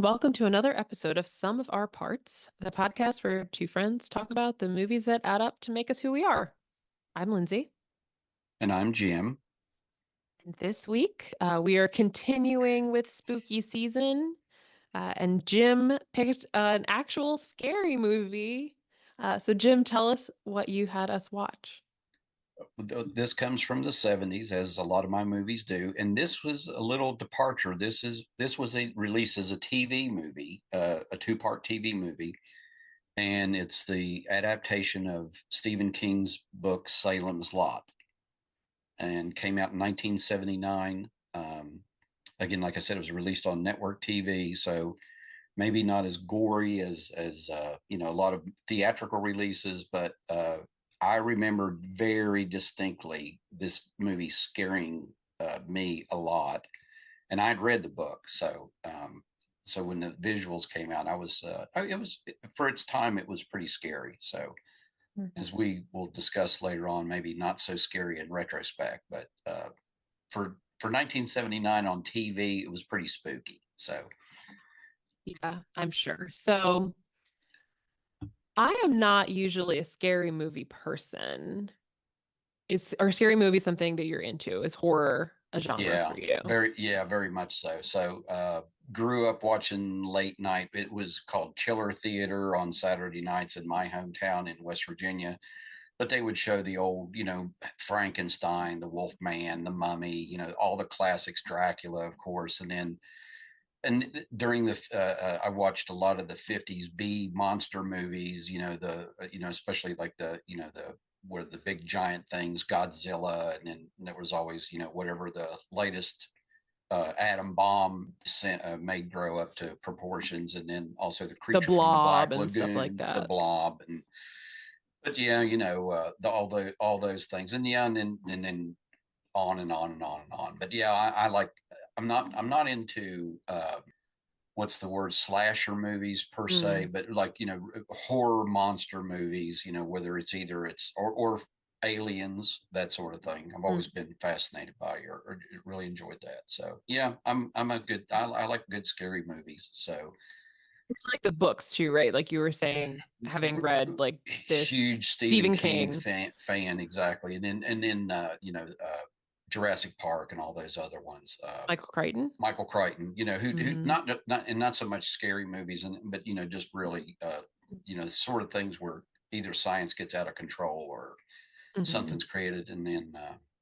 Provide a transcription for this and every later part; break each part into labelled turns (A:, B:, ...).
A: welcome to another episode of Sum of Our Parts, the podcast where two friends talk about the movies that add up to make us who we are. I'm Lindsay,
B: And I'm Jim.
A: and this week we are continuing with spooky season, and Jim picked an actual scary movie. So, Jim, tell us what you had us watch.
B: This comes from the 70s, as a lot of my movies do. And this was a little departure. This was a released as a TV movie, a two-part TV movie. And it's the adaptation of Stephen King's book Salem's Lot, and came out in 1979. Again, like I said, it was released on network TV, so maybe not as gory as a lot of theatrical releases, but I remember very distinctly this movie scaring me a lot, and I'd read the book, so when the visuals came out, it was, for its time, it was pretty scary. So as we will discuss later on, maybe not so scary in retrospect, but for 1979 on TV, it was pretty spooky. So
A: Yeah, I'm sure. So, I am not usually a scary movie person. Are scary movies something that you're into? Is horror a genre
B: yeah,
A: for you?
B: very much so. So grew up watching late night. It was called Chiller Theater on Saturday nights in my hometown in West Virginia. But they would show the old, Frankenstein, the Wolf Man, the Mummy, all the classics, Dracula, of course, and during I watched a lot of the 50s B monster movies, especially like the where the big giant things, Godzilla, and then there was always, whatever the latest atom bomb made grow up to proportions, and then also the
A: The
B: creature from the
A: Blob
B: Black
A: and stuff like
B: Lagoon, the
A: that.
B: Blob, and but yeah, all those things, and yeah, and then on and on and on and on. But yeah, I like. I'm not into what's the word, slasher movies per se,
A: Mm.
B: but like, horror monster movies, whether it's aliens, that sort of thing. I've always
A: Mm.
B: been fascinated by, or really enjoyed that. So yeah, I like good scary movies. So
A: Like the books too, right? Like you were saying, having read like this
B: huge Stephen
A: Stephen
B: King
A: King,
B: fan, exactly. And then Jurassic Park and all those other ones.
A: Michael Crichton.
B: Michael Crichton, who
A: Mm.
B: not so much scary movies, but just really, sort of things where either science gets out of control or
A: Hmm.
B: something's created, and then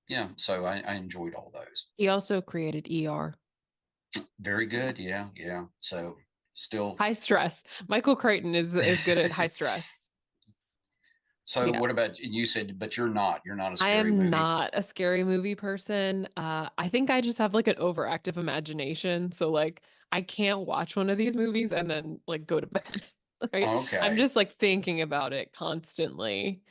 B: yeah, so I enjoyed all those.
A: He also created ER.
B: Very good, yeah, yeah. So still,
A: High stress. Michael Crichton is good at high stress.
B: so
A: Yeah.
B: what about you? Said, but you're not a
A: I
B: scary
A: am
B: movie.
A: not a scary movie person. I think I just have like an overactive imagination. So like I can't watch one of these movies and then like go to bed. Right? I'm
B: Okay,
A: just like thinking about it constantly.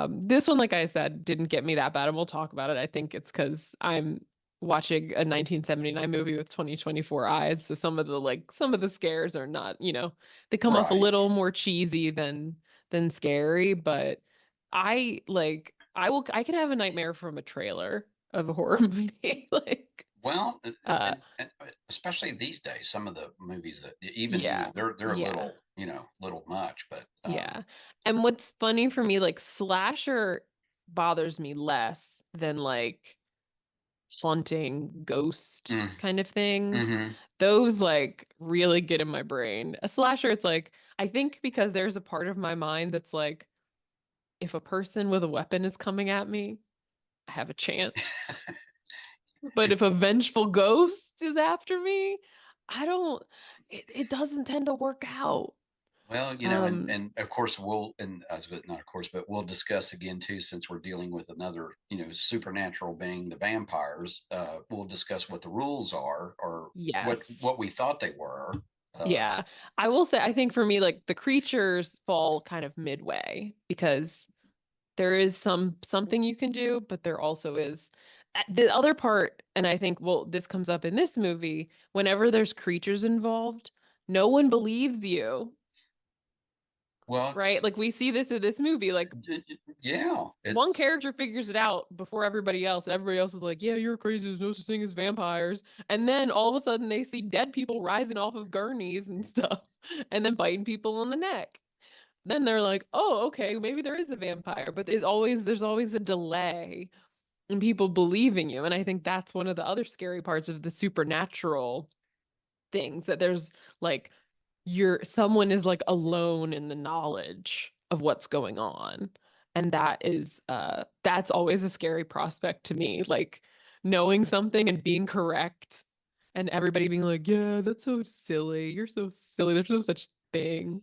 A: This one, like I said, didn't get me that bad, and we'll talk about it. I think it's because I'm watching a 1979 movie with 2024 eyes. So some of the scares are not, they come off a
B: right.
A: little more cheesy than scary, but I could have a nightmare from a trailer of a horror movie. Like
B: Well,
A: uh
B: and especially these days, some of the movies that even
A: yeah.
B: they're a
A: Yeah.
B: little much, but
A: Yeah. And what's funny for me, like slasher bothers me less than like haunting ghost
B: mm,
A: kind of things.
B: hmm.
A: Those like really get in my brain. A slasher, it's like I think because there's a part of my mind that's like if a person with a weapon is coming at me, I have a chance. But if a vengeful ghost is after me, I don't, it doesn't tend to work out.
B: Well,
A: Um,
B: and of course and as not of course, but we'll discuss again too, since we're dealing with another, supernatural being, the vampires. We'll discuss what the rules are, or what
A: yes.
B: what we thought they were. Uh,
A: Yeah. I will say, I think for me, like the creatures fall kind of midway because there is something you can do, but there also is the other part, and I think, well, this comes up in this movie, whenever there's creatures involved, no one believes you.
B: Well,
A: right? Like we see this in this movie, like
B: yeah,
A: one
B: it's
A: character figures it out before everybody else, and everybody else is like, "Yeah, you're crazy. There's no such thing as vampires." And then all of a sudden, they see dead people rising off of gurneys and stuff, and then biting people on the neck. Then they're like, "Oh, okay, maybe there is a vampire." But there's always a delay in people believing you, and I think that's one of the other scary parts of the supernatural things, that there's like someone is like alone in the knowledge of what's going on. And that's always a scary prospect to me, like knowing something and being correct and everybody being like, "Yeah, that's so silly. You're so silly. There's no such thing."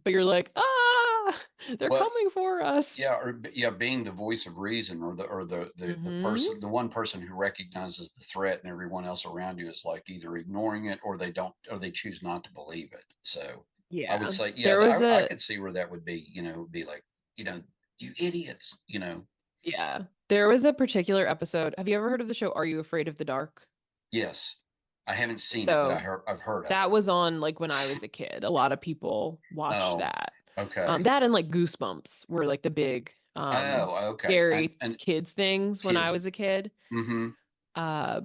A: But you're like, "Ah, they're
B: well,
A: coming for us."
B: yeah, or yeah, being the voice of reason, or the
A: Hmm.
B: person, the one person who recognizes the threat, and everyone else around you is like either ignoring it, or they don't, or they choose not to believe it. So I would
A: Yeah.
B: say, yeah,
A: There was
B: I
A: a
B: could see where that would be, be like, you idiots,
A: yeah. There was a particular episode. Have you ever heard of the show Are You Afraid of the Dark?
B: Yes, I haven't seen it, but
A: So
B: I've heard of
A: that
B: it.
A: was on like when I was a kid. A lot of people watched
B: Oh,
A: that.
B: okay.
A: That and like Goosebumps were like the big
B: Oh, okay.
A: scary
B: And
A: kids things when I
B: kids.
A: was a kid.
B: Mm-hmm.
A: Uh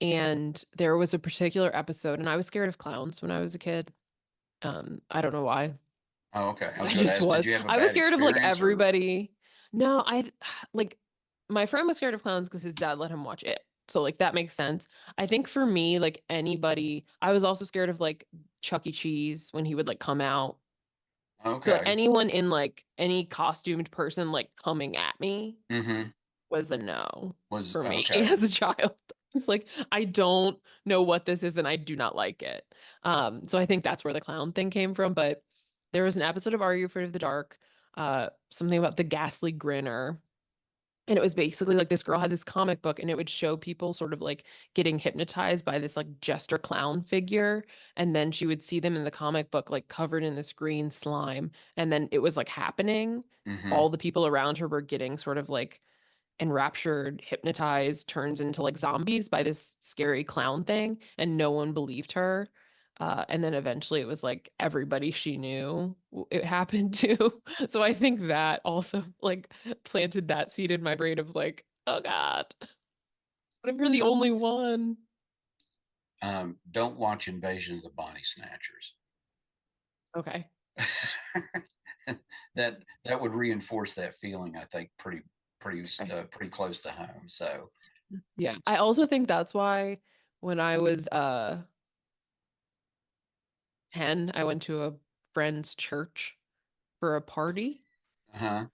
A: and there was a particular episode, and I was scared of clowns when I was a kid. I don't know why.
B: Oh, okay. I was
A: I
B: going to
A: just
B: ask, did
A: was.
B: you have a
A: I was
B: bad
A: scared of like
B: experience or?
A: everybody. No, I like my friend was scared of clowns because his dad let him watch it. So like that makes sense. I think for me, like anybody, I was also scared of like Chuck E. Cheese when he would like come out. So
B: Okay.
A: anyone in like any costumed person like coming at me
B: Mm-hmm.
A: was a no
B: Was
A: for me
B: okay.
A: as a child. It's like I don't know what this is and I do not like it. So I think that's where the clown thing came from. But there was an episode of Are You Afraid of the Dark? Something about the ghastly grinner. And it was basically like this girl had this comic book, and it would show people sort of like getting hypnotized by this like jester clown figure. And then she would see them in the comic book like covered in this green slime. And then it was like happening.
B: Mm-hmm.
A: All the people around her were getting sort of like enraptured, hypnotized, turns into like zombies by this scary clown thing, and no one believed her. And then eventually it was like everybody she knew it happened to. So I think that also like planted that seed in my brain of like, oh God, what if you're the
B: So,
A: only one?
B: don't watch Invasion of the Body Snatchers.
A: Okay.
B: That would reinforce that feeling, I think,
A: Okay.
B: pretty close to home. So,
A: Yeah. I also think that's why when I was 10, I went to a friend's church for a party,
B: huh?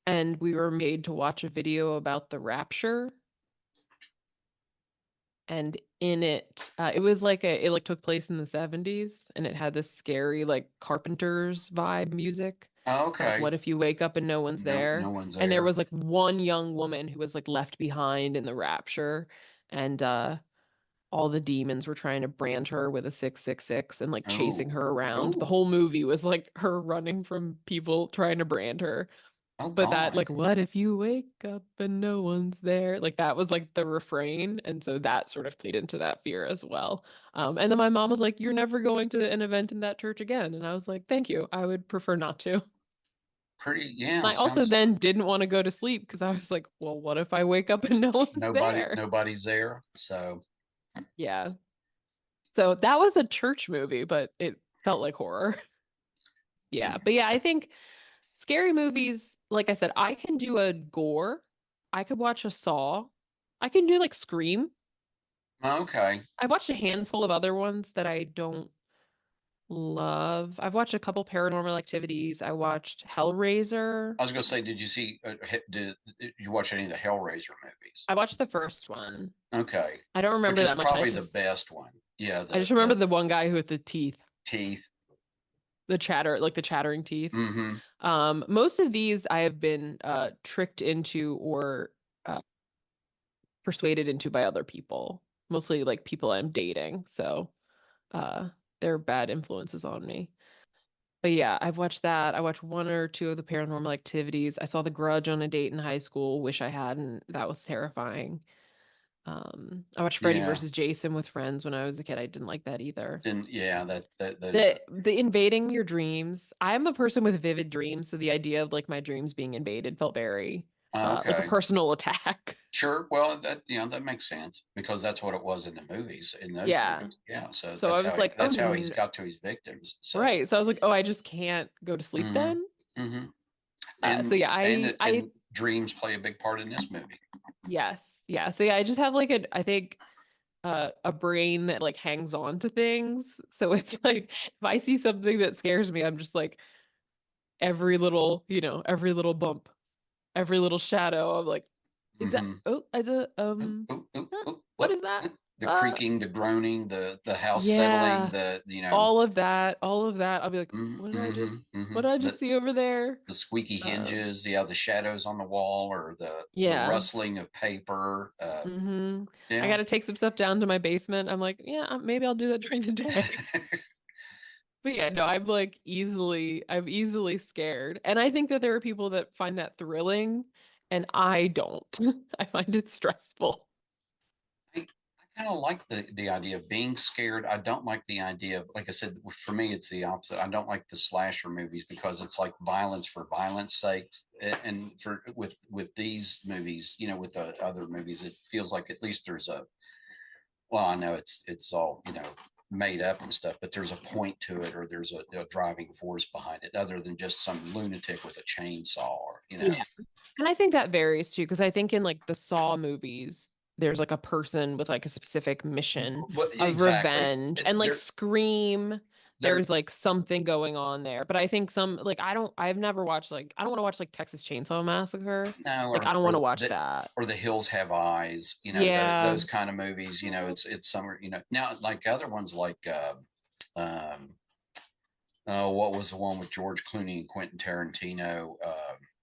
A: and we were made to watch a video about the rapture. And in it, it was like it like took place in the 70s, and it had this scary like Carpenters vibe music.
B: Okay.
A: What if you wake up and no one's
B: No
A: there?
B: one's
A: And there
B: there.
A: was like one young woman who was like left behind in the rapture, and all the demons were trying to brand her with a 666 and like chasing
B: Oh,
A: her around. The
B: oh,
A: whole movie was like her running from people trying to brand her.
B: oh,
A: But that,
B: God.
A: like, what if you wake up and no one's there? Like, that was like the refrain. And so that sort of played into that fear as well. And then my mom was like, "You're never going to an event in that church again." And I was like, "Thank you. I would prefer not to."
B: Pretty, yeah.
A: I also
B: Sounds
A: then didn't want to go to sleep because I was like, "Well, what if I wake up and no one's there?"
B: nobody's there. So,
A: Yeah. So that was a church movie, but it felt like horror.
B: hmm.
A: Yeah. But yeah, I think scary movies, like I said, I can do a gore. I could watch a Saw. I can do like Scream.
B: Okay.
A: I've watched a handful of other ones that I don't love. I've watched a couple Paranormal Activities. I watched Hellraiser.
B: I was going to say, did you watch any of the Hellraiser movies?
A: I watched the first one.
B: Okay.
A: I don't
B: Which
A: remember
B: is
A: that much.
B: probably the best one. Yeah.
A: I just remember the one guy who with the teeth,
B: Teeth.
A: the chatter, like the chattering teeth.
B: Mm-hmm.
A: Most of these I have been tricked into or persuaded into by other people, mostly like people I'm dating. So uh, they're bad influences on me. But yeah, I've watched that. I watched one or two of the Paranormal Activities. I saw The Grudge on a date in high school. Wish I hadn't. That was terrifying. I watched Freddy
B: Yeah.
A: versus Jason with friends when I was a kid. I didn't like that either.
B: Then yeah, that those are
A: The invading your dreams. I'm a person with vivid dreams, so the idea of like my dreams being invaded felt very like a
B: okay.
A: personal attack.
B: Sure. Well, that that makes sense because that's what it was in the movies, in those
A: Yeah.
B: movies. Yeah. So
A: So I was like, oh,
B: that's how he's got to his victims. So.
A: right. So I was like, oh, I just can't go to sleep
B: Hmm.
A: then.
B: Hmm.
A: So yeah, I
B: And dreams play a big part in this movie.
A: yes, yeah. So yeah, I just have like I think a brain that like hangs on to things. So it's like if I see something that scares me, I'm just like every little, every little bump, every little shadow. I'm like, is that?
B: Hmm.
A: Oh, I just
B: Oh, oh, oh, oh,
A: what is that?
B: the
A: Uh,
B: creaking, the groaning, the house settling,
A: yeah, all of that. I'll be like,
B: mm-hmm, mm-hmm.
A: what did I just see over there?
B: The squeaky
A: Um,
B: hinges, yeah, the shadows on the wall, or the
A: yeah.
B: rustling of paper.
A: I
B: Yeah.
A: got to take some stuff down to my basement. I'm like, yeah, maybe I'll do that during the day. But yeah, no, I'm easily scared. And I think that there are people that find that thrilling, and I don't. I find it stressful.
B: I kind of like the idea of being scared. I don't like the idea of, like I said, for me, it's the opposite. I don't like the slasher movies because it's like violence for violence sake. And for with these movies, with the other movies, it feels like at least there's a, well, I know it's all, made up and stuff, but there's a point to it, or there's a driving force behind it, other than just some lunatic with a chainsaw, or.
A: Yeah. And I think that varies too, because I think in like the Saw movies, there's like a person with like a specific mission
B: But
A: of
B: exactly,
A: revenge. And like Scream,
B: they're
A: there's like something going on there. But I think like I've never watched like I don't want to watch like Texas Chainsaw Massacre.
B: no,
A: Like I don't want to watch that.
B: or the hills have eyes,
A: Yeah.
B: those kind of movies. It's somewhere, now, like other ones like um what was the one with George Clooney and Quentin Tarantino,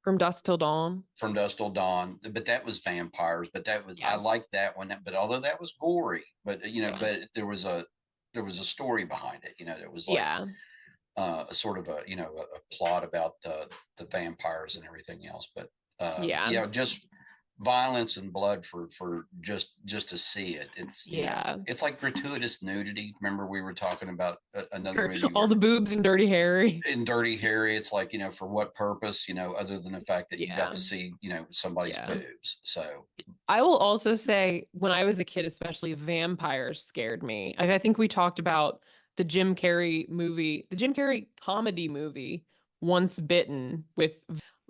A: From Dusk Till Dawn.
B: From Dusk Till Dawn, but that was vampires, but I
A: Yes.
B: liked that one, but although that was gory, but
A: Yeah.
B: but there was a story behind it. It was like
A: Yeah.
B: a sort of a plot about the vampires and everything else. But
A: Yeah.
B: just violence and blood for just to see it.
A: Yeah.
B: It's like gratuitous nudity. Remember we were talking about another movie
A: All
B: where
A: the boobs and Dirty Harry.
B: in Dirty Harry, it's like, for what purpose, other than the fact that you got
A: Yeah.
B: to see, somebody's
A: Yeah.
B: boobs. So,
A: I will also say, when I was a kid, especially vampires scared me. I think we talked about the Jim Carrey comedy movie, Once Bitten, with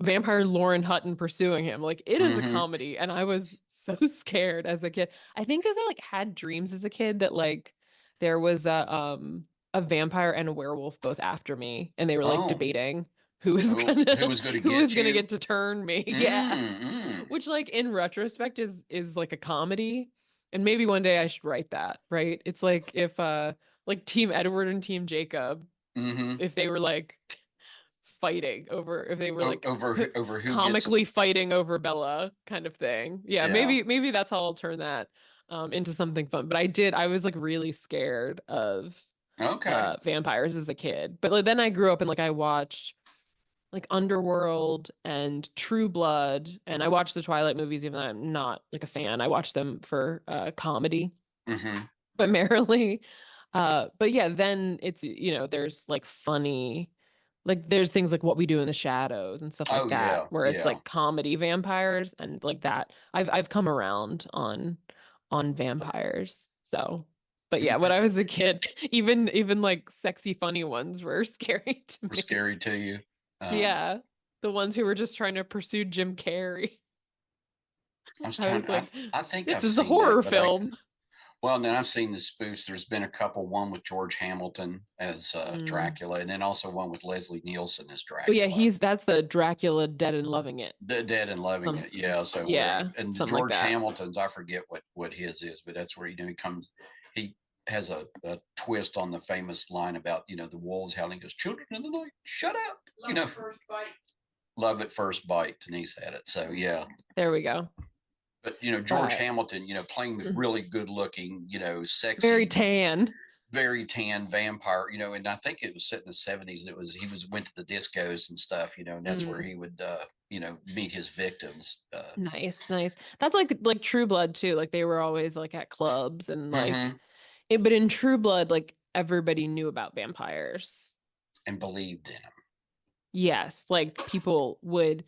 A: vampire Lauren Hutton pursuing him. Like it is a
B: mm-hmm.
A: comedy, and I was so scared as a kid. I think because I like had dreams as a kid that like there was a vampire and a werewolf both after me, and they were like
B: Oh,
A: debating who was
B: oh, who
A: gonna
B: was going to
A: who was
B: get
A: gonna
B: you?
A: get to turn me. Yeah.
B: Mm-hmm.
A: Which like in retrospect is like a comedy. And maybe one day I should write that, right? It's like if like Team Edward and Team Jacob,
B: Mm-hmm.
A: if they were like fighting over if they were like
B: Over who gets,
A: comically fighting over Bella kind of thing. Yeah,
B: yeah.
A: maybe that's how I'll turn that into something fun. But I was like really scared of
B: Okay.
A: vampires as a kid. But like, then I grew up and like I watched like Underworld and True Blood, and I watched the Twilight movies, even though I'm not like a fan. I watched them for comedy
B: Mm-hmm.
A: primarily. But yeah, then it's there's like funny, like there's things like What We Do in the Shadows and stuff like
B: Oh
A: that,
B: yeah,
A: where it's
B: yeah.
A: like comedy vampires and like that. I've come around on vampires. So, but yeah,
B: And
A: when I was a kid, even like sexy funny ones were scary to
B: were
A: me.
B: scary to you. Um,
A: Yeah. The ones who were just trying to pursue Jim Carrey.
B: I was
A: I
B: trying.
A: was like,
B: I think
A: this
B: I've
A: is a
B: seen that,
A: horror
B: but I
A: film.
B: well, then I've seen the spoofs. There's been a couple. One with George Hamilton as
A: Mm.
B: Dracula, and then also one with Leslie Nielsen as
A: Oh yeah,
B: Dracula.
A: that's the Dracula Dead and Loving It.
B: Dead and Loving
A: Some
B: It, yeah. So where
A: yeah,
B: and the
A: something like
B: George
A: that.
B: Hamilton's, I forget what his is, but that's where he comes. He has a twist on the famous line about the wolves howling. He goes, "Children of the night, shut up!" Love at first bite. Love at first bite. Denise had it. So yeah.
A: There we go.
B: But George
A: But
B: Hamilton, playing the really good looking,
A: very
B: sexy,
A: tan.
B: very tan vampire, and I think it was set in the 70s. And he went to the discos and stuff, and that's where
A: Mm,
B: he would meet his victims.
A: nice, nice. That's like True Blood too. Like they were always like at clubs and like
B: Hmm.
A: but in True Blood, like everybody knew about vampires.
B: And believed in him.
A: Yes, like people would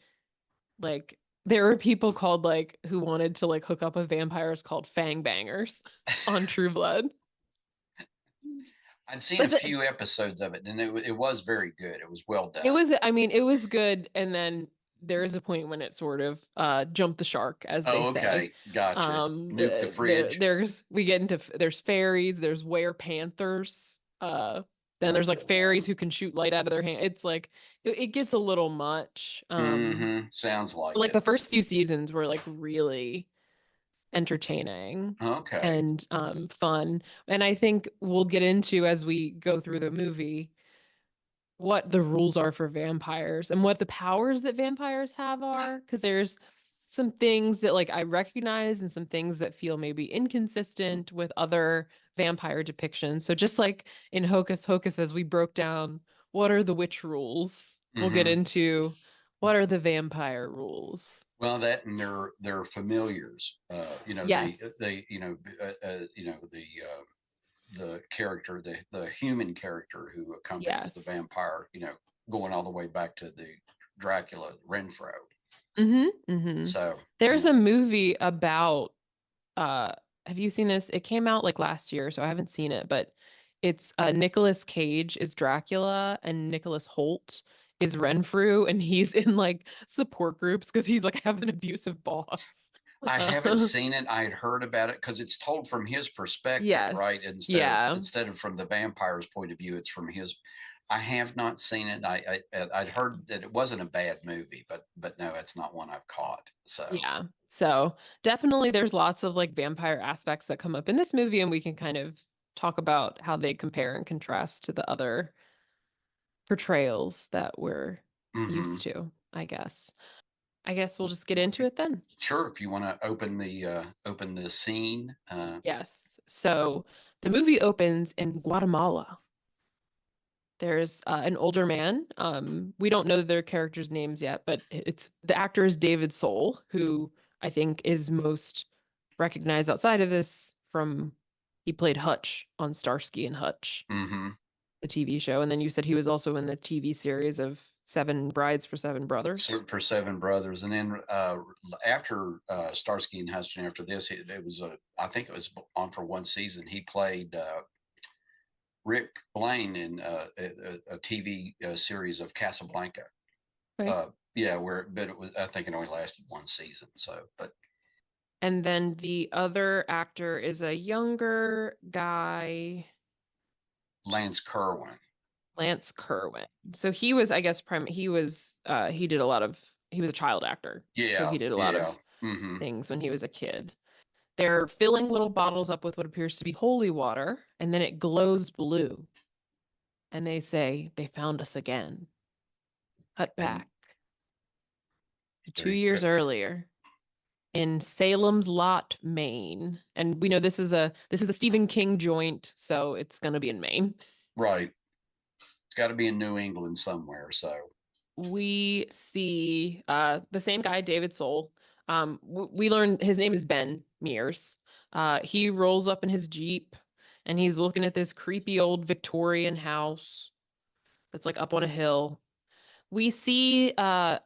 A: like there were people called like who wanted to like hook up with vampires called fang bangers on True Blood.
B: I'd seen a
A: But
B: few episodes of it, and it was very good. It was well
A: it
B: done.
A: was, I mean, it was good, and then there is a point when it sort of jumped the shark, as they
B: Oh,
A: say.
B: okay, gotcha. Nuke the fridge.
A: There's we get into there's fairies, there's were panthers, then there's like fairies who can shoot light out of their hand. It's like it gets a little much.
B: Sounds like
A: Like
B: it.
A: the first few seasons were like really entertaining
B: Okay.
A: and fun, and I think we'll get into as we go through the movie what the rules are for vampires and what the powers that vampires have are, because there's some things that like I recognize and some things that feel maybe inconsistent with other vampire depictions. So just like in Hocus Pocus, as we broke down what are the witch rules, we'll get
B: Hmm.
A: into what are the vampire rules.
B: Well, that and their familiars.
A: Yes.
B: The character, the human character who accompanies the
A: Yes.
B: vampire. Going all the way back to the Dracula Renfro.
A: Mm-hmm. Mm-hmm.
B: So,
A: There's a movie about uh have you seen this? It came out like last year, so I haven't seen it, but it's Nicolas Cage is Dracula and Nicholas Holt is Renfrew and he's in like support groups because he's like have an abusive boss.
B: I haven't
A: Uh,
B: seen it. I had heard about it because it's told from his perspective, right?
A: yes.
B: Instead of
A: Yeah.
B: instead of from the vampire's point of view, it's from his. I have not seen it. I'd heard that it wasn't a bad movie, but no, it's not one I've caught. So,
A: Yeah. So definitely there's lots of like vampire aspects that come up in this movie and we can kind of talk about how they compare and contrast to the other portrayals that we're
B: hmm.
A: used to, I guess. I guess we'll just get into it then.
B: Sure. If you want to open the scene,
A: Yes. So the movie opens in Guatemala. There's an older man. We don't know their characters' names yet, but it's the actor is David Soul, who I think is most recognized outside of this from he played Hutch on Starsky and Hutch,
B: hmm,
A: the TV show, and then you said he was also in the TV series of Seven Brides for Seven Brothers.
B: for Seven Brothers, and then after Starsky and Hutch, and after this, it was I think it was on for one season. He played Rick Blaine in a TV series of Casablanca.
A: Okay.
B: Yeah, but it was I think it only lasted one season. So, but
A: And then the other actor is a younger guy,
B: Lance Kerwin.
A: Lance Kerwin. So he was, I guess, he did a lot of, he was a child actor. So
B: Yeah,
A: he did a lot
B: yeah.
A: of
B: Hmm.
A: things when he was a kid. They're filling little bottles up with what appears to be holy water, and then it glows blue. And they say, they found us again. Cut
B: And
A: back to two
B: very
A: years
B: good.
A: earlier in Salem's Lot, Maine. And we know this is a Stephen King joint, so it's gonna be in Maine.
B: Right. It's got to be in New England somewhere. So,
A: We see the same guy, David Soul. We learn his name is Ben Mears. He rolls up in his Jeep and he's looking at this creepy old Victorian house that's like up on a hill. We see a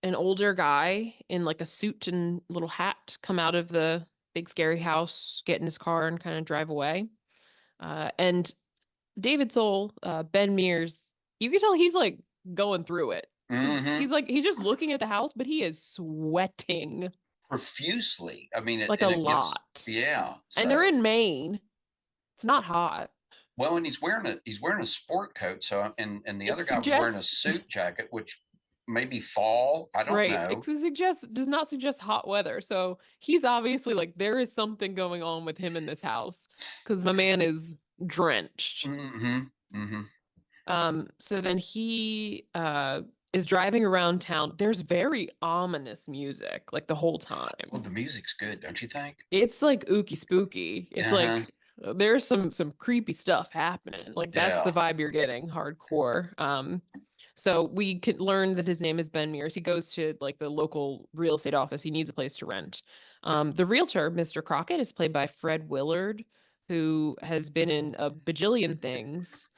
A: an older guy in like a suit and little hat come out of the big scary house, get in his car and kind of drive away. And David Soul, Ben Mears, you can tell he's like going through it because
B: hmm,
A: he's just looking at the house, but he is sweating
B: profusely. I mean,
A: like a
B: and it gets
A: lot.
B: yeah.
A: And they're
B: So,
A: in Maine. It's not hot.
B: well, and he's wearing a sport coat. So, and the
A: It
B: other guy was wearing a
A: suggests
B: suit jacket, which maybe fall. I don't
A: right. It
B: know.
A: suggests does not suggest hot weather. So he's obviously like there is something going on with him in this house because my man is drenched.
B: Hmm. Hmm.
A: So then he is driving around town. There's very ominous music like the whole
B: Well,
A: time.
B: the music's good, don't you think?
A: It's like ooky spooky. It's
B: Uh huh.
A: like there's some creepy stuff happening. Like that's the
B: Yeah.
A: vibe you're getting, hardcore. So we could learn that his name is Ben Mears. He goes to like the local real estate office. He needs a place to rent. The realtor, Mr. Crockett, is played by Fred Willard, who has been in a bajillion things.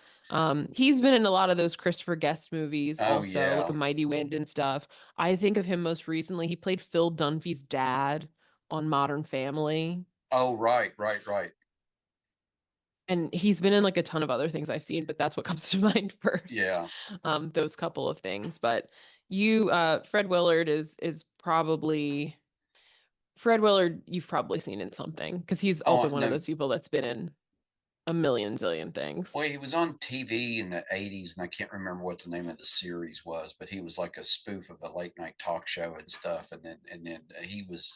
A: He's been in a lot of those Christopher Guest movies
B: Oh
A: also, like
B: yeah.
A: A Mighty Wind and stuff. I think of him most recently. He played Phil Dunphy's dad on Modern Family.
B: Oh right, right, right.
A: And he's been in like a ton of other things I've seen, but that's what comes to mind first.
B: Yeah.
A: Those couple of things. But Fred Willard is probably Fred Willard, you've probably seen in something because he's also
B: Oh
A: one of
B: no.
A: those people that's been in a million zillion things.
B: Well, he was on TV in the '80s, and I can't remember what the name of the series was, but he was like a spoof of a late night talk show and stuff. And then he was,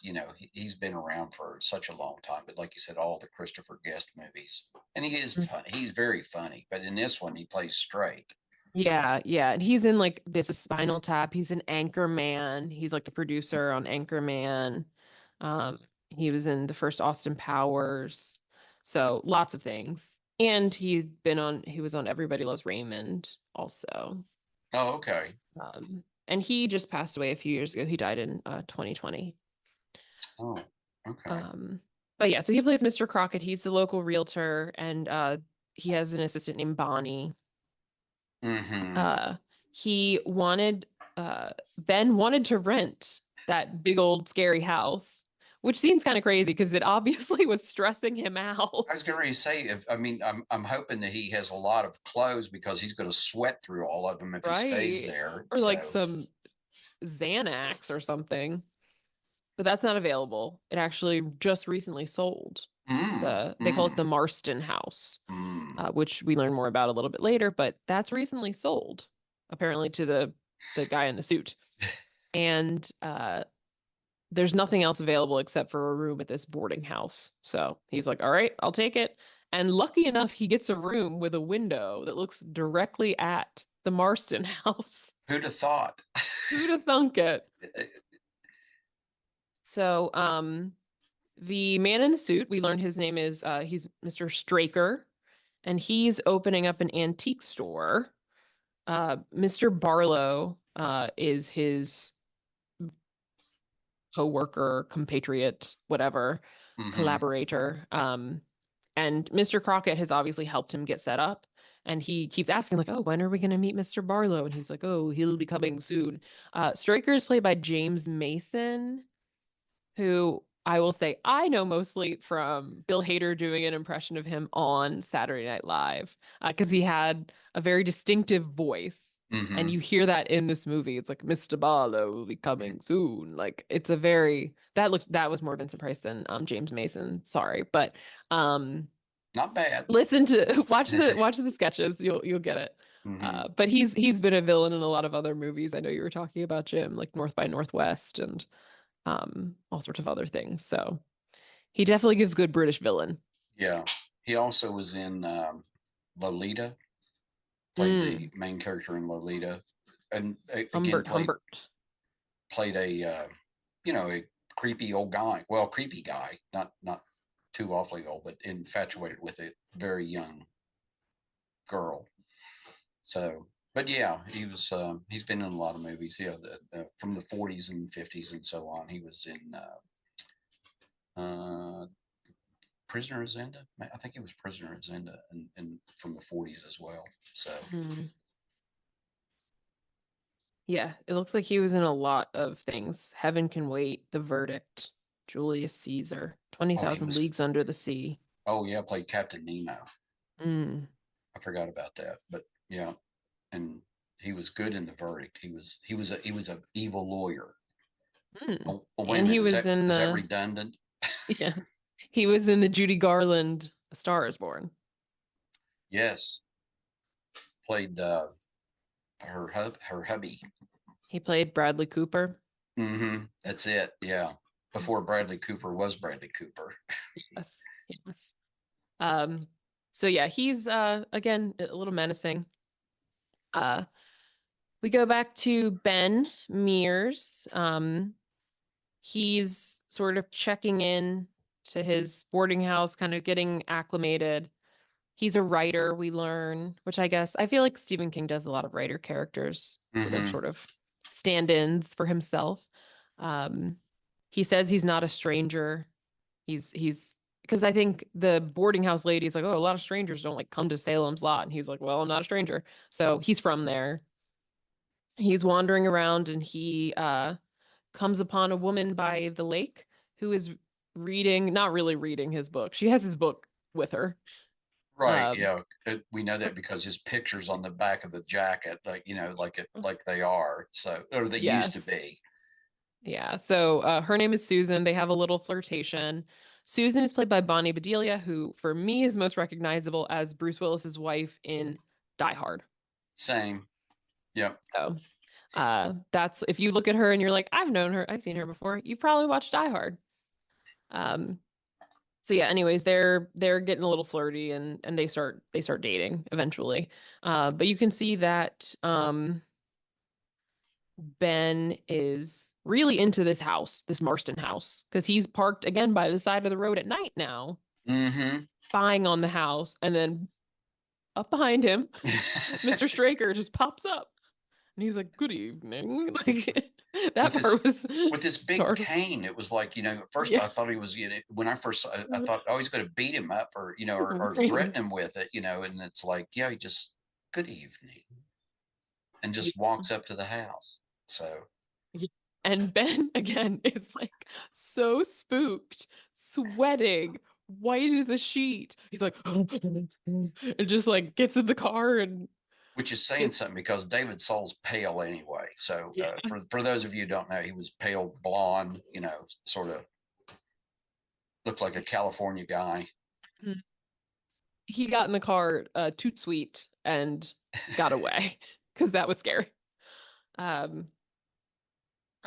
B: he's been around for such a long time. But like you said, all the Christopher Guest movies, and he is funny. He's very funny. But in this one, he plays straight.
A: Yeah, yeah. And he's in like this is Spinal Tap. He's an Anchorman. He's like the producer on Anchorman. He was in the first Austin Powers. So lots of things. And he was on Everybody Loves Raymond also.
B: Oh, okay.
A: And he just passed away a few years ago. He died in 2020.
B: Oh, okay.
A: Um, but yeah, so he plays Mr. Crockett. He's the local realtor, and he has an assistant named Bonnie.
B: Mm-hmm.
A: uh he wanted Ben wanted to rent that big old scary house, which seems kind of crazy because it obviously was stressing him
B: I was
A: out.
B: going to say, I mean, I'm hoping that he has a lot of clothes because he's going to sweat through all of them if he stays
A: Right.
B: there.
A: Or like
B: So,
A: some Xanax or something. But that's not available. It actually just recently sold.
B: mm,
A: They call
B: mm,
A: it the Marston House,
B: mm.
A: which we learn more about a little bit later, but that's recently sold, apparently to the guy in the suit. And there's nothing else available except for a room at this boarding house. So he's like, all right, I'll take it. And lucky enough, he gets a room with a window that looks directly at the Marston house.
B: Who'd have thought?
A: Who'd have thunk it? So, the man in the suit, we learned his name is he's Mr. Straker, and he's opening up an antique store. Mr. Barlow is his co-worker, compatriot, whatever,
B: Mm-hmm.
A: collaborator. And Mr. Crockett has obviously helped him get set up. And he keeps asking, like, oh, when are we going to meet Mr. Barlow? And he's like, oh, he'll be coming soon. Straker is played by James Mason, who I will say I know mostly from Bill Hader doing an impression of him on Saturday Night Live, because he had a very distinctive voice. And
B: Mm-hmm.
A: you hear that in this movie. It's like Mr. Barlow will be coming soon. Like it's a very that was more Vincent Price than James Mason. Sorry, but um,
B: Not bad.
A: listen to watch the sketches. You'll get it.
B: Mm-hmm.
A: But he's been a villain in a lot of other movies. I know you were talking about Jim, like North by Northwest and all sorts of other things. So he definitely gives good British villain.
B: Yeah. He also was in Lolita, played the
A: Mm,
B: main character in Lolita, and again
A: Humbert.
B: played a creepy old guy. Well, creepy guy, not too awfully old, but infatuated with a very young girl. So, but yeah, he's been in a lot of movies. Yeah, from the '40s and '50s and so on. He was in uh, Prisoner of Zenda. I think it was Prisoner of Zenda, and from the '40s as well. So,
A: Mm. Yeah, it looks like he was in a lot of things. Heaven Can Wait, The Verdict, Julius Caesar,
B: oh, he
A: 20,000
B: was.
A: Leagues Under the Sea.
B: Oh yeah, played Captain Nemo.
A: Mm.
B: I forgot about that, but yeah, and he was good in the verdict. He was a evil lawyer.
A: Mm.
B: Oh, wait a
A: And he
B: minute,
A: was in
B: is that
A: the
B: redundant?
A: yeah, he was in the Judy Garland A Star Is Born.
B: Yes, played her hubby.
A: He played Bradley Cooper.
B: Mm-hmm. That's it. Yeah, before Bradley Cooper was Bradley Cooper.
A: Yes, yes. Um, so yeah, he's again a little menacing. Uh, we go back to Ben Mears. He's sort of checking in to his boarding house, kind of getting acclimated. He's a writer, we learn, which I guess I feel like Stephen King does a lot of writer characters, so they're
B: Mm-hmm.
A: sort of stand-ins for himself. Um, he says he's not a stranger. He's because I think the boarding house lady is like, oh, a lot of strangers don't like come to Salem's Lot, and he's like, well, I'm not a stranger, so he's from there. He's wandering around, and he comes upon a woman by the lake who is reading, not really reading his book. She has his book with her.
B: Right.
A: Um,
B: Yeah. We know that because his picture's on the back of the jacket, like, like they are. So, or they used to
A: yes.
B: be.
A: Yeah. So her name is Susan. They have a little flirtation. Susan is played by Bonnie Bedelia, who for me is most recognizable as Bruce Willis's wife in Die Hard.
B: Same. Yep.
A: So that's if you look at her and you're like, I've known her, I've seen her before, you've probably watched Die Hard. Um, so yeah, anyways, they're getting a little flirty and they start dating eventually. But you can see that Ben is really into this house, this Marston house, because he's parked again by the side of the road at night now,
B: Mm-hmm.
A: spying on the house, and then up behind him, Mr. Straker just pops up. And he's like, "Good evening." Like that
B: with his
A: part was
B: with his big
A: startled.
B: cane. It was like, at first
A: Yeah.
B: I thought he was, when I first saw it, I thought, oh, he's going to beat him up, or or threaten him with it, and it's like, yeah, he just, good evening, and
A: Yeah.
B: just walks up to the house. So,
A: Yeah. And Ben again is like so spooked, sweating, white as a sheet. He's like, and just like gets in the car and
B: which is saying
A: gets,
B: something because David Soul's pale anyway. So,
A: yeah.
B: for those of you who don't know, he was pale blonde, sort of looked like a California guy.
A: He got in the car toot sweet and got away because that was scary. Um,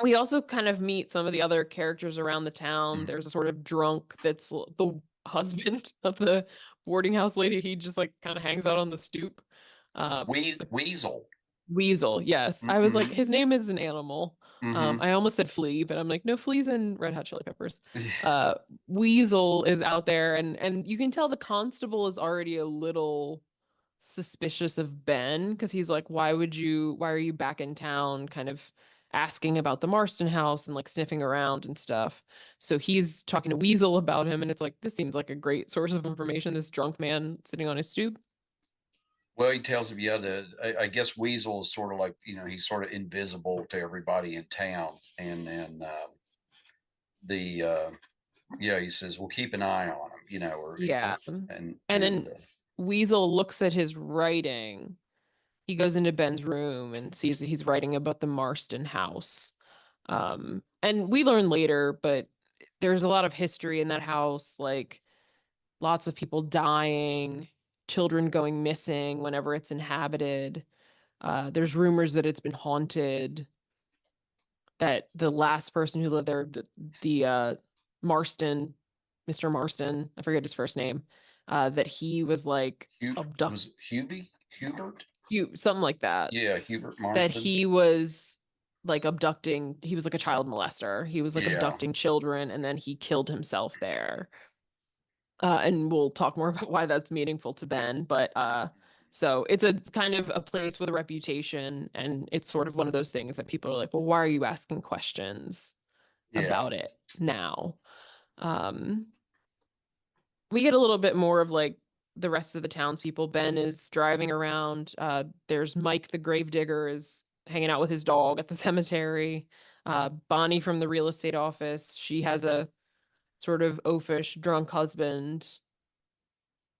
A: we also kind of meet some of the other characters around the town. There's a sort of drunk that's the husband of the boarding house lady. He just like kind of hangs out on the stoop. The
B: Weasel.
A: Weasel, yes. I was like,
B: Mm-hmm.
A: his name is an animal.
B: Mm-hmm.
A: I almost said Flea, but I'm like, no, Flea's in Red Hot Chili Peppers. Uh, Weasel is out there, and you can tell the constable is already a little suspicious of Ben because he's like, why are you back in town? Kind of asking about the Marston house and like sniffing around and stuff. So he's talking to Weasel about him, and it's like, this seems like a great source of information. This drunk man sitting on his stoop.
B: Well, he tells him, yeah, I guess Weasel is sort of like, he's sort of invisible to everybody in town. And then the, yeah, he says, well, keep an eye on him,
A: Yeah. And
B: and
A: then Weasel looks at his writing. He goes into Ben's room and sees that he's writing about the Marston house. And we learn later, but there's a lot of history in that house, like lots of people dying, children going missing whenever it's inhabited. There's rumors that it's been haunted, that the last person who lived there, the Marston, Mr. Marston, I forget his first name, that he was like abducted,
B: was Hubie Hubert?
A: something like that,
B: Yeah, Hubert
A: that
B: Marston.
A: he was like abducting, he was like a child molester. He was like
B: Yeah,
A: abducting children and then he killed himself there. And we'll talk more about why that's meaningful to Ben. But so it's a kind of a place with a reputation, and it's sort of one of those things that people are like, well, why are you asking questions
B: yeah,
A: about it now? Um, we get a little bit more of like the rest of the townspeople. Ben is driving around. There's Mike the gravedigger is hanging out with his dog at the cemetery. Bonnie from the real estate office, she has a sort of oafish drunk husband.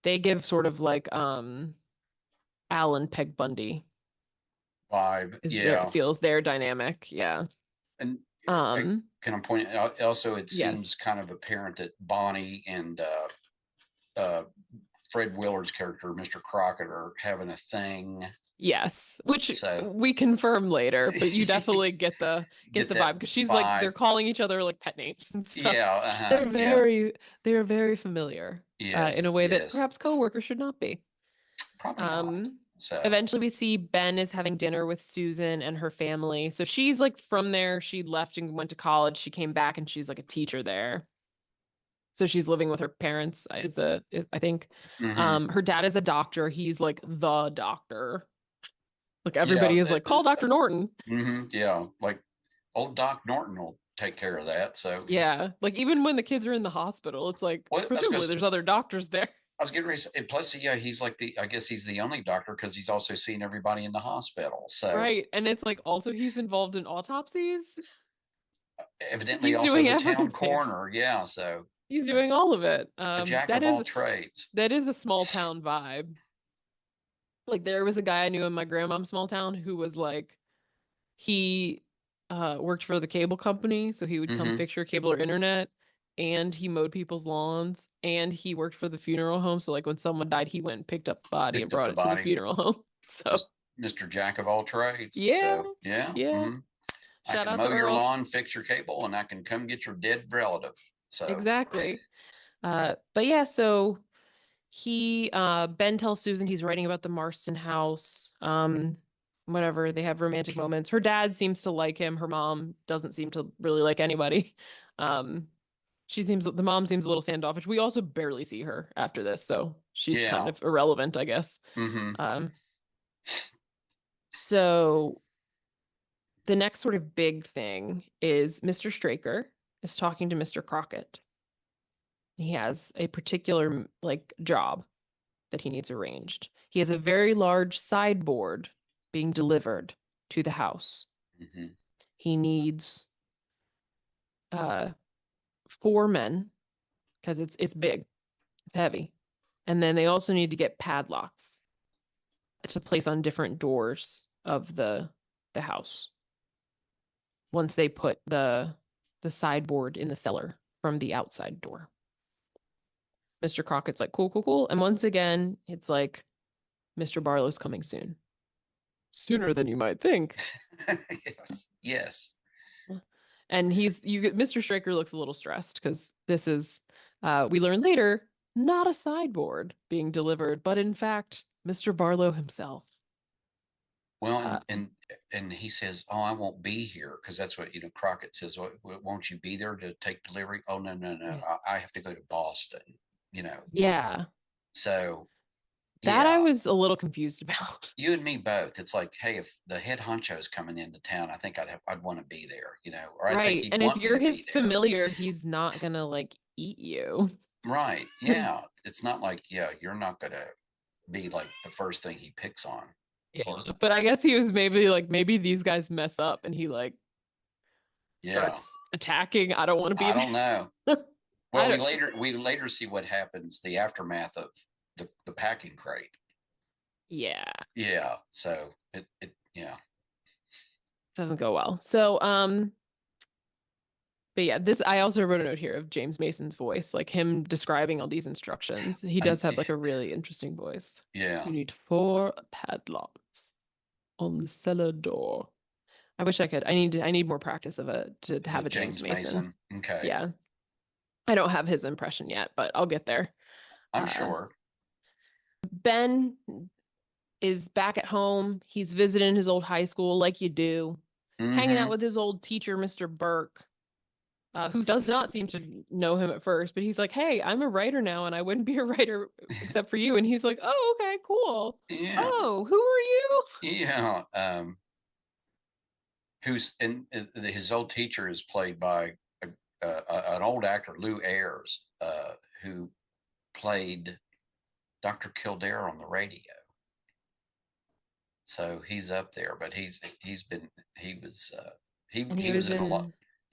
A: They give sort of like Alan Peg Bundy
B: vibe.
A: is their
B: Yeah,
A: feels their dynamic. Yeah.
B: and I,
A: Um,
B: can I point out also? It
A: yes.
B: seems kind of apparent that Bonnie and uh, Fred Willard's character, Mr. Crockett, are having a thing.
A: Yes, which
B: So
A: we confirm later, but you definitely get
B: get
A: the
B: that
A: vibe because she's like they're
B: vibe.
A: calling each other like pet names and stuff.
B: Yeah, uh-huh,
A: They're
B: yeah,
A: very they're very familiar in a
B: yes,
A: way that
B: yes,
A: perhaps coworkers should not be.
B: probably not.
A: Um,
B: So,
A: Eventually we see Ben is having dinner with Susan and her family. So she's like from there, she left and went to college. She came back and she's like a teacher there. So she's living with her parents, I think.
B: Hmm.
A: Her dad is a doctor. He's like the doctor. Like
B: Yeah.
A: everybody is like, call Dr. Norton.
B: Yeah. Like old Doc Norton will take care of that. So,
A: Yeah. Like even when the kids are in the hospital, it's like
B: well,
A: presumably there's other doctors there.
B: I was getting ready to say, plus, yeah, he's like I guess he's the only doctor because he's also seen everybody in the hospital. So
A: Right. And it's like also he's involved in autopsies.
B: evidently
A: He's
B: also
A: doing
B: the town
A: everything.
B: coroner. Yeah. So
A: He's doing all of it.
B: a jack of all trades.
A: That is a small town vibe. Like there was a guy I knew in my grandmom's small town who was like he worked for the cable company, so he would come
B: Hmm.
A: fix your cable or internet, and he mowed people's lawns, and he worked for the funeral home. So like when someone died, he went and picked up the body and
B: Picked up
A: brought
B: the
A: it to the
B: bodies.
A: funeral home. So
B: Just Mr. Jack of all trades.
A: yeah,
B: So yeah.
A: yeah.
B: Hmm. I
A: Shout
B: can
A: out to
B: mow your
A: Earl.
B: lawn, fix your cable, and I can come get your dead relative. So
A: Exactly. But yeah, so he Ben tells Susan he's writing about the Marston house. Whatever, they have romantic moments. Her dad seems to like him. Her mom doesn't seem to really like anybody. Um, the mom seems a little standoffish. We also barely see her after this, so she's kind
B: yeah.
A: of irrelevant, I guess.
B: Hmm.
A: Um, so the next sort of big thing is Mr. Straker is talking to Mr. Crockett. He has a particular like job that he needs arranged. He has a very large sideboard being delivered to the house.
B: Hmm.
A: He needs uh 4 men because it's big, it's heavy. And then they also need to get padlocks to place on different doors of the house once they put the sideboard in the cellar from the outside door. Mr. Crockett's like, cool, cool, cool. And once again, it's like, Mr. Barlow's coming soon. Sooner than you might think.
B: Yes. Yes.
A: And Mr. Straker looks a little stressed because this is we learn later, not a sideboard being delivered, but in fact, Mr. Barlow himself.
B: Well,
A: Uh,
B: and he says, "Oh, I won't be here," because that's what Crockett says. Won't you be there to take delivery? Oh, no, no, no.
A: yeah.
B: I have to go to Boston. You know.
A: Yeah.
B: So
A: That I
B: yeah,
A: was a little confused about.
B: you and me both. It's like, hey, if the head honcho is coming into town, I think I'd want to be there. Or I think
A: Right.
B: he'd
A: And if
B: want me
A: you're
B: to be
A: his
B: there.
A: familiar, he's not gonna like eat you.
B: Right? Yeah. It's not like you're not gonna be like the first thing he picks on.
A: Yeah.
B: Or
A: But I guess he was maybe these guys mess up and he like
B: yeah,
A: starts attacking. I don't want to be
B: I don't know.
A: there.
B: Well,
A: I don't
B: we later see what happens, the aftermath of the packing crate.
A: yeah.
B: Yeah. So it yeah.
A: Doesn't go well. So but yeah, this I also wrote a note here of James Mason's voice, like him describing all these instructions. He
B: I,
A: does have like a really interesting voice.
B: yeah.
A: You need 4 padlocks on the cellar door. I wish I could. I need more practice of it to have a James
B: James
A: Mason.
B: Mason. Okay.
A: Yeah. I don't have his impression yet, but I'll get there.
B: I'm
A: Uh,
B: sure.
A: Ben is back at home. He's visiting his old high school like you do, hanging out
B: Mm-hmm.
A: with his old teacher, Mr. Burke, who does not seem to know him at first, but he's like, "Hey, I'm a writer now, and I wouldn't be a writer except for you." And he's like, "Oh, okay, cool.
B: Yeah.
A: Oh, who are you?"
B: Yeah. Who's and his old teacher is played by an old actor, Lou Ayres, who played Dr. Kildare on the radio. So he's up there, but he was
A: And he
B: he was
A: was
B: in
A: in
B: a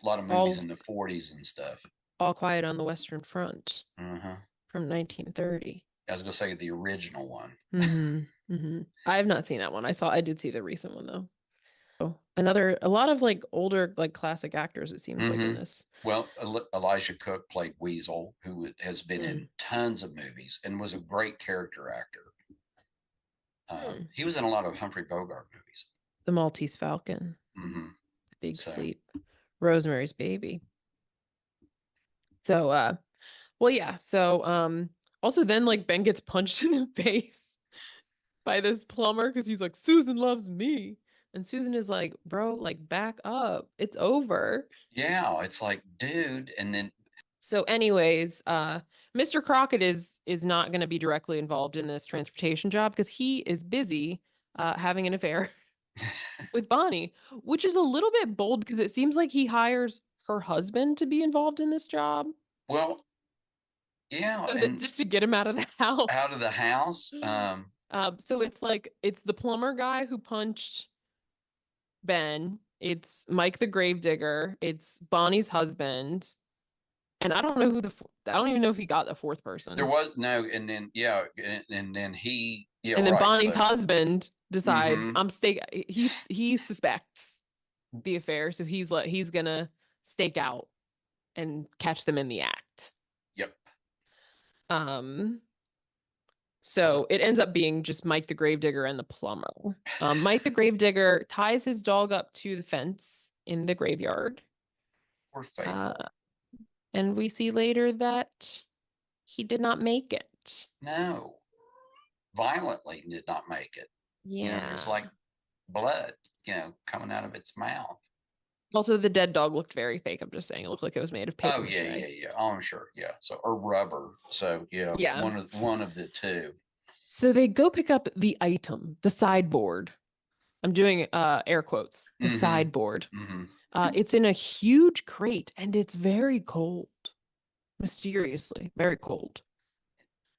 B: lot of
A: all
B: movies in the 40s and stuff.
A: All Quiet on the Western Front
B: Uh-huh.
A: from 1930.
B: I was gonna say the original one.
A: Mm-hmm. Mm-hmm. I have not seen that one. I did see the recent one though. A lot of like older, like classic actors, it seems like in
B: Mm-hmm.
A: this.
B: Well, Elijah Cook played Weasel, who has been
A: Mm.
B: in tons of movies and was a great character actor.
A: Hmm.
B: He was in a lot of Humphrey Bogart movies.
A: The Maltese Falcon,
B: Mm-hmm.
A: The Big
B: So
A: Sleep, Rosemary's Baby. So, well, yeah. So, also then like Ben gets punched in the face by this plumber because he's like, Susan loves me. And Susan is like, bro, like back up. It's over.
B: yeah, it's like, dude, and then
A: So, anyways, Mr. Crockett is not going to be directly involved in this transportation job because he is busy having an affair with Bonnie, which is a little bit bold because it seems like he hires her husband to be involved in this job
B: Well, yeah,
A: so that
B: and
A: just to get him out of the house.
B: out of the house.
A: So it's like it's the plumber guy who punched Ben. It's Mike the gravedigger. It's Bonnie's husband, and I don't know who I don't even know if he got the fourth
B: There
A: person.
B: was no, and then yeah, and then he, yeah,
A: And then
B: right.
A: Bonnie's
B: So,
A: husband decides
B: mm-hmm.
A: I'm stake. He suspects the affair, so he's gonna stake out and catch them in the act.
B: Yep.
A: Um,
B: Well,
A: so it ends up being just Mike the gravedigger and the plumber. Mike the gravedigger ties his dog up to the fence in the graveyard.
B: we're
A: Uh,
B: faithful.
A: and we see later that he did not make it.
B: No, violently did not make it. There's like
A: Yeah.
B: blood, coming out of its mouth.
A: Also, the dead dog looked very fake. I'm just saying, it looked like it was made of
B: Oh
A: paper
B: yeah,
A: mache.
B: yeah, yeah. Oh, I'm sure. Yeah. So or rubber. So yeah,
A: Yeah.
B: one of the two.
A: So they go pick up the item, the sideboard. I'm doing air quotes, the
B: Mm-hmm.
A: sideboard.
B: Mm-hmm.
A: It's in a huge crate and it's very cold, mysteriously, very cold.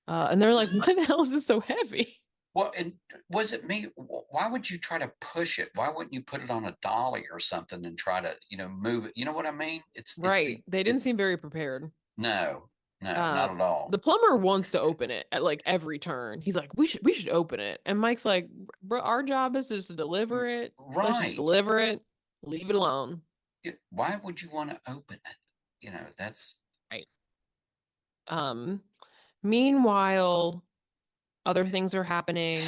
A: And they're like, why the hell is this so heavy?
B: Well, and was it me? Why would you try to push it? Why wouldn't you put it on a dolly or something and try to, move it? You know what I mean?
A: Right. They didn't seem
B: It's
A: very prepared.
B: no, no,
A: Uh,
B: not at all.
A: the plumber wants to open it at like every turn. He's like, we should open it. And Mike's like, bro, our job is just to deliver it. Let's just
B: Right.
A: deliver it, leave it alone.
B: Why would you want to open it? That's
A: Right. Um, Meanwhile, other things are happening.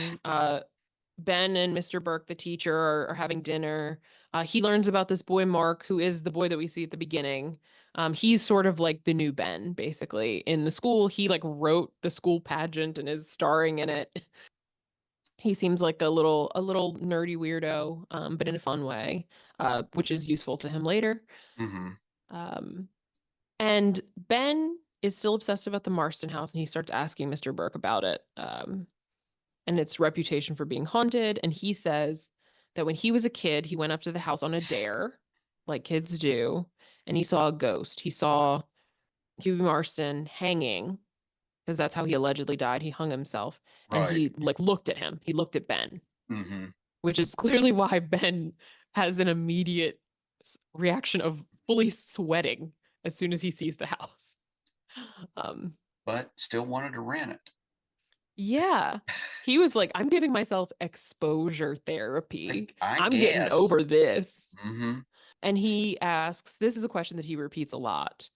A: Ben and Mr. Burke, the teacher, are having dinner. He learns about this boy, Mark, who is the boy that we see at the beginning. He's sort of like the new Ben, basically. In the school, he like wrote the school pageant and is starring in it. He seems like a little nerdy weirdo, but in a fun way, which is useful to him later.
B: mm-hmm.
A: Um, and Ben is still obsessed about the Marston house, and he starts asking Mr. Burke about it. And its reputation for being haunted. And he says that when he was a kid, he went up to the house on a dare, like kids do, and he saw a ghost. He saw Hughie Marston hanging because that's how he allegedly died. He hung himself, and
B: Right.
A: he like looked at him. He looked at Ben,
B: Mm-hmm.
A: which is clearly why Ben has an immediate reaction of fully sweating as soon as he sees the house. Um,
B: But still wanted to rent it.
A: Yeah. He was like, I'm giving myself exposure
B: I,
A: therapy.
B: I
A: I'm getting
B: guess.
A: over this.
B: Mm-hmm.
A: And he asks, this is a question that he repeats a lot.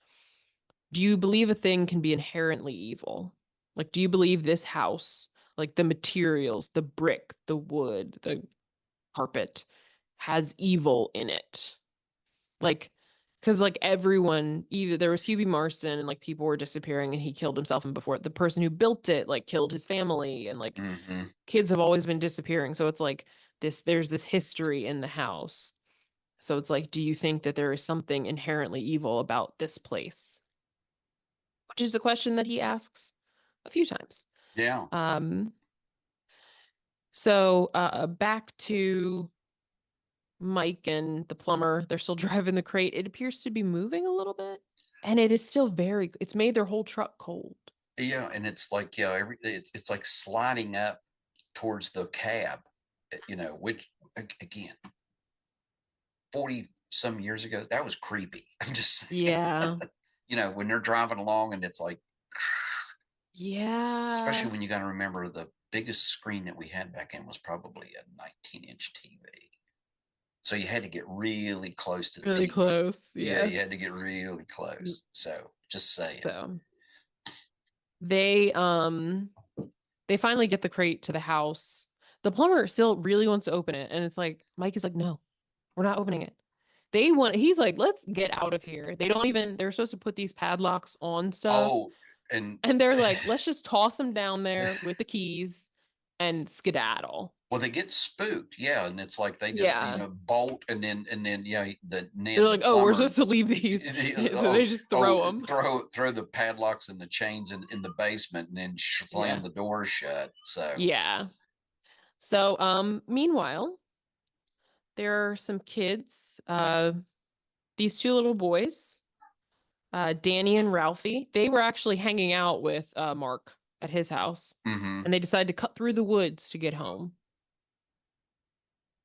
A: Do you believe a thing can be inherently evil? Like, do you believe this house, like the materials, the brick, the wood, the carpet, has evil in it? Like, because like everyone, either there was Hubie Marston and like people were disappearing and he killed himself, and before the person who built it like killed his family, and like
B: Mm-hmm.
A: kids have always been disappearing. So it's like there's this history in the house. So it's like, do you think that there is something inherently evil about this place? Which is a question that he asks a few times.
B: Yeah.
A: Um, so back to Mike and the plumber. They're still driving the crate. It appears to be moving a little bit. And it is still it's made their whole truck cold.
B: Yeah. And it's like, yeah, it's like sliding up towards the cab, which again, 40 some years ago, that was creepy. I'm just saying,
A: Yeah.
B: when they're driving along and it's like, especially
A: Yeah.
B: when you got to remember the biggest screen that we had back then was probably a 19-inch TV. So you had to get really close to the
A: Really
B: TV.
A: close.
B: Yeah,
A: Yeah.
B: you had to get really close. So just saying.
A: So they um they finally get the crate to the house. The plumber still really wants to open it, and it's like Mike is like, no, we're not opening it. He's like, let's get out of here. They're supposed to put these padlocks on stuff,
B: Oh, and
A: and they're like, let's just toss them down there with the keys and skedaddle.
B: Well, they get spooked, yeah, and it's like they just
A: Yeah.
B: bolt, and then yeah, the
A: They're
B: Ned the
A: like, oh, we're
B: plumber,
A: supposed to leave these. So they
B: oh
A: just throw
B: oh,
A: them.
B: throw the padlocks and the chains in the basement, and then slam
A: Yeah.
B: the doors shut. So
A: Yeah. So, meanwhile, there are some kids, these two little boys, Danny and Ralphie. They were actually hanging out with Mark at his house,
B: mm-hmm.
A: and they decided to cut through the woods to get home,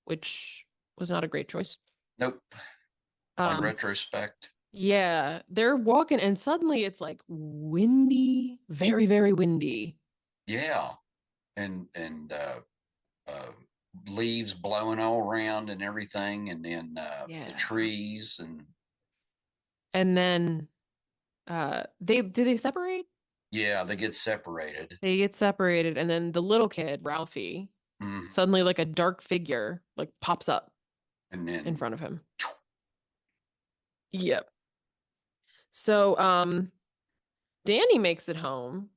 A: which was not a great choice.
B: Nope. On
A: Um,
B: retrospect,
A: yeah, they're walking, and suddenly it's like windy, very, very windy.
B: yeah, and uh, leaves blowing all around and everything, and then the
A: Yeah.
B: trees, and
A: And then they separate?
B: yeah, they get separated,
A: They get separated, and then the little kid, Ralphie,
B: mm,
A: suddenly like a dark figure like pops up
B: and
A: in
B: then
A: front of him. Yep. So Danny makes it home,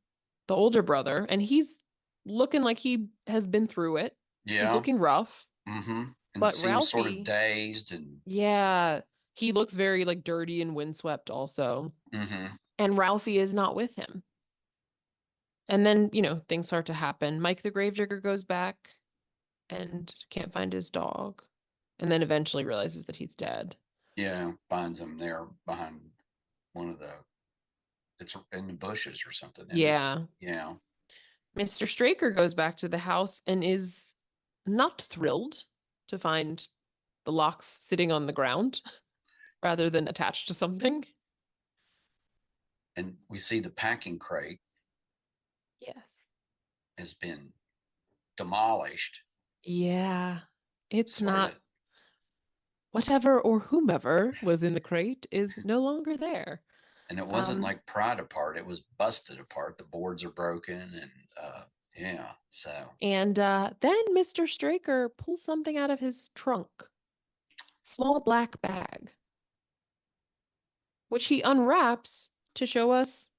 A: the older brother, and he's looking like he has been through it. He's
B: yeah,
A: looking rough,
B: mm-hmm. And
A: but
B: seems sort of
A: Ralphie,
B: dazed, and
A: yeah, he looks very like dirty and windswept also.
B: mm-hmm.
A: And Ralphie is not with him. And then, things start to happen. Mike the Gravedigger goes back and can't find his dog, and then eventually realizes that he's dead.
B: Yeah, finds them there behind one of the, it's in the bushes or something, isn't it?
A: Yeah.
B: Yeah.
A: Mr. Straker goes back to the house and is not thrilled to find the locks sitting on the ground rather than attached to something.
B: And we see the packing crate
A: Yes.
B: has been demolished.
A: Yeah. It's
B: Sort
A: not
B: of,
A: whatever or whomever was in the crate is no longer there.
B: and it wasn't
A: Um,
B: like pried apart, it was busted apart. The boards are broken, and yeah, so
A: and then Mr. Straker pulls something out of his trunk, small black bag, which he unwraps to show us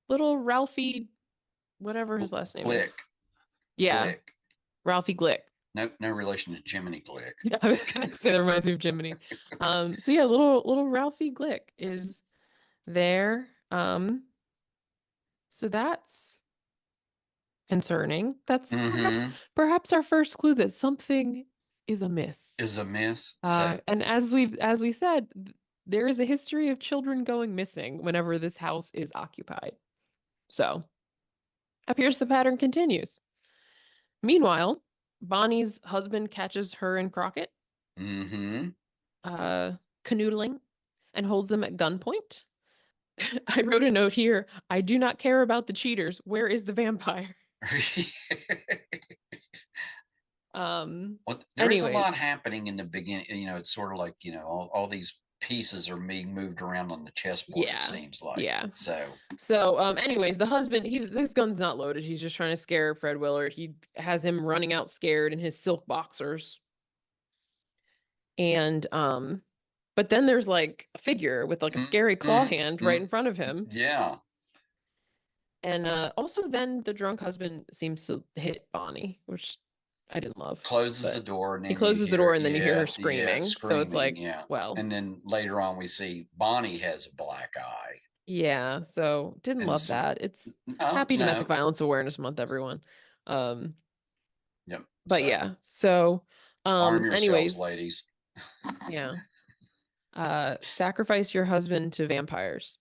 A: little Ralphie, whatever his last name is.
B: Glick,
A: Yeah,
B: Glick.
A: Ralphie Glick.
B: No relation to Jiminy Glick.
A: Yeah, I was gonna say that reminds me of Jiminy. So yeah, little Ralphie Glick is there. So that's concerning. That's perhaps
B: Mm-hmm.
A: perhaps our first clue that something is amiss.
B: Is a miss. So
A: And as we said, there is a history of children going missing whenever this house is occupied. So appears the pattern continues. Meanwhile, Bonnie's husband catches her and Crockett
B: mm-hmm.
A: uh, canoodling and holds them at gunpoint. I wrote a note here. I do not care about the cheaters. Where is the vampire?
B: Well, there is a lot
A: Anyways,
B: happening in the beginning. It's sort of like, all these pieces are being moved around on the chessboard, it
A: yeah.
B: seems like.
A: Yeah.
B: So,
A: So, anyways, the husband, his gun's not loaded. He's just trying to scare Fred Willard. He has him running out scared in his silk boxers. And but then there's like a figure with like a
B: mm,
A: scary claw
B: mm,
A: hand right
B: mm,
A: in front of him.
B: yeah,
A: And also then the drunk husband seems to hit Bonnie, which I didn't love.
B: closes the
A: But
B: door, and
A: he
B: then you
A: closes the
B: hear,
A: door and then you hear her
B: yeah, yeah,
A: screaming. So it's
B: screaming,
A: like,
B: yeah.
A: well,
B: And then later on, we see Bonnie has a black eye
A: yeah, so didn't
B: and
A: love
B: some,
A: that. It's
B: oh,
A: Happy Domestic
B: no,
A: Violence Awareness Month, everyone. Um,
B: yep.
A: but
B: So,
A: yeah, so
B: arm yourselves,
A: anyways,
B: ladies.
A: yeah. Sacrifice your husband to vampires.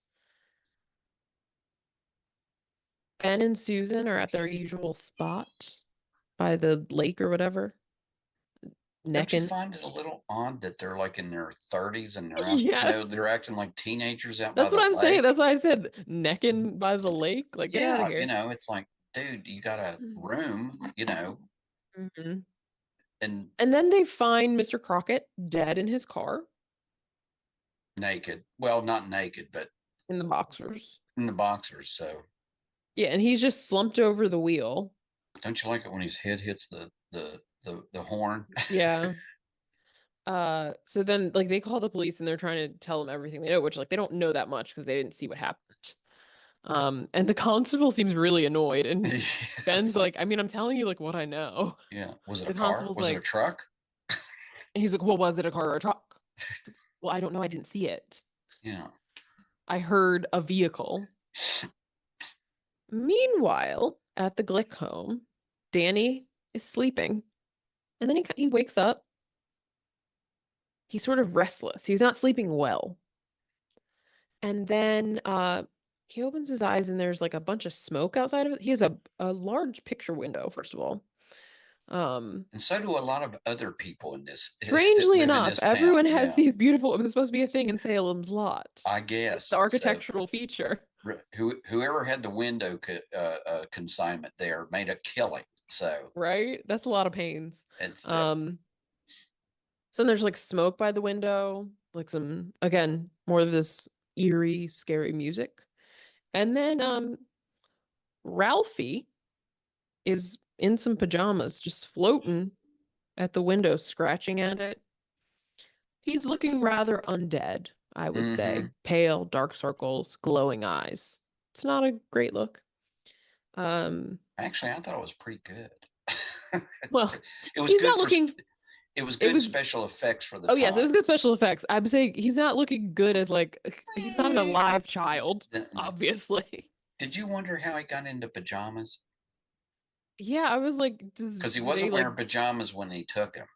A: Ben and Susan are at their usual spot by the lake or whatever,
B: Don't you
A: necking.
B: find it a little odd that they're like in their 30s and they're out,
A: Yes.
B: they're acting like teenagers out by
A: That's
B: the
A: what I'm saying.
B: lake?
A: That's why I said necking by the lake. Like, get out of
B: Yeah,
A: here.
B: it's like, dude, you got a room,
A: Mhm.
B: and
A: And then they find Mr. Crockett dead in his car
B: naked. Well, not naked, but
A: in the boxers.
B: in the boxers. So,
A: Yeah, and he's just slumped over the wheel.
B: don't you like it when his head hits the horn?
A: Yeah. So then like they call the police and they're trying to tell them everything they know, which like they don't know that much because they didn't see what happened. And the constable seems really annoyed, and
B: Yes.
A: Ben's like, I mean, I'm telling you like what I know.
B: Yeah. Was it a
A: The
B: car?
A: constable's
B: Was it a
A: like,
B: truck?
A: and he's like, well, was it a car or a truck? It's like, well, I don't know. I didn't see it.
B: Yeah.
A: I heard a vehicle. Meanwhile, at the Glick home, Danny is sleeping, and then he wakes up. He's sort of restless. He's not sleeping well. And then he opens his eyes and there's like a bunch of smoke outside of it. He has a large picture window, first of all. Um,
B: And so do a lot of other people in this that
A: Strangely
B: live in
A: enough,
B: this town.
A: everyone has
B: Yeah.
A: these beautiful, it's supposed to be a thing in Salem's Lot.
B: I
A: It's the
B: guess so.
A: architectural feature,
B: Whoever had the window consignment there made a killing. So
A: right? That's a lot of pains.
B: it's
A: Um, so there's like smoke by the window, like some, again, more of this eerie, scary music. And then Ralphie is in some pajamas, just floating at the window, scratching at it. He's looking rather undead, I would
B: mm-hmm.
A: say. Pale, dark circles, glowing eyes. It's not a great look. Um,
B: Actually, I thought it was pretty good.
A: well,
B: It was
A: he's
B: good
A: not
B: for
A: looking.
B: it was
A: It
B: good
A: was.
B: special effects for the
A: Oh yes, it was
B: time.
A: good special effects. I'm saying he's not looking good as like he's not an
B: Eh,
A: alive child,
B: no.
A: obviously.
B: Did you wonder how he got into pajamas?
A: Yeah, I was like,
B: Because he
A: do they
B: wasn't
A: like
B: wearing pajamas when he took him.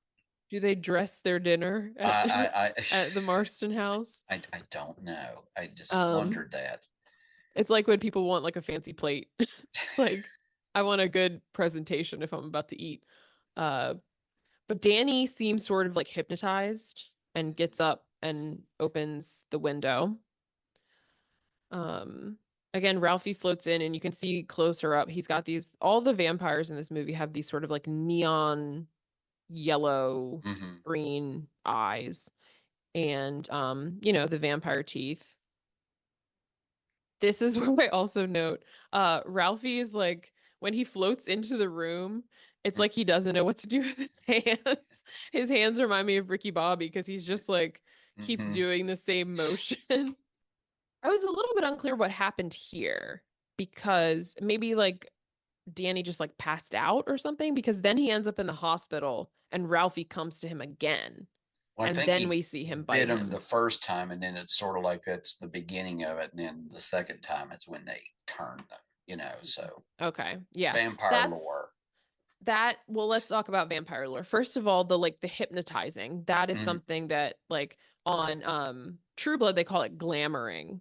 A: do they dress their dinner at
B: I
A: at the Marston house?
B: I don't know. I just
A: Um,
B: wondered that.
A: It's like when people want like a fancy plate. It's like I want a good presentation if I'm about to eat. Uh, but Danny seems sort of like hypnotized and gets up and opens the window. Um, Again, Ralphie floats in and you can see closer up. He's got these, all the vampires in this movie have these sort of like neon yellow,
B: Hmm.
A: green eyes and the vampire teeth. This is where I also note Ralphie is like when he floats into the room, it's like he doesn't know what to do with his hands. His hands remind me of Ricky Bobby because he's just like keeps
B: Hmm.
A: doing the same motion. I was a little bit unclear what happened here because maybe like Danny just like passed out or something because then he ends up in the hospital and Ralphie comes to him again
B: Well, I
A: and
B: think
A: then
B: he
A: we see him
B: bit
A: bite
B: him the
A: him.
B: first time, and then it's sort of like that's the beginning of it, and then the second time it's when they turn them. So
A: Okay. Yeah.
B: vampire
A: That's
B: lore.
A: well, let's talk about vampire lore. First of all, the hypnotizing. That is
B: Mm,
A: something that like on True Blood they call it glamoring.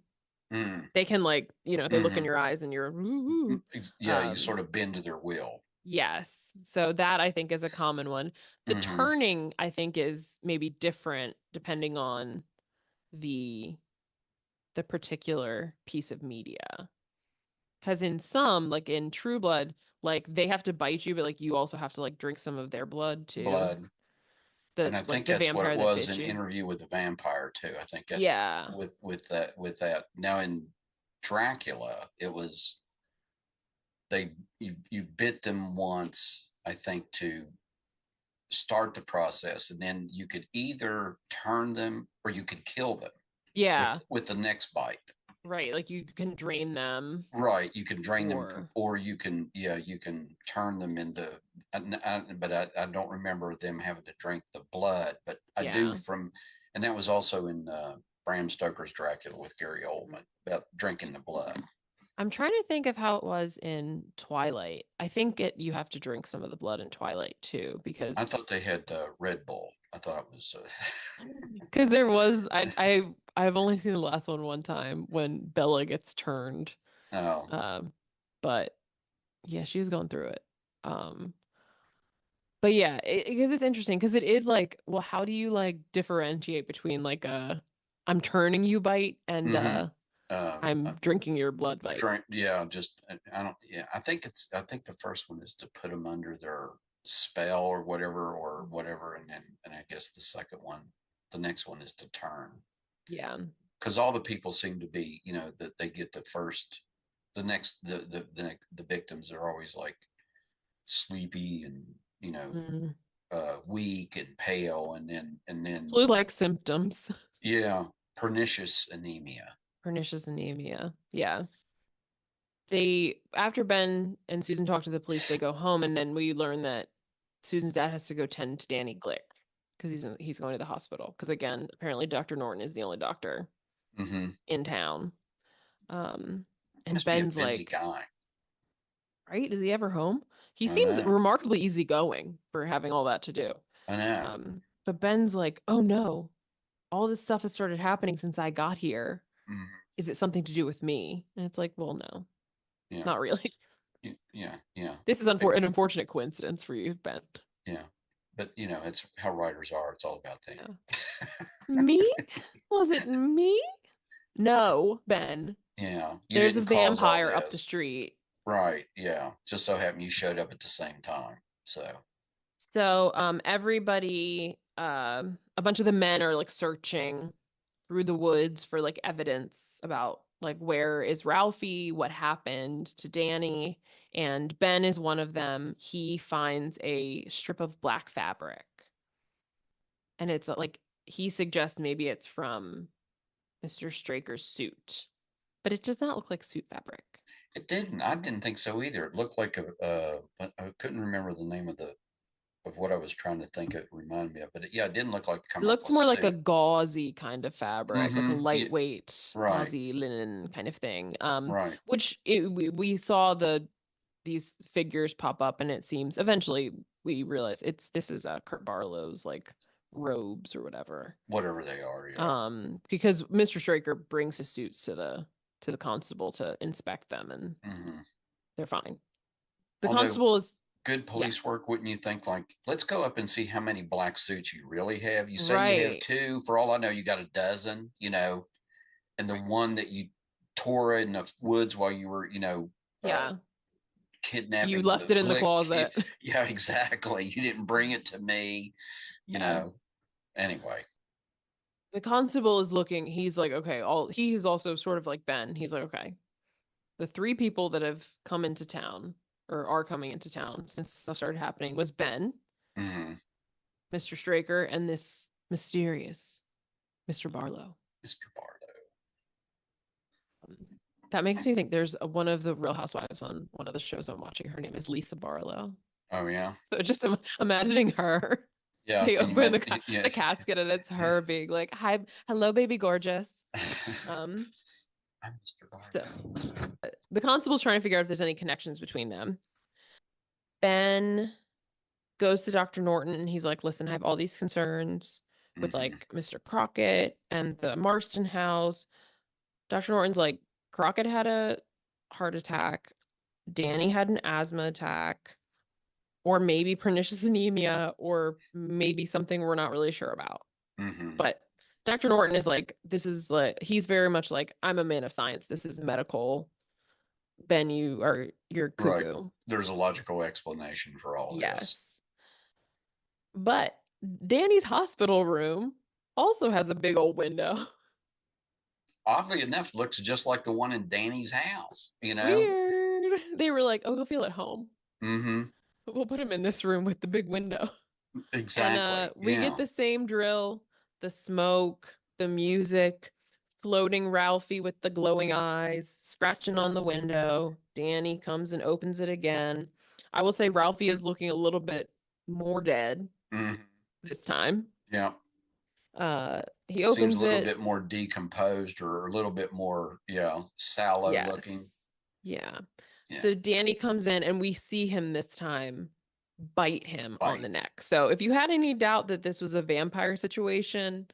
B: mm,
A: They can like, they look in
B: hmm.
A: your eyes and you're ooh.
B: Yeah, you sort of bend to their will.
A: Yes. So that I think is a common one. The
B: Hmm.
A: turning I think is maybe different depending on the the particular piece of media. Because in some, like in True Blood, like they have to bite you, but like you also have to like drink some of their blood too.
B: Blood. And
A: The
B: I
A: like
B: think
A: the
B: that's what it
A: vampire that
B: was
A: bit
B: in
A: you.
B: Interview with the Vampire too. I think that's
A: Yeah.
B: with that. Now in Dracula, it was you bit them once, I think, to start the process, and then you could either turn them or you could kill them with
A: Yeah.
B: the next bite.
A: Right. Like you can drain them
B: Right, you can drain them,
A: or
B: or you can, yeah, you can turn them into. But I don't remember them having to drink the blood, but I do
A: yeah.
B: from, and that was also in Bram Stoker's Dracula with Gary Oldman about drinking the blood.
A: I'm trying to think of how it was in Twilight. I think you have to drink some of the blood in Twilight too,
B: I
A: because
B: thought they had Red Bull. I thought it was.
A: there was I've only seen the last one time when Bella gets turned.
B: Oh.
A: Um, but yeah, she was going through it. Um, but yeah, because it's interesting because it is like, well, how do you like differentiate between like a I'm turning you bite and
B: Mm-hmm.
A: I'm drinking your blood bite?
B: Drink, yeah, just I don't, yeah, I think the first one is to put them under their spell or whatever, and I guess the second one, the next one is to turn,
A: Yeah.
B: because all the people seem to be, that they get the first, the next, the victims are always like sleepy and,
A: Mm.
B: weak and pale, and then
A: Flu-like symptoms.
B: yeah, pernicious anemia.
A: Pernicious anemia. Yeah. they after Ben and Susan talk to the police, they go home, and then we learn that Susan's dad has to go tend to Danny Glick because he's going to the hospital. Because again, apparently Dr. Norton is the only doctor
B: Mm-hmm.
A: in town. Um, and
B: Must be a
A: Ben's
B: busy
A: like,
B: guy.
A: right? Is he ever home? He
B: I
A: seems
B: know.
A: remarkably easygoing for having all that to do.
B: I know.
A: But Ben's like, oh no, all this stuff has started happening since I got here.
B: Mm-hmm.
A: Is it something to do with me? And it's like, well, no,
B: Yeah.
A: not really.
B: Yeah. Yeah.
A: This is
B: But
A: an unfortunate coincidence for you, Ben.
B: yeah. But it's how writers are. It's all about them.
A: Yeah. Me? Was it me? No, Ben.
B: Yeah. You
A: There's a
B: didn't cause all
A: vampire up the
B: this.
A: street.
B: Right. Yeah. Just so happened you showed up at the same time. So.
A: So, everybody, a bunch of the men are like searching through the woods for like evidence about like where is Ralphie, what happened to Danny, and Ben is one of them. He finds a strip of black fabric, and it's like he suggests maybe it's from Mr. Straker's suit, but it does not look like suit fabric.
B: It didn't. I didn't think so either. It looked like I couldn't remember the name of what I was trying to think it reminded me of. But yeah, it didn't look like it
A: It
B: come off
A: looked
B: a
A: more like a
B: suit.
A: gauzy kind of fabric, like a
B: Mm-hmm. Yeah.
A: lightweight,
B: Right.
A: gauzy linen kind of thing.
B: Right.
A: We saw these figures pop up, and it seems eventually we realize this is Kurt Barlow's like robes or whatever.
B: Whatever they are. Yeah.
A: Because Mr. Straker brings his suits to the constable to inspect them, and
B: Mm-hmm.
A: they're fine. The
B: Although
A: constable is
B: good
A: yeah,
B: police work, wouldn't you think? Like, let's go up and see how many black suits you really have. You say you have
A: right.
B: two. For all I know, you got a dozen. And the one that you tore in the woods while you were,
A: Yeah, you
B: kidnapping
A: left
B: the
A: it in the
B: Glick kid.
A: closet.
B: Yeah, exactly. You didn't bring it to me. You
A: Yeah.
B: know. Anyway.
A: The constable is looking, he's like, okay, he's also sort of like Ben. He's like, okay, the three people that have come into town or are coming into town since this stuff started happening was Ben,
B: Mm-hmm.
A: Mr. Straker, and this mysterious Mr. Barlow.
B: Mr. Barlow.
A: Um, That makes me think there's one of the Real Housewives on one of the shows I'm watching. Her name is Lisa Barlow.
B: Oh yeah.
A: So just imagining her.
B: Yeah.
A: They
B: Can you
A: open
B: imagine?
A: the
B: Yes.
A: casket and it's her being like, "Hi, hello, baby, gorgeous."
B: I'm
A: Um,
B: Mr.
A: so
B: Barlow.
A: the constable's trying to figure out if there's any connections between them. Ben goes to Dr. Norton and he's like, listen, I have all these concerns with
B: Mm-hmm.
A: like Mr. Crockett and the Marston house. Dr. Norton's like, Crockett had a heart attack. Danny had an asthma attack, or maybe pernicious anemia, or maybe something we're not really sure about.
B: Mm-hmm.
A: But Dr. Norton is like, this is like, he's very much like, I'm a man of science. This is medical. Ben, you're
B: Right.
A: cuckoo.
B: There's a logical explanation for all this.
A: Yes. But Danny's hospital room also has a big old window.
B: Oddly enough, looks just like the one in Danny's house.
A: Weird. They were like, oh, he'll feel at home.
B: Mm-hmm.
A: We'll put him in this room with the big window. And
B: Exactly.
A: we get
B: Yeah.
A: the same drill, the smoke, the music, floating Ralphie with the glowing eyes, scratching on the window. Danny comes and opens it again. I will say Ralphie is looking a little bit more dead
B: Mm-hmm.
A: this time.
B: Yeah.
A: He
B: Seems a
A: opens
B: little
A: it.
B: bit more decomposed or a little bit more, sallow looking.
A: Yes. Yeah.
B: Yeah.
A: So Danny comes in and we see him this time bite him on the
B: Bite.
A: neck. So if you had any doubt that this was a vampire situation,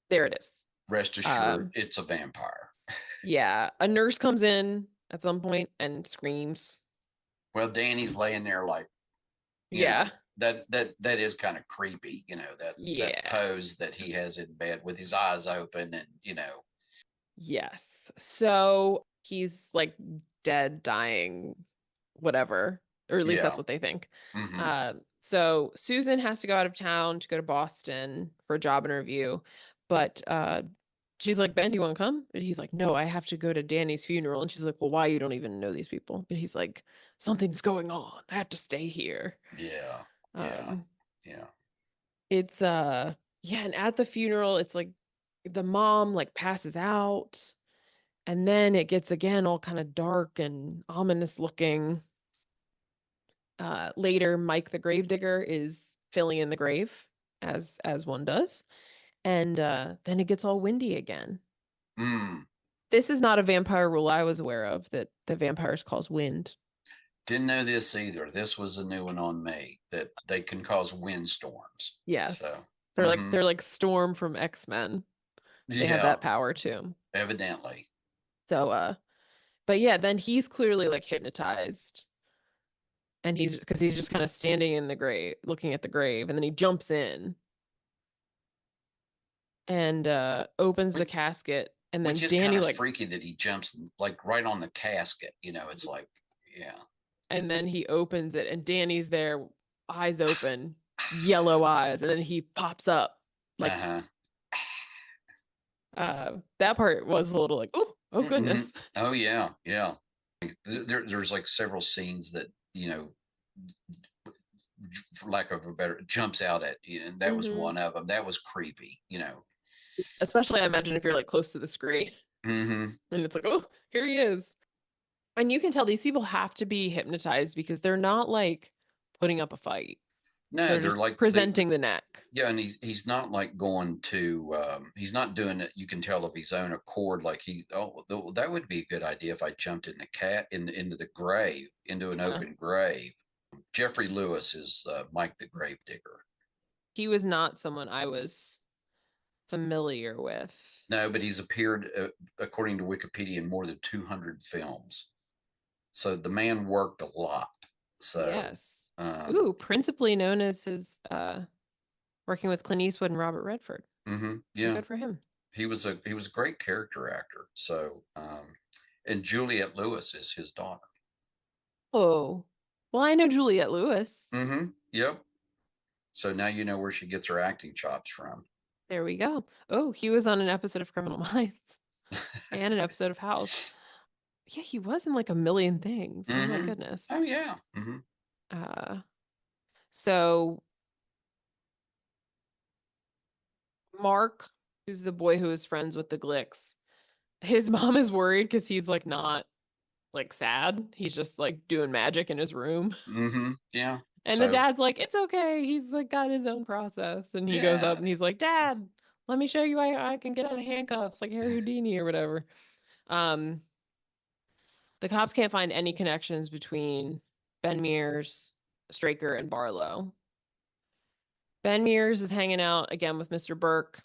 A: there it is.
B: Rest assured,
A: Um,
B: it's a vampire.
A: yeah, a nurse comes in at some point and screams.
B: Well, Danny's laying there like,
A: Yeah.
B: that is kind of creepy, that
A: Yeah.
B: pose that he has in bed with his eyes open and.
A: Yes. So he's like dead, dying, whatever, or at least that's
B: Yeah.
A: what they think.
B: Mm-hmm.
A: So Susan has to go out of town to go to Boston for a job interview, but she's like, Ben, do you want to come? And he's like, no, I have to go to Danny's funeral. And she's like, well, why? You don't even know these people. And he's like, something's going on. I have to stay here.
B: Yeah. Yeah.
A: Um,
B: Yeah.
A: it's yeah, and at the funeral, it's like the mom like passes out And then it gets again all kind of dark and ominous looking. Later, Mike the Gravedigger is filling in the grave, as one does. And then it gets all windy again.
B: Mm.
A: This is not a vampire rule I was aware of that the vampires cause wind.
B: Didn't know this either. This was a new one on me that they can cause windstorms. So,
A: Yes.
B: mm-hmm.
A: They're like Storm from X-Men. They have
B: Yeah,
A: that power too.
B: evidently.
A: So but yeah, then he's clearly like hypnotized and he's because he's just kind of standing in the grave, looking at the grave, and then he jumps in and opens the
B: Which,
A: casket, and
B: which
A: then
B: is kind
A: Danny
B: of
A: like
B: freaky that he jumps like right on the casket. It's like, yeah.
A: and then he opens it and Danny's there, eyes open, yellow eyes, and then he pops up like
B: Uh-huh.
A: that part was a little like, oh
B: Mm-hmm.
A: goodness.
B: Oh yeah, yeah. There's like several scenes that for lack of a better, jumps out at you, and that was
A: Hmm.
B: one of them. That was creepy.
A: Especially I imagine if you're like close to the screen
B: Mm-hmm.
A: and it's like, oh, here he is. And you can tell these people have to be hypnotized because they're not like putting up a fight.
B: No,
A: They're
B: they're
A: just
B: like
A: presenting the neck.
B: yeah, and he's not like going to he's not doing it. You can tell of his own accord. Like that would be a good idea if I jumped in the cat into the grave into an
A: Uh,
B: open grave. Jeffrey Lewis is Mike the Gravedigger.
A: he was not someone I was familiar with.
B: No, but he's appeared according to Wikipedia in more than 200 films. So the man worked a lot. So
A: Yes.
B: um,
A: Ooh, principally known as his working with Clint Eastwood and Robert Redford. So
B: yeah,
A: good for him.
B: he was a great character actor. So and Juliette Lewis is his daughter.
A: Oh. Well, I know Juliette Lewis.
B: Yep. So now you know where she gets her acting chops from.
A: There we go. Oh, he was on an episode of Criminal Minds and an episode of House. Yeah, he was in like a million things. Oh my goodness.
B: Oh yeah.
A: Uh, so Mark, who's the boy who is friends with the Glicks, his mom is worried because he's like not like sad. He's just like doing magic in his room.
B: Yeah.
A: And the
B: So
A: dad's like, it's okay. He's like got his own process. And he goes up
B: yeah.
A: and he's like, Dad, let me show you how I can get out of handcuffs like Harry Houdini or whatever. Um, the cops can't find any connections between Ben Mears, Straker, and Barlow. Ben Mears is hanging out again with Mr. Burke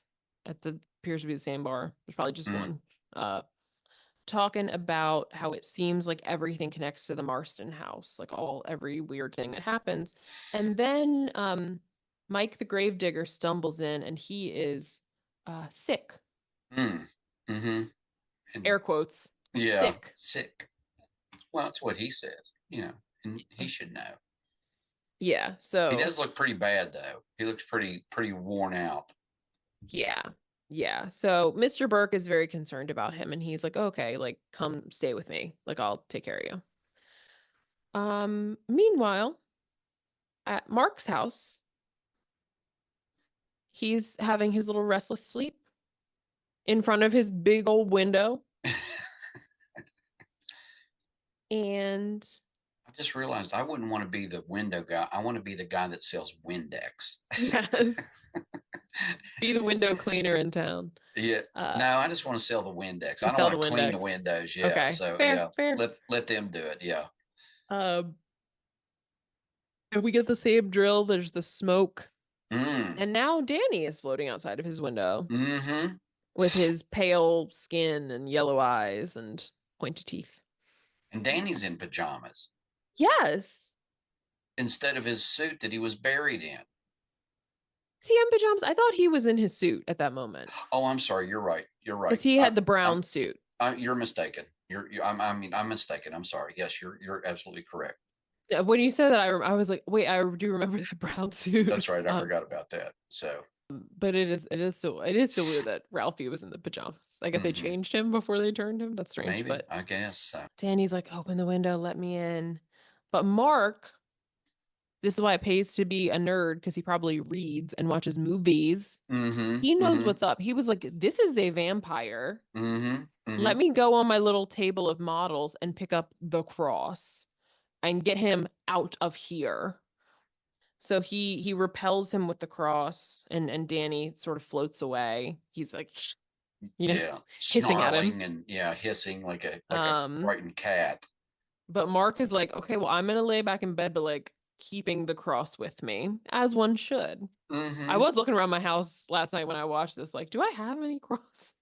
A: at the appears to be the same bar. There's probably just
B: Mm,
A: one. Talking about how it seems like everything connects to the Marston house, like every weird thing that happens. And then Mike the Gravedigger stumbles in and he is sick.
B: mm, mm-hmm. And
A: Air quotes,
B: yeah,
A: sick.
B: sick. Well, that's what he says. And he should know.
A: Yeah,
B: He
A: so
B: does look pretty bad though. He looks pretty worn out.
A: yeah. Yeah. So Mr. Burke is very concerned about him and he's like, okay, like come stay with me. Like I'll take care of you. Meanwhile, at Mark's house, he's having his little restless sleep in front of his big old window. And
B: I just realized I wouldn't want to be the window guy. I want to be the guy that sells Windex.
A: yes, be the window cleaner in town.
B: Yeah.
A: Uh,
B: No, I just want to sell the Windex.
A: you
B: I don't
A: sell the
B: want to clean the
A: Windex.
B: windows. Yeah.
A: Okay,
B: So
A: fair,
B: yeah,
A: fair.
B: let them do it. Yeah.
A: Um, and we get the same drill. There's the smoke.
B: Mm.
A: And now Danny is floating outside of his window
B: Mm-hmm.
A: with his pale skin and yellow eyes and pointed teeth.
B: And Danny's in pajamas
A: Yes.
B: instead of his suit that he was buried in.
A: CM pajamas. I thought he was in his suit at that moment
B: Oh, I'm sorry. You're right. You're right.
A: because he had the brown suit.
B: You're mistaken. I'm mistaken. I'm sorry. Yes, you're absolutely correct.
A: Yeah, when you said that, I was like, wait, I do remember the brown
B: That's
A: suit.
B: right. I forgot about that. So,
A: But it is still weird that Ralphie was in the pajamas. I guess they
B: mhm.
A: changed him before they turned him. That's strange.
B: Maybe,
A: But
B: I guess so.
A: Danny's like, open the window, let me in. But Mark, this is why it pays to be a nerd because he probably reads and watches movies.
B: Mm-hmm.
A: He knows
B: Mm-hmm.
A: what's up. He was like, this is a vampire.
B: Mm-hmm. Hmm.
A: Let me go on my little table of models and pick up the cross and get him out of here. So he repels him with the cross, and Danny sort of floats away. He's like, you know,
B: Yeah,
A: hissing at him.
B: snarling and yeah, hissing like a
A: Um,
B: frightened cat.
A: but Mark is like, okay, well, I'm gonna lay back in bed, but like keeping the cross with me, as one should. I
B: Hmm.
A: was looking around my house last night when I watched this, like, do I have any crosses?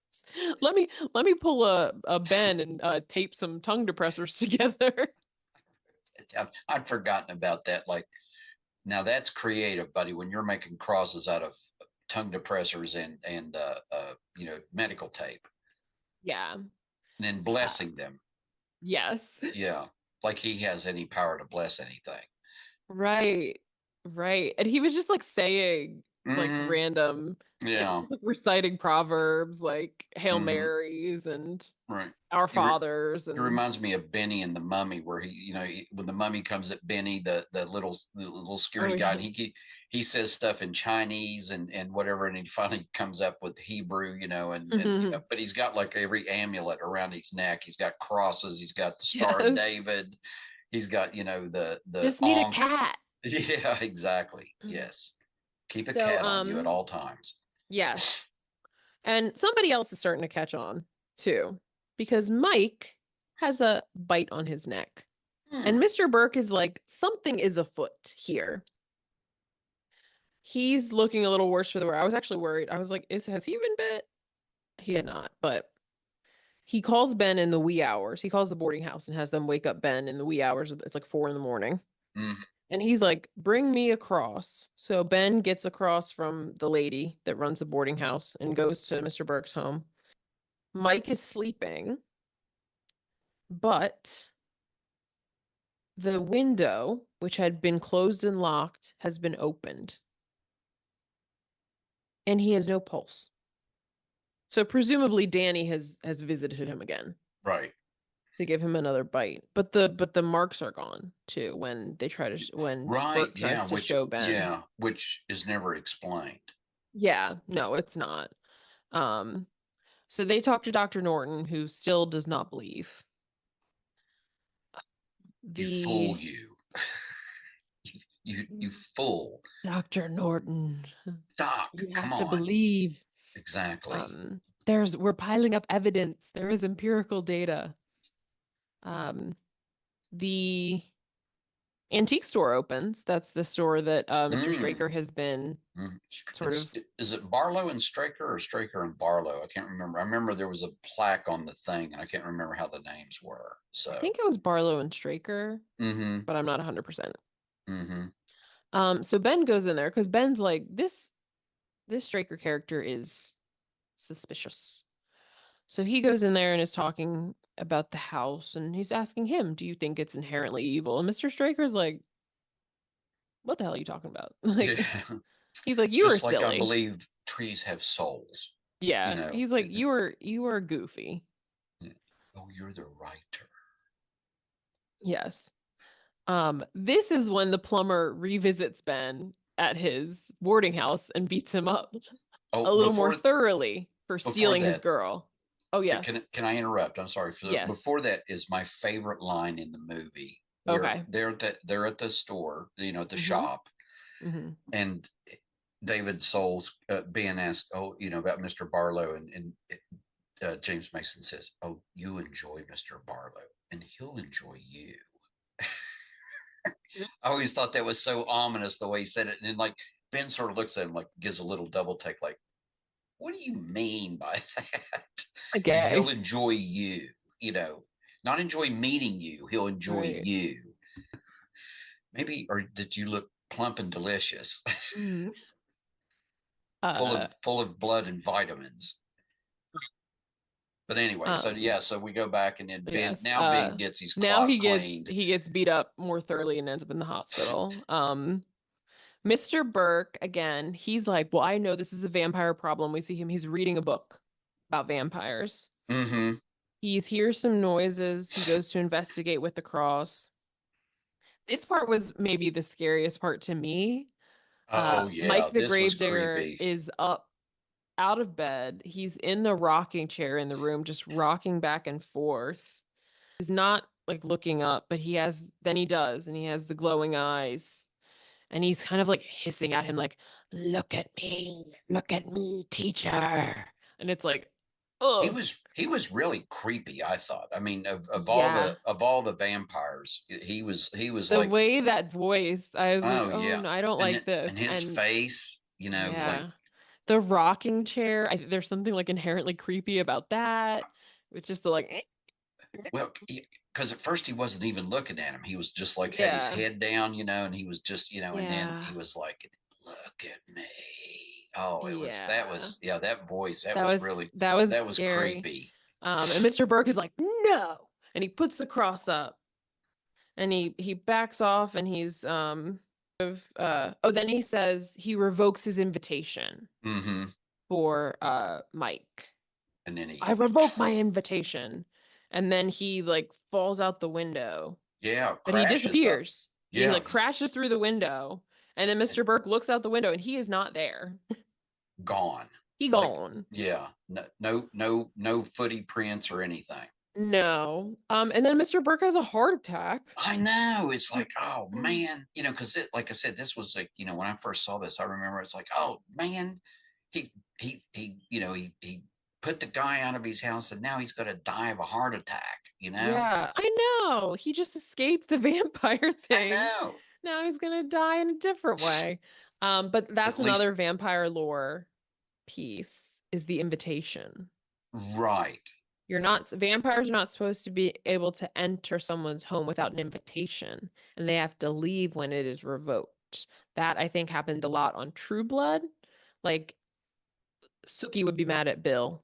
A: Let me pull a Ben and tape some tongue depressors together.
B: I'd forgotten about that. Like now, that's creative, buddy. When you're making crosses out of tongue depressors and medical tape,
A: Yeah.
B: and then
A: Uh,
B: blessing them.
A: yes.
B: Yeah, like he has any power to bless anything.
A: Right. Right. And he was just like saying like
B: Hmm.
A: random,
B: Yeah.
A: just like reciting proverbs like Hail
B: Hmm.
A: Marys and
B: Right.
A: Our
B: He, re-
A: Fathers
B: he
A: and
B: reminds me of Benny and the Mummy, where when the mummy comes at Benny, the little
A: oh
B: security guy,
A: yeah.
B: and he says stuff in Chinese and whatever, and he finally comes up with Hebrew,
A: Mhm.
B: but he's got like every amulet around his neck. He's got crosses. He's got the Star of
A: Yes.
B: David. He's got the
A: Just need a
B: Ankh.
A: cat.
B: Yeah, exactly. Yes, keep a
A: So
B: cat on you at all times.
A: yes. And somebody else is starting to catch on too, because Mike has a bite on his neck. And
B: Hmm.
A: Mr. Burke is like, something is afoot here. He's looking a little worse for the wear. I was actually worried. I was like, has he been bit? He had not, but he calls Ben in the wee hours. He calls the boarding house and has them wake up Ben in the wee hours. It's like 4 in the morning.
B: Hmm.
A: And he's like, bring me across. So Ben gets across from the lady that runs the boarding house and goes to Mr. Burke's home. Mike is sleeping, but the window, which had been closed and locked, has been opened, and he has no pulse. So presumably Danny has visited him again
B: Right.
A: to give him another bite. But the marks are gone too when they try to when
B: Right.
A: Burke
B: Yeah.
A: tries to show Ben.
B: Which is never explained.
A: Yeah, no, it's not. Um, so they talk to Dr. Norton, who still does not believe.
B: You
A: The
B: fool you. You fool.
A: Dr. Norton,
B: Doc,
A: you
B: come
A: have to
B: on.
A: believe.
B: Exactly.
A: We're piling up evidence. There is empirical data. Um, the antique store opens. That's the store that Mr.
B: Mm,
A: Straker has been
B: mm.
A: sort of.
B: Is it Barlow and Straker or Straker and Barlow? I can't remember. I remember there was a plaque on the thing, and I can't remember how the names were.
A: I
B: So,
A: think it was Barlow and Straker,
B: mm-hmm,
A: but I'm not 100%.
B: mm-hmm.
A: So Ben goes in there because Ben's like, this Straker character is suspicious. So he goes in there and is talking about the house, and he's asking him, "Do you think it's inherently evil?" And Mr. Straker's like, "What the hell are you talking about?" Like,
B: Yeah.
A: he's like, "You are
B: Just like I
A: silly."
B: believe trees have souls. You
A: Yeah,
B: know.
A: he's like, "You are goofy."
B: Oh, you're the writer.
A: Yes. This is when the plumber revisits Ben at his boarding house and beats him up
B: Oh,
A: a little more thoroughly for
B: before
A: stealing his
B: that,
A: girl. Oh,
B: can
A: yes.
B: can I interrupt? I'm sorry.
A: Yes.
B: Before that is my favorite line in the movie where
A: Okay.
B: they're at the store, at the
A: Mm-hmm.
B: shop,
A: Mm-hmm.
B: and David Souls being asked, about Mr. Barlow, and James Mason says, "Oh, you enjoy Mr. Barlow, and he'll enjoy you." I always thought that was so ominous the way he said it, and then like Ben sort of looks at him like gives a little double take, like, "What do you mean by that?" He'll
A: Okay.
B: enjoy you, not enjoy meeting you. He'll enjoy
A: Right.
B: you. Maybe, or did you look plump and delicious,
A: Mm.
B: full
A: Uh,
B: of full of blood and vitamins? But anyway, so
A: um,
B: yeah, so we go back, and then
A: yes.
B: Ben gets his
A: Now
B: clock
A: he gets
B: cleaned.
A: he gets beat up more thoroughly and ends up in the hospital. Mr. Burke, again, he's like, well, I know this is a vampire problem. We see him, he's reading a book about vampires.
B: Mm-hmm.
A: He's hears some noises. He goes to investigate with the cross. This part was maybe the scariest part to me.
B: Oh yeah,
A: Mike the
B: this was
A: Gravedigger
B: creepy.
A: is up. out of bed. He's in the rocking chair in the room, just rocking back and forth. He's not like looking up, but then he does, and he has the glowing eyes. And he's kind of like hissing at him, like, look at me, teacher. And it's like, oh,
B: He was really creepy, I thought. I mean,
A: yeah.
B: of all the vampires, he was
A: The
B: like,
A: way that voice, I was like,
B: oh
A: oh
B: yeah.
A: no, I don't like
B: And
A: this.
B: his
A: And
B: face, you know, like,
A: yeah, the rocking chair, there's something like inherently creepy about that. It's just the like,
B: well, because at first he wasn't even looking at him. He was just like had his
A: yeah,
B: head down, you know, and he was just, you know, and then
A: yeah,
B: he was like, "Look at me." Oh, it was that
A: yeah.
B: was yeah, that voice
A: That was that was
B: that was
A: scary.
B: creepy.
A: And Mr. Burke is like, no, and he puts the cross up, and he backs off, and he's oh, then he says he revokes his invitation
B: Mm-hmm.
A: for Mike.
B: And then
A: I revoke my invitation. And then he like falls out the window,
B: yeah,
A: but he
B: crashes up.
A: disappears. He
B: Yeah,
A: like crashes through the window, and then Mr. Burke looks out the window and he is not there.
B: gone.
A: He
B: Like,
A: gone.
B: yeah, no footy prints or anything.
A: No. And then Mr. Burke has a heart attack.
B: I know. It's like, oh man, you know, because like I said, this was like, you know, when I first saw this, I remember it's like, oh man, you know, he put the guy out of his house, and now he's going to die of a heart attack. You know,
A: Yeah, I know. He just escaped the vampire
B: I
A: thing.
B: know.
A: Now he's gonna die in a different way. But
B: At
A: that's
B: least,
A: another vampire lore piece is the invitation.
B: right.
A: Vampires are not supposed to be able to enter someone's home without an invitation, and they have to leave when it is revoked. That I think happened a lot on True Blood. Like Suki would be mad at Bill,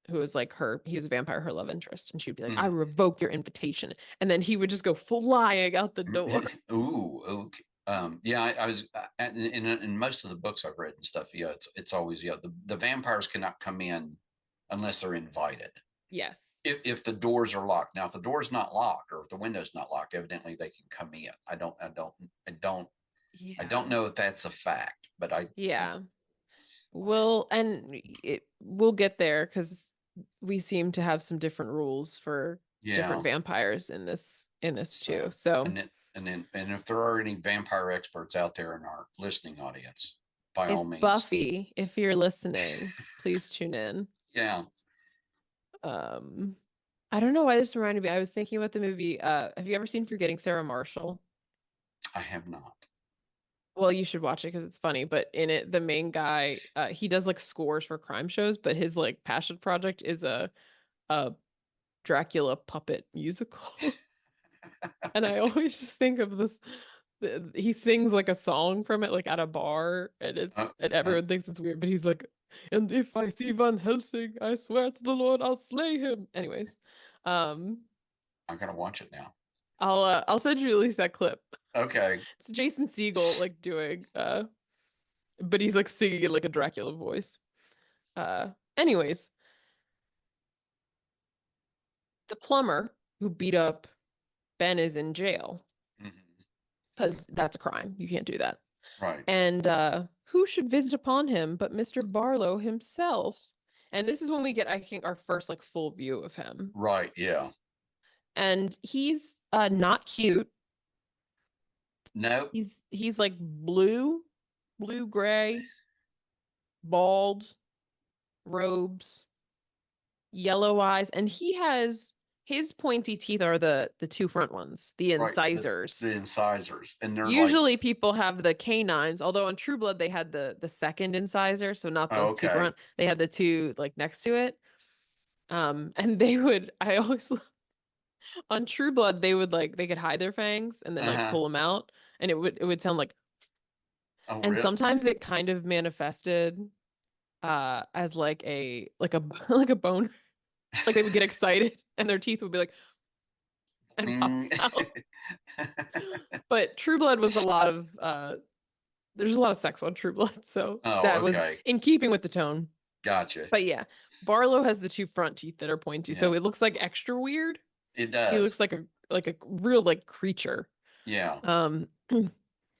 A: who was like he was a vampire, her love interest, and she'd be like, I
B: Mm.
A: revoke your invitation. And then he would just go flying out the door.
B: Ooh, okay. Yeah, I was in most of the books I've read and stuff. Yeah, it's always yeah. The vampires cannot come in unless they're invited.
A: Yes.
B: If the doors are locked. Now, if the door's not locked or if the window's not locked, evidently they can come in. I don't
A: Yeah.
B: know if that's a fact, but
A: Yeah. We'll get there because we seem to have some different rules for different
B: yeah.
A: vampires in this too.
B: So
A: So
B: and if there are any vampire experts out there in our listening audience, by all
A: if
B: means,
A: Buffy, if you're listening, please tune in.
B: yeah,
A: Um, I don't know why this reminded me. I was thinking about the movie. Have you ever seen Forgetting Sarah Marshall?
B: I have not.
A: Well, you should watch it because it's funny. But in it, the main guy, he does like scores for crime shows, but his like passion project is a Dracula puppet musical. And I always just think of this. He sings like a song from it, like at a bar,
B: Uh,
A: and
B: uh,
A: everyone thinks it's weird. But he's like, "And if I see Van Helsing, I swear to the Lord, I'll slay him." Anyways, um,
B: I gotta watch it now.
A: I'll send you at least that clip.
B: Okay.
A: It's Jason Segel like doing but he's like singing in like a Dracula voice. Anyways, the plumber who beat up Ben is in jail
B: Mhm.
A: because that's a crime. You can't do that.
B: Right.
A: And who should visit upon him but Mr. Barlow himself? And this is when we get, I think, our first like full view of him.
B: Right. Yeah.
A: And he's not cute.
B: No.
A: He's like blue gray, bald, robes, yellow eyes, and he has his pointy teeth are the two front ones, the
B: Right. The
A: incisors.
B: incisors, and they're like,
A: Usually people have the canines, although on True Blood they had the second incisor, so not the
B: oh,
A: two
B: okay.
A: front. They had the two like next to it. And they would I always on True Blood they would like they could hide their fangs and then
B: Uh
A: like
B: huh.
A: pull them out and it would sound like
B: Oh,
A: and
B: really?
A: sometimes it kind of manifested as like a like a bone like they would get excited and their teeth would be like and pop
B: Mm.
A: out. But True Blood was a lot of there's a lot of sex on True Blood, so
B: oh,
A: that was
B: okay.
A: in keeping with the tone.
B: Gotcha.
A: But yeah, Barlow has the two front teeth that are pointy, so
B: Yeah,
A: it looks like extra weird.
B: it
A: He looks
B: does.
A: like a real like creature.
B: Yeah.
A: Um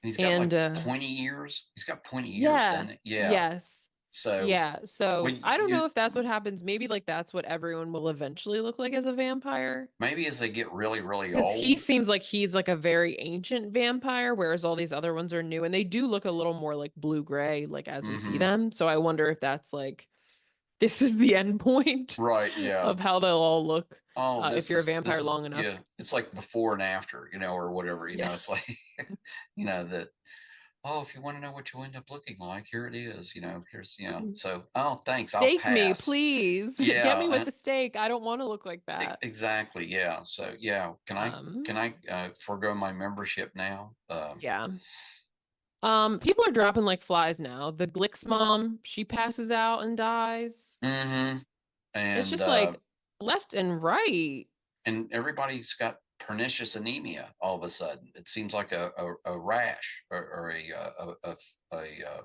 B: He's got
A: and
B: like pointy ears. He's got pointy ears, doesn't
A: yeah,
B: it? Yeah.
A: yes.
B: So
A: Yeah, so
B: when
A: I don't
B: you
A: know if that's what happens. Maybe like that's what everyone will eventually look like as a vampire.
B: maybe as they get really, really
A: Because he
B: old.
A: seems like he's like a very ancient vampire, whereas all these other ones are new, and they do look a little more like blue-gray, like as we see
B: Hmm.
A: them. So I wonder if that's like this is the end point
B: Right, yeah.
A: of how they'll all look
B: Oh,
A: if
B: this
A: you're a
B: is
A: vampire
B: this is
A: long
B: yeah.
A: enough.
B: It's like before and after, or whatever.
A: Yeah.
B: It's like, that. Oh, if you want to know what you end up looking like, here it is. Here's So, oh, thanks. I'll
A: Stake me,
B: pass.
A: please.
B: Yeah,
A: Get me with the stake. I don't want to look like that.
B: exactly. Yeah. So, yeah. Can
A: Um,
B: I forego my membership now?
A: yeah. People are dropping like flies now. The Glick's mom, she passes out and dies.
B: hmm
A: It's
B: And
A: just like left and right,
B: everybody's got pernicious anemia all of a sudden. It seems like a rash or a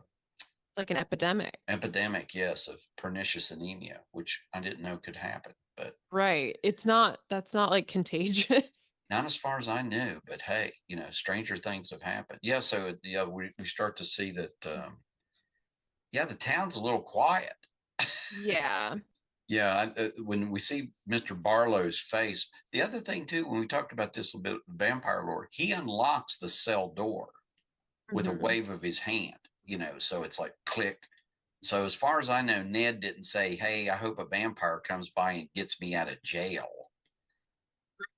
A: like an epidemic.
B: epidemic, yes, of pernicious anemia, which I didn't know could happen, but
A: Right. That's not like contagious.
B: not as far as I knew. But hey, stranger things have happened. Yeah, so yeah, we start to see that. Yeah, the town's a little quiet.
A: Yeah.
B: Yeah, when we see Mr. Barlow's face, the other thing too, when we talked about this a bit, vampire lore, he unlocks the cell door with a
A: Hmm.
B: wave of his hand. So it's like click. So as far as I know, Ned didn't say, "Hey, I hope a vampire comes by and gets me out of jail."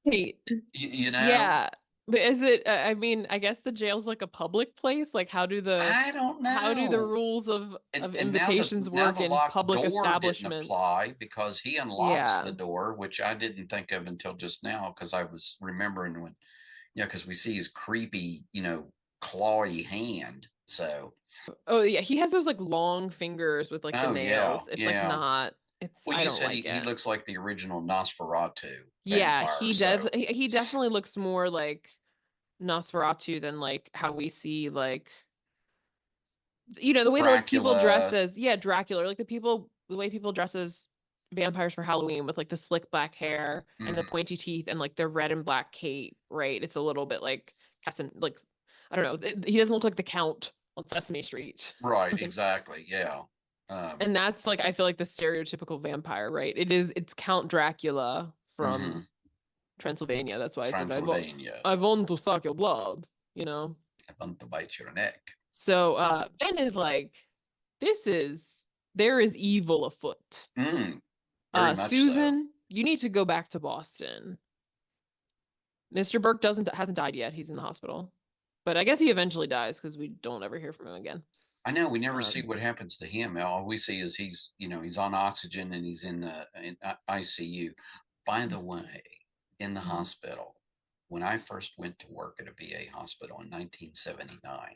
A: Hey,
B: You know,
A: yeah. But is it, I mean, I guess the jail's like a public place. Like
B: I don't
A: how do the
B: know.
A: rules
B: And
A: of
B: now the
A: invitations
B: now
A: work
B: the
A: in
B: locked
A: public
B: door didn't
A: establishments?
B: apply because he unlocks the
A: Yeah.
B: door, which I didn't think of until just now because I was remembering when, because we see his creepy, clawy hand. So,
A: Oh yeah, he has those like long fingers with like the
B: oh yeah,
A: nails. It's like
B: yeah.
A: not, it's
B: Well,
A: I
B: you
A: don't
B: said
A: like
B: he
A: it.
B: looks like the original Nosferatu
A: Yeah,
B: vampire. So
A: he definitely looks more like Nosferatu than like how we see like the way that like people dress
B: Dracula.
A: as Dracula, like the way people dress as vampires for Halloween with like the slick black hair and the
B: Mhm.
A: pointy teeth and like the red and black cape, right? It's a little bit like like I don't know. He doesn't look like the Count on Sesame Street.
B: Right, exactly. Yeah. Um,
A: And that's like I feel like the stereotypical vampire, right? It's Count Dracula from
B: mhm.
A: Transylvania. That's why it's like
B: Transylvania.
A: I want to suck your blood, you know.
B: I want to bite your neck.
A: So Ben is like, this is there is evil afoot.
B: Very much so.
A: Susan, you need to go back to Boston. Mr. Burke doesn't hasn't died yet. He's in the hospital. But I guess he eventually dies because we don't ever hear from him again.
B: I know we never see
A: Um,
B: what happens to him. All we see is he's on oxygen and he's in the ICU. By the way, in the hospital, when I first went to work at a VA hospital in 1979,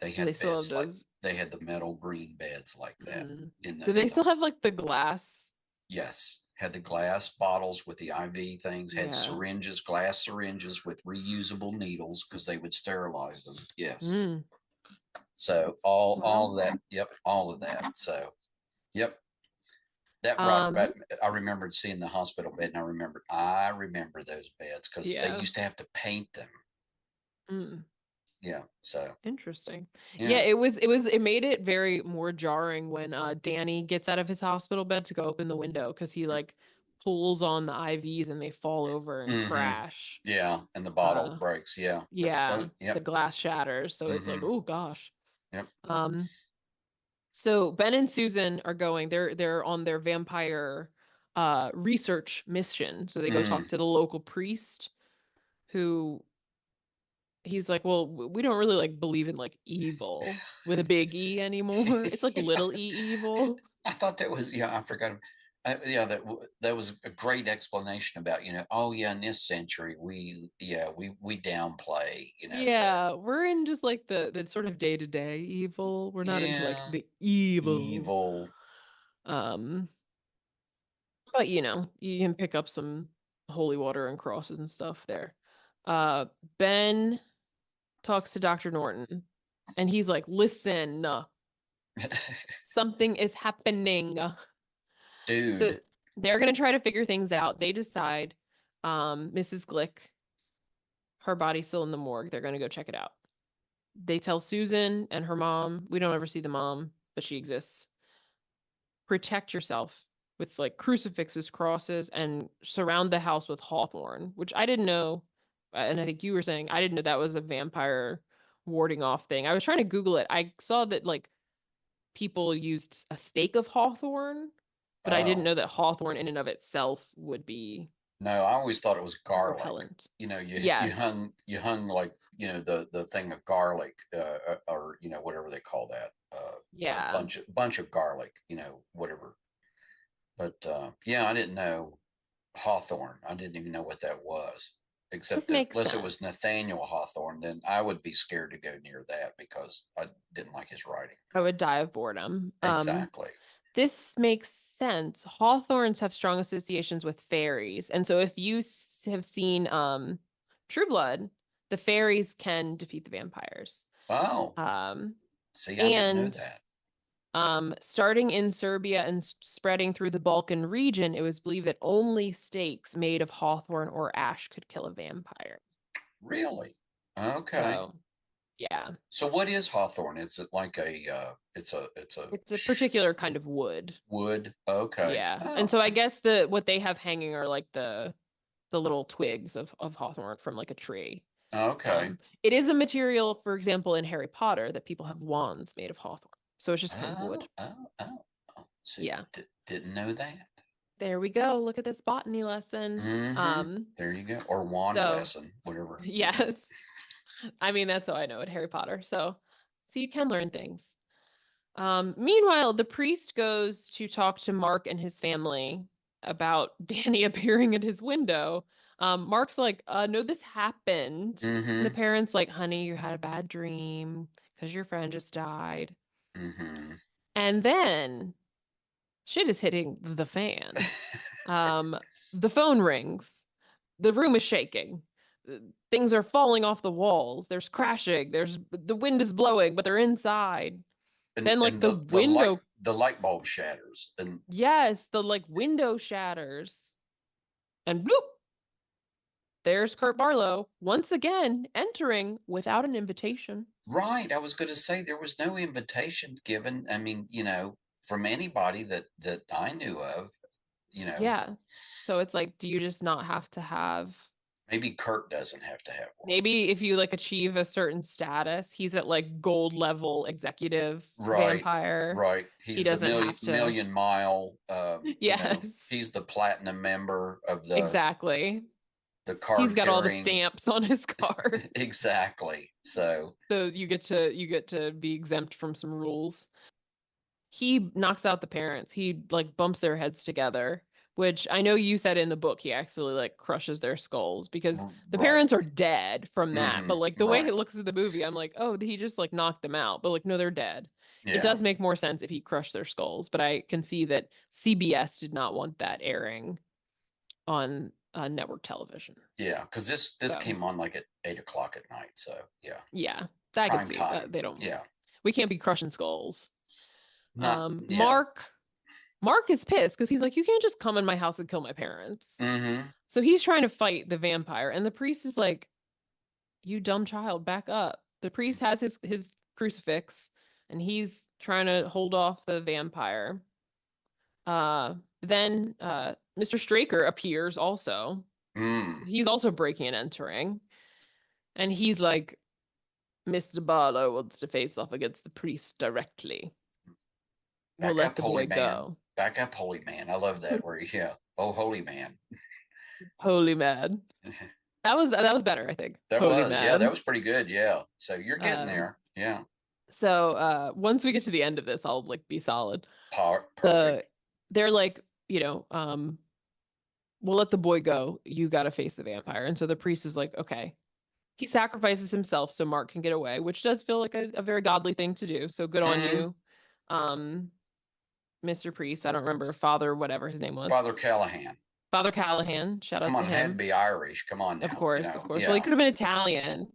B: they
A: they
B: had
A: still have
B: beds like
A: those.
B: they had the metal green beds like that
A: Mm,
B: in
A: do
B: the
A: they
B: in the
A: still have like the glass?
B: yes, had the glass bottles with the IV things, had
A: Yeah.
B: syringes, glass syringes with reusable needles because they would sterilize them. Yes.
A: Mm.
B: So all
A: Well,
B: of that, yep, all of that. So yep, that brought back.
A: um,
B: I remembered seeing the hospital bed, and I remember those beds because they
A: yeah.
B: used to have to paint them.
A: Mm.
B: Yeah. So
A: Interesting. Yeah,
B: yeah.
A: it made it very more jarring when Danny gets out of his hospital bed to go open the window because he like pulls on the IVs and they fall over and
B: Mm-hmm.
A: crash.
B: Yeah, and the bottle
A: Uh
B: breaks. Yeah.
A: yeah, the
B: Yep.
A: glass shatters. So it's like,
B: Mm-hmm.
A: oh gosh.
B: Yep.
A: Um so Ben and Susan are going, they're on their vampire research mission. So they go talk
B: Mm.
A: to the local priest who he's like, well, we don't really like believe in like evil with a big E anymore. It's like
B: Yeah.
A: little e evil.
B: I thought that was, yeah, I forgot. Yeah, that was a great explanation about, oh yeah, in this century we downplay,
A: Yeah, we're in just like the sort of day-to-day evil. We're not into like
B: yeah,
A: the evil.
B: evil.
A: Um, but you can pick up some holy water and crosses and stuff there. Ben talks to Dr. Norton and he's like, "Listen, something is happening." So
B: Dude.
A: they're gonna try to figure things out. They decide, Mrs. Glick, her body's still in the morgue. They're gonna go check it out. They tell Susan and her mom. We don't ever see the mom, but she exists. Protect yourself with like crucifixes, crosses, and surround the house with hawthorn, which I didn't know. And I think you were saying I didn't know that was a vampire warding off thing. I was trying to Google it. I saw that like people used a stake of hawthorn, but I didn't
B: Oh,
A: know that hawthorn in and of itself would be
B: no, I always thought it was garlic.
A: repellent.
B: You know,
A: Yes.
B: you hung like, the thing of garlic, or whatever they call that, a
A: Yeah.
B: bunch of garlic, whatever. But yeah, I didn't know Hawthorne. I didn't even know what that was, except
A: This
B: that
A: makes
B: unless it was
A: sense.
B: Nathaniel Hawthorne, then I would be scared to go near that because I didn't like his writing.
A: I would die of boredom.
B: Exactly.
A: This makes sense. Hawthorns have strong associations with fairies. And so if you have seen True Blood, the fairies can defeat the vampires.
B: Oh,
A: Um,
B: see, I didn't know
A: and
B: that.
A: starting in Serbia and spreading through the Balkan region, it was believed that only stakes made of hawthorn or ash could kill a vampire.
B: Really? Okay.
A: So, yeah,
B: So what is Hawthorne? Is it like it's a
A: it's a particular kind of wood.
B: wood? Okay.
A: Yeah. And
B: Oh,
A: so I guess the what they have hanging are like the little twigs of hawthorn from like a tree.
B: okay.
A: It is a material, for example, in Harry Potter that people have wands made of hawthorn. So it's just kind of wood.
B: Oh. See,
A: Yeah.
B: didn't know that.
A: There we go. Look at this botany lesson.
B: Mm-hmm. There you go. Or wand
A: So
B: lesson, whatever.
A: yes. I mean, that's how I know it, Harry Potter. So you can learn things. Meanwhile, the priest goes to talk to Mark and his family about Danny appearing at his window. Mark's like, no, this happened. And the
B: Mm-hmm.
A: parents like, honey, you had a bad dream because your friend just died.
B: Mm-hmm.
A: And then shit is hitting the fan. Um, the phone rings. The room is shaking. Things are falling off the walls. There's crashing. There's the wind is blowing, but they're inside.
B: and
A: Then like
B: and
A: the window,
B: the light bulb shatters. And
A: yes, the like window shatters. And bloop, there's Kurt Barlow once again entering without an invitation.
B: right, I was going to say there was no invitation given. I mean, from anybody that I knew of. You know,
A: Yeah. So it's like, do you just not have to have
B: maybe Kurt doesn't have to have one.
A: maybe if you like achieve a certain status, he's at like gold level executive
B: Right,
A: vampire.
B: right.
A: He
B: He's the
A: doesn't
B: million
A: have to.
B: million mile.
A: Yes,
B: He's the platinum member of
A: exactly.
B: the
A: He's
B: card
A: got all the
B: carrying.
A: stamps on his card.
B: Exactly. So,
A: So you get to be exempt from some rules. He knocks out the parents. He like bumps their heads together, which I know you said in the book he actually like crushes their skulls because the
B: right.
A: parents are dead from that.
B: Mm-hmm.
A: But like the way
B: Right.
A: it looks in the movie, I'm like, oh, he just like knocked them out. But like, no, they're dead. It
B: Yeah.
A: does make more sense if he crushed their skulls, but I can see that CBS did not want that airing on network television.
B: Yeah. Because this
A: So
B: came on like at 8 o'clock at night. So yeah,
A: yeah, I could
B: prime
A: see
B: time.
A: they don't.
B: Yeah.
A: We can't be crushing skulls.
B: Not. Yeah.
A: Mark is pissed because he's like, you can't just come in my house and kill my parents.
B: Mm-hmm.
A: So he's trying to fight the vampire, and the priest is like, you dumb child, back up. The priest has his crucifix, and he's trying to hold off the vampire. Then Mr. Straker appears also.
B: Mm.
A: He's also breaking and entering, and he's like, Mr. Barlow wants to face off against the priest directly. We'll
B: Back
A: let
B: up,
A: the
B: holy
A: boy
B: man.
A: go.
B: Back up, holy man. I love that where yeah. Oh, holy man.
A: Holy man. That was better, I think. Holy
B: Yeah, that
A: man.
B: was pretty good. Yeah. So you're getting
A: Um,
B: there. Yeah.
A: so once we get to the end of this, I'll like be solid.
B: Perfect.
A: The they're like, we'll let the boy go. You gotta face the vampire. And so the priest is like, okay. He sacrifices himself so Mark can get away, which does feel like a very godly thing to do. So good on
B: Mm-hmm.
A: you, um, Mr. Priest. I don't remember Father, whatever his name was.
B: Father Callahan.
A: Father Callahan. Shout out
B: Come
A: to
B: on, it had to
A: him.
B: be Irish. Come on
A: Of
B: now.
A: course, of course. Well, he
B: Yeah.
A: could have been Italian.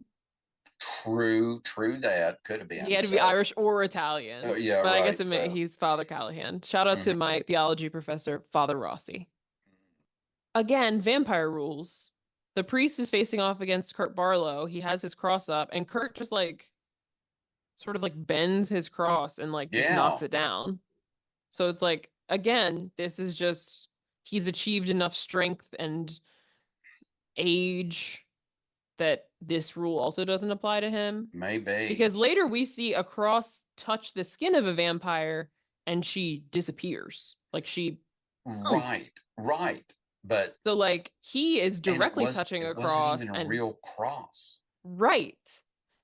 B: True that could have
A: He
B: been.
A: had to be
B: So,
A: Irish or
B: oh,
A: Italian,
B: yeah,
A: but I guess
B: right. So,
A: he's Father Callahan. Shout out to
B: mhm.
A: my theology professor, Father Rossi. Again, vampire rules. The priest is facing off against Kurt Barlow. He has his cross up, and Kurt just like sort of like bends his cross and like just knocks
B: Yeah,
A: it down. So it's like, again, this is just he's achieved enough strength and age that this rule also doesn't apply to him.
B: maybe.
A: Because later we see a cross touch the skin of a vampire and she disappears. Like she poof.
B: Right, right. But
A: So like he is
B: and
A: directly touching
B: it
A: a
B: wasn't
A: cross
B: even a
A: and
B: real cross.
A: right.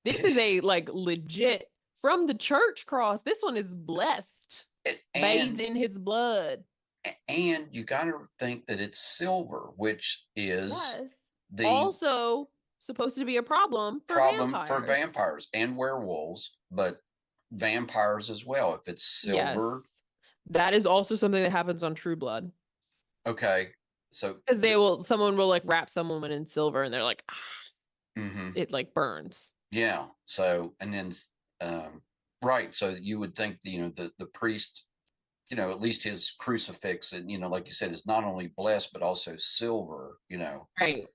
A: This is a like legit from the church cross. This one is blessed, bathed
B: and
A: in his blood.
B: and you got to think that it's silver, which is
A: Yes.
B: the
A: Also supposed to be a problem for
B: problem for
A: vampires.
B: vampires and werewolves, but vampires as well. If it's silver,
A: Yes. That is also something that happens on True Blood.
B: okay. So,
A: Because someone will like wrap someone in silver and they're like, ah,
B: mhm,
A: it like burns.
B: yeah. So, and then, right. So you would think, the priest, at least his crucifix, and like you said, is not only blessed but also silver.
A: Right.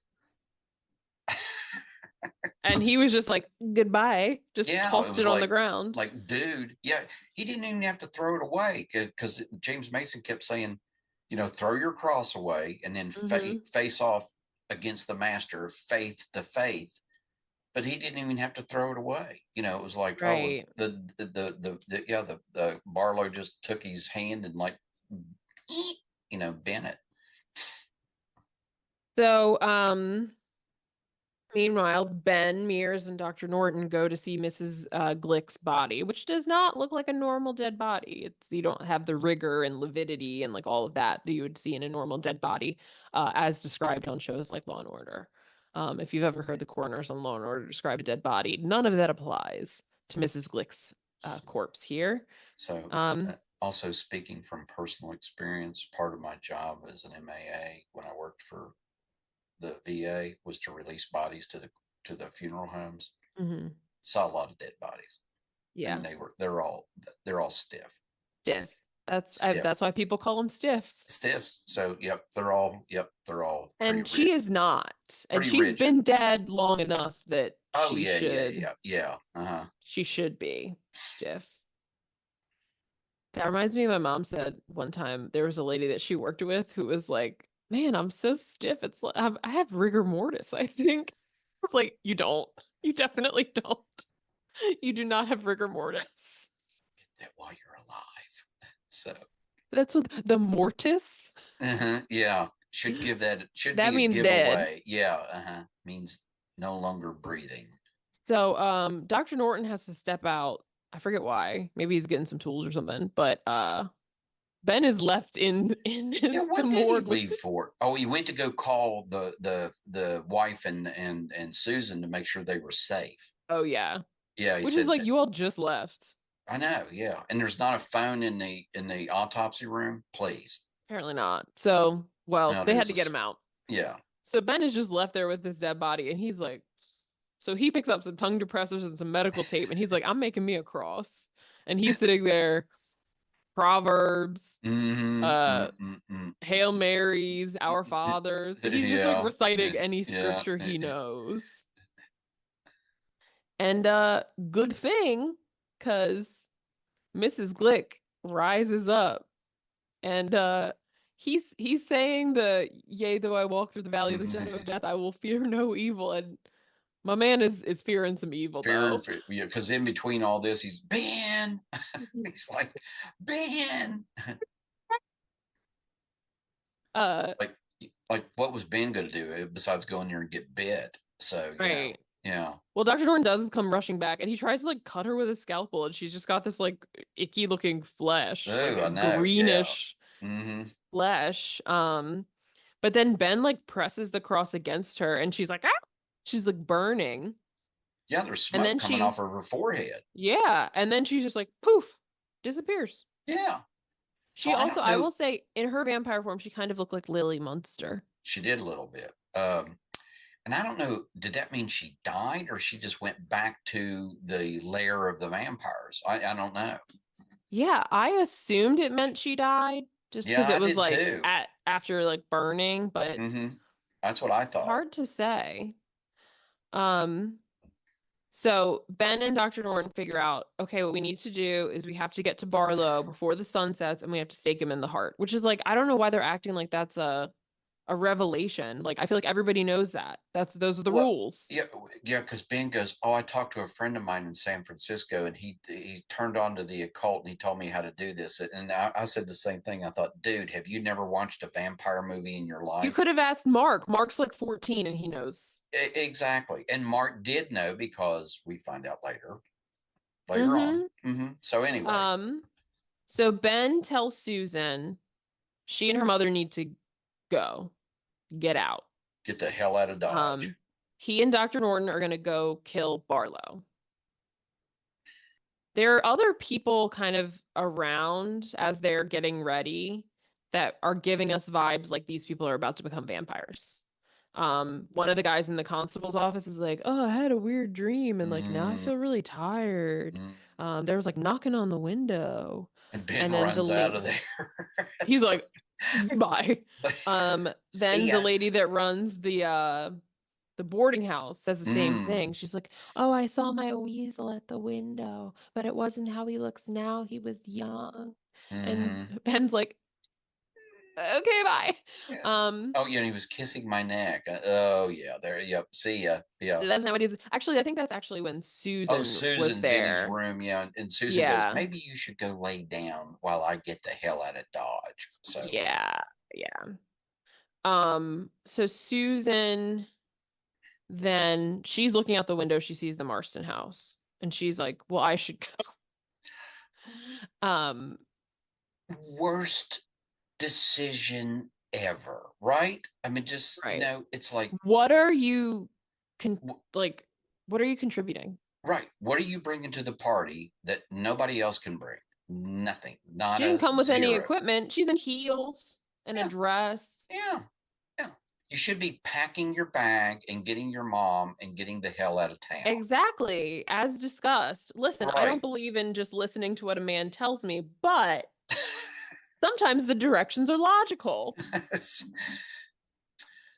A: And he was just like, goodbye, just
B: Yeah, it
A: tossed it
B: was
A: on the ground.
B: dude, yeah, he didn't even have to throw it away because James Mason kept saying, throw your cross away and then
A: Hmm.
B: face off against the master, faith to faith. But he didn't even have to throw it away. It was like, oh, well,
A: Right.
B: the Barlow just took his hand and like, bent it.
A: So, meanwhile, Ben, Mears, and Dr. Norton go to see Mrs. Glick's body, which does not look like a normal dead body. You don't have the rigor and lividity and like all of that you would see in a normal dead body, as described on shows like Law and Order. If you've ever heard the coroners on Law and Order describe a dead body, none of that applies to Mrs. Glick's corpse here.
B: So,
A: Um,
B: also speaking from personal experience, part of my job as an MAA when I worked for the VA was to release bodies to the funeral homes.
A: mhm.
B: Saw a lot of dead bodies. I mean,
A: Yeah,
B: they're all stiff,
A: stiff.
B: stiff,
A: That's why people call them stiffs.
B: stiffs. So yep, they're all pretty
A: And she
B: rigid,
A: is not. And
B: pretty
A: she's
B: rigid.
A: been dead long enough that
B: Oh yeah, yeah, yeah, yeah. Uh-huh.
A: she should be stiff. That reminds me, my mom said one time there was a lady that she worked with who was like, "Man, I'm so stiff. It's like I have rigor mortis, I think." It's like, you don't. You definitely don't. You do not have rigor mortis.
B: That while you're alive. So
A: That's what the mortis,
B: yeah, should
A: that
B: be a
A: means dead.
B: giveaway. Yeah, means no longer breathing.
A: So, Dr. Norton has to step out. I forget why. Maybe he's getting some tools or something. But Ben is left in
B: Yeah,
A: his the
B: what did he
A: morgue with.
B: leave for? Oh, he went to go call the wife and Susan to make sure they were safe.
A: Oh yeah,
B: Yeah, he
A: which is
B: said
A: like
B: that.
A: you all just left.
B: I know. Yeah, and there's not a phone in the autopsy room. Please,
A: Apparently not. So, well,
B: no, it
A: they had
B: is.
A: to get him out.
B: Yeah,
A: So Ben is just left there with this dead body, and he's like, so he picks up some tongue depressors and some medical tape, and he's like, I'm making me a cross, and he's sitting there, Proverbs, uh, Hail Marys, Our Fathers. He's just like
B: yeah,
A: reciting any
B: yeah.
A: scripture he knows. And good thing, because Mrs. Glick rises up and he's saying the yea, though I walk through the valley of the shadow of death, I will fear no evil. And my man is fearing some evil
B: Fear and
A: though.
B: fear, yeah, because in between all this, he's Ben. He's like Ben.
A: Uh
B: like what was Ben going to do besides go in there and get bit? So
A: right.
B: yeah.
A: Well, Dr. Norton does come rushing back and he tries to like cut her with a scalpel and she's just got this like icky looking flesh, like
B: Oh,
A: a
B: I know. Yeah.
A: greenish
B: Mm-hmm.
A: flesh. But then Ben like presses the cross against her and she's like, ah! She's like burning.
B: Yeah, there's
A: And
B: smoke
A: then
B: coming
A: she,
B: off of her forehead.
A: yeah. And then she's just like, poof, disappears.
B: Yeah. So
A: She
B: I
A: also,
B: don't
A: I
B: know.
A: will say, in her vampire form, she kind of looked like Lily Munster.
B: She did a little bit. And I don't know, did that mean she died or she just went back to the lair of the vampires? I don't know.
A: Yeah, I assumed it meant she died just
B: Yeah,
A: because it
B: I
A: was
B: did
A: like
B: too.
A: at after like burning, but
B: Mm-hmm. That's what I thought.
A: hard to say. Um, So Ben and Dr. Norton figure out, okay, what we need to do is we have to get to Barlow before the sun sets and we have to stake him in the heart, which is like, I don't know why they're acting like that's a revelation. Like I feel like everybody knows that. Those are the
B: Well,
A: rules.
B: yeah, yeah, because Ben goes, "Oh, I talked to a friend of mine in San Francisco, and he turned on to the occult, and he told me how to do this." And I said the same thing. I thought, "Dude, have you never watched a vampire movie in your
A: You
B: life?"
A: could have asked Mark. Mark's like 14 and he knows.
B: Exactly. And Mark did know because we find out later on.
A: Mm-hmm.
B: So anyway,
A: Um, so Ben tells Susan she and her mother need to go, get out.
B: get the hell out of Dodge.
A: Um, he and Dr. Norton are gonna go kill Barlow. There are other people kind of around as they're getting ready that are giving us vibes like these people are about to become vampires. One of the guys in the constable's office is like, "Oh, I had a weird dream, and like now I
B: Mm,
A: feel really tired."
B: mm.
A: There was like knocking on the window,
B: And Ben
A: and then
B: runs out of there. That's
A: he's like, "Goodbye."
B: but
A: Then
B: see
A: the
B: ya.
A: lady that runs the boarding house says the same
B: Mm,
A: thing. She's like, "Oh, I saw my weasel at the window, but it wasn't how he looks now. He was young." And
B: mm-hmm.
A: Ben's like, "Okay, bye."
B: Yeah.
A: Um,
B: Oh, yeah, and he was kissing my neck. Oh, yeah, there. Yep. See ya. Yeah.
A: that's not what he was. Actually, I think that's actually when
B: Oh,
A: Susan was
B: Susan's in his
A: there.
B: room. Yeah, and Susan goes,
A: Yeah,
B: maybe you should go lay down while I get the hell out of Dodge. So,
A: yeah, yeah. So Susan, then she's looking out the window. She sees the Marston house, and she's like, "Well, I should go." Um,
B: worst decision ever, right? I mean,
A: right.
B: it's like,
A: What are you con
B: w-
A: like what are you contributing?
B: right. What are you bringing to the party that nobody else can bring? Nothing.
A: She
B: Not
A: didn't
B: a
A: come with any
B: zero.
A: equipment. She's in heels and a
B: Yeah.
A: dress.
B: Yeah. Yeah. You should be packing your bag and getting your mom and getting the hell out of town.
A: Exactly, as discussed. Listen, I don't
B: Right.
A: believe in just listening to what a man tells me, but sometimes the directions are logical.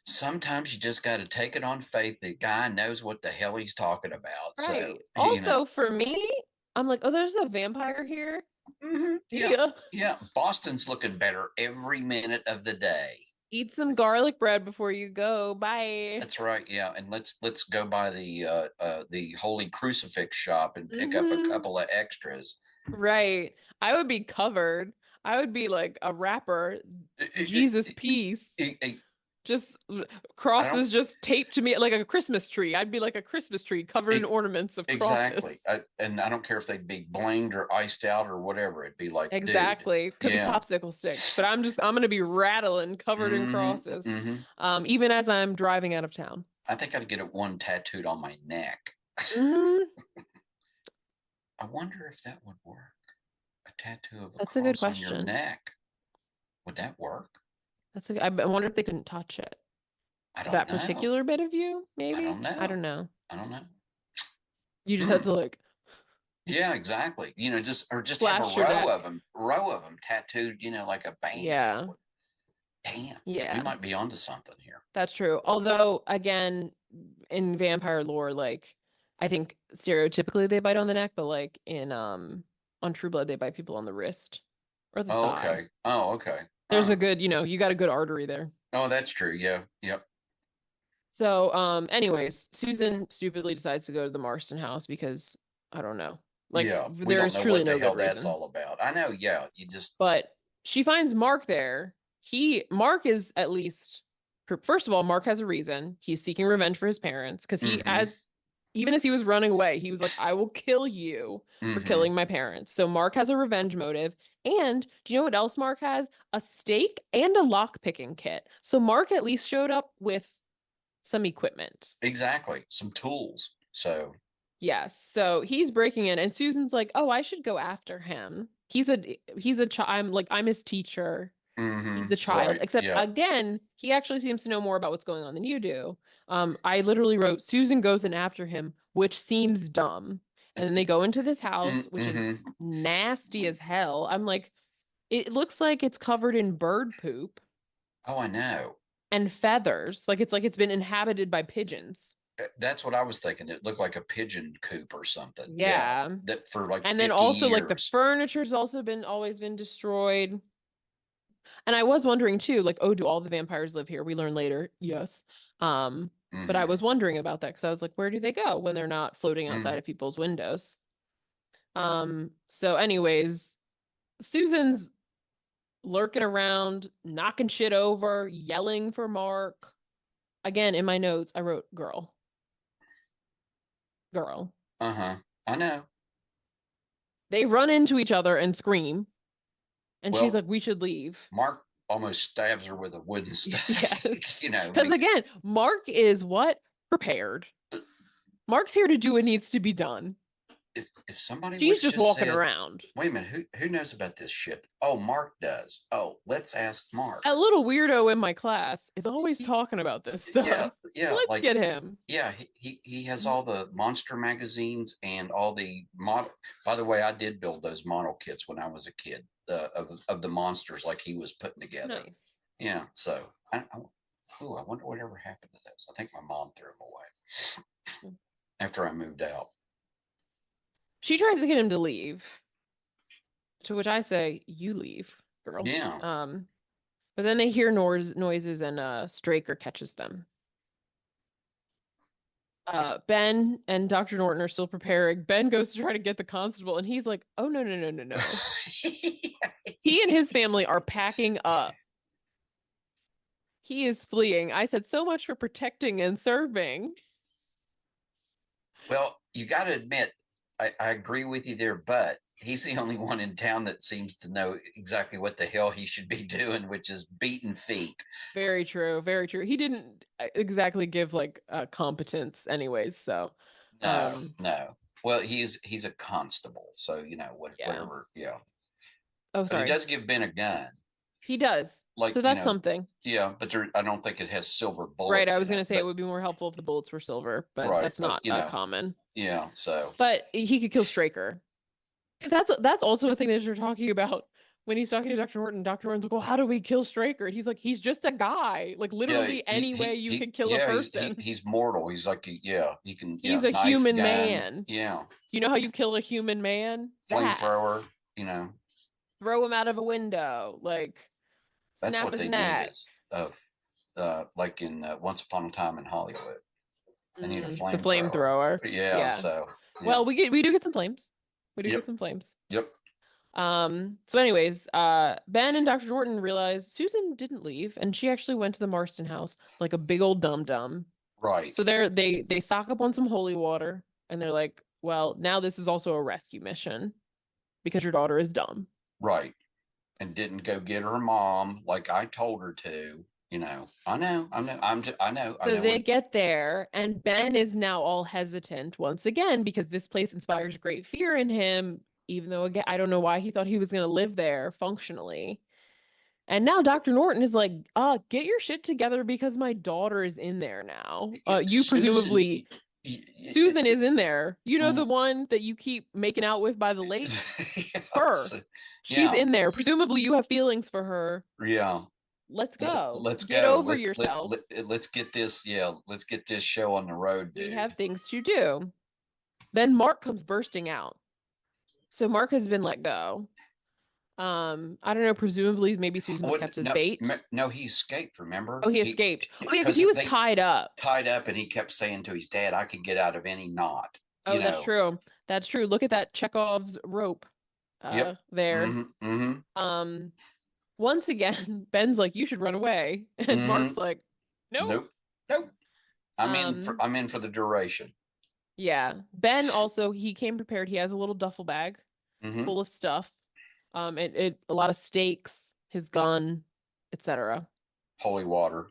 B: Sometimes you just got to take it on faith. The guy knows what the hell he's talking about. So,
A: Right. Also, for me, I'm like, oh, there's a vampire here.
B: yeah,
A: Yeah.
B: yeah. Boston's looking better every minute of the day.
A: Eat some garlic bread before you go. Bye.
B: That's right. Yeah, and let's go by the Holy Crucifix shop and pick up a
A: Hmm.
B: couple of extras.
A: Right. I would be covered. I would be like a rapper, Jesus peace. Just
B: I don't
A: crosses just taped to me like a Christmas tree. I'd be like a Christmas tree covered in
B: it,
A: ornaments of
B: exactly.
A: crosses.
B: And I don't care if they'd be blinged or iced out or whatever. It'd be like, dude,
A: Exactly. Could be
B: yeah.
A: popsicle sticks, but I'm gonna be rattling covered in crosses.
B: Mm-hmm.
A: Even as I'm driving out of town.
B: I think I'd get it one tattooed on my neck.
A: Hmm.
B: I wonder if that would work. A tattoo of a
A: That's a good
B: cross on your
A: question.
B: neck. Would that work?
A: I wonder if they couldn't touch it.
B: I don't
A: That
B: know.
A: particular bit of you,
B: I don't
A: maybe? I don't
B: know.
A: know.
B: I don't know.
A: You just had
B: Hmm.
A: to like
B: Yeah, exactly. Just have a
A: splash your neck.
B: row of them tattooed, like a band.
A: Yeah.
B: Damn, we
A: Yeah.
B: might be onto something here.
A: That's true. Although, again, in vampire lore, like I think stereotypically they bite on the neck, but like in on True Blood they bite people on the wrist or the
B: Oh,
A: thigh.
B: okay. Oh, okay.
A: There's a
B: Huh.
A: good, you got a good artery there.
B: Oh, that's true. Yeah. Yep.
A: So, anyways, Susan stupidly decides to go to the Marston house because I don't know. Like
B: Yeah. We
A: there
B: don't
A: is
B: know
A: truly
B: what the
A: no good
B: hell that's
A: reason.
B: all about. I know. Yeah. You just.
A: But she finds Mark there. Mark is at least first of all, Mark has a reason. He's seeking revenge for his parents because
B: Mm-hmm.
A: even as he was running away, he was like, I will kill you for
B: Mm-hmm.
A: killing my parents. So Mark has a revenge motive. And do you know what else Mark has? A stake and a lock picking kit. So Mark at least showed up with some equipment.
B: Exactly. Some tools. So.
A: Yes. So he's breaking in and Susan's like, "Oh, I should go after him. He's a child. I'm his teacher. He's
B: Mm-hmm.
A: a child."
B: Right.
A: Except
B: Yeah.
A: again, he actually seems to know more about what's going on than you do. I literally wrote Susan goes in after him, which seems dumb. And then they go into this house, which is
B: Mm-hmm.
A: nasty as hell. I'm like, it looks like it's covered in bird poop
B: Oh, I know.
A: and feathers. Like it's been inhabited by pigeons.
B: That's what I was thinking. It looked like a pigeon coop or something. Yeah,
A: Yeah.
B: that for like
A: And then
B: 50
A: also like the
B: years.
A: furniture's also been always been destroyed. And I was wondering too, like, oh, do all the vampires live here? We learn later. Yes. Um, but I
B: Hmm.
A: was wondering about that because I was like, where do they go when they're not floating outside
B: Hmm.
A: of people's windows? So anyways, Susan's lurking around, knocking shit over, yelling for Mark. Again, in my notes, I wrote girl, girl.
B: Uh-huh. I know.
A: They run into each other and scream, and she's
B: Well,
A: like, we should leave.
B: Mark almost stabs her with a wooden
A: Yes.
B: stake,
A: Because again, Mark is what? Prepared. Mark's here to do what needs to be done.
B: if somebody would
A: She's
B: have
A: just
B: just
A: walking
B: said,
A: around.
B: "Wait a minute, who knows about this shit?" Oh, Mark does. Oh, let's ask Mark.
A: That little weirdo in my class is always
B: He,
A: talking about this
B: yeah,
A: stuff.
B: yeah,
A: Let's
B: like
A: get him.
B: yeah, he has all the monster magazines and all the model. By the way, I did build those model kits when I was a kid of the monsters like he was putting together.
A: Nice.
B: Yeah, so I wonder whatever happened to those. I think my mom threw them away after I moved out.
A: She tries to get him to leave, to which I say, you leave, girl.
B: Yeah.
A: But then they hear noises and Straker catches them. Ben and Dr. Norton are still preparing. Ben goes to try to get the constable, and he's like, oh, no, no, no, no, no. He and his family are packing up. He is fleeing. I said, so much for protecting and serving.
B: Well, you got to admit, I agree with you there, but he's the only one in town that seems to know exactly what the hell he should be doing, which is beating feet.
A: Very true. Very true. He didn't exactly give like competence anyways, so
B: No,
A: um
B: no. Well, he's a constable, so
A: yeah.
B: whatever. Yeah,
A: Oh,
B: but he
A: sorry.
B: does give Ben a gun,
A: He does.
B: like
A: So that's something.
B: yeah. But I don't think it has silver
A: Right.
B: bullets
A: I
B: in
A: was
B: it.
A: gonna say it
B: But
A: would be more helpful if the bullets were silver, but
B: right,
A: that's
B: but
A: not common.
B: yeah. So
A: But he could kill Straker. Because that's also a thing that you're talking about when he's talking to Dr. Norton. Dr. Norton's like, well, how do we kill Straker? And he's like, he's just a guy. Like
B: yeah,
A: literally any way you can kill a
B: yeah,
A: person.
B: he's mortal. He's like yeah, he can
A: He's a
B: knife
A: human
B: gun,
A: man.
B: yeah,
A: You know how you kill a human man? That.
B: flamethrower, you know.
A: Throw him out of a window, like
B: That's
A: snap
B: what
A: his
B: they need
A: neck.
B: is of like in Once Upon a Time in Hollywood. They need a
A: The
B: flamethrower.
A: flamethrower.
B: Yeah,
A: Yeah.
B: so yeah.
A: Well, we do get some flames. We do get
B: Yep.
A: some flames.
B: Yep.
A: So anyways, Ben and Dr. Jordan realize Susan didn't leave and she actually went to the Marston house like a big old dum-dum.
B: Right.
A: So they stock up on some holy water and they're like, well, now this is also a rescue mission because your daughter is dumb.
B: Right. And didn't go get her mom like I told her to. I know. I
A: So
B: know
A: they
B: what.
A: get there, and Ben is now all hesitant once again because this place inspires great fear in him, even though, again, I don't know why he thought he was going to live there functionally. And now Dr. Norton is like, get your shit together because my daughter is in there now. You
B: Susan.
A: presumably, Susan is in there. You know, the one that you keep making out with by the lake?
B: Yes.
A: Her. She's
B: Yeah.
A: in there. Presumably, you have feelings for her.
B: Yeah.
A: Let's go.
B: Let's
A: Get
B: go.
A: over yourself.
B: Let's get this. Yeah. Let's get this show on the road,
A: We
B: dude.
A: have things to do. Then Mark comes bursting out. So Mark has been let go. I don't know, presumably maybe Susan has
B: What?
A: kept his
B: No,
A: bait.
B: no. He escaped.
A: Oh,
B: Remember?
A: he
B: He
A: escaped. Oh yeah, because
B: because
A: he was
B: they
A: tied up.
B: tied up, and he kept saying to his dad, "I could get out of any knot."
A: Oh, that's true. That's true. Look at that Chekhov's rope
B: Yep.
A: there.
B: Mm-hmm. Mm-hmm.
A: Um, Once again, Ben's like, you should run away. And
B: Mm-hmm.
A: Mark's like, nope.
B: Nope. Nope.
A: Um,
B: I'm in for the duration.
A: yeah. Ben also he came prepared. He has a little duffel bag
B: Mm-hmm.
A: full of stuff. It a lot of steaks, his gun, etc.
B: Holy water.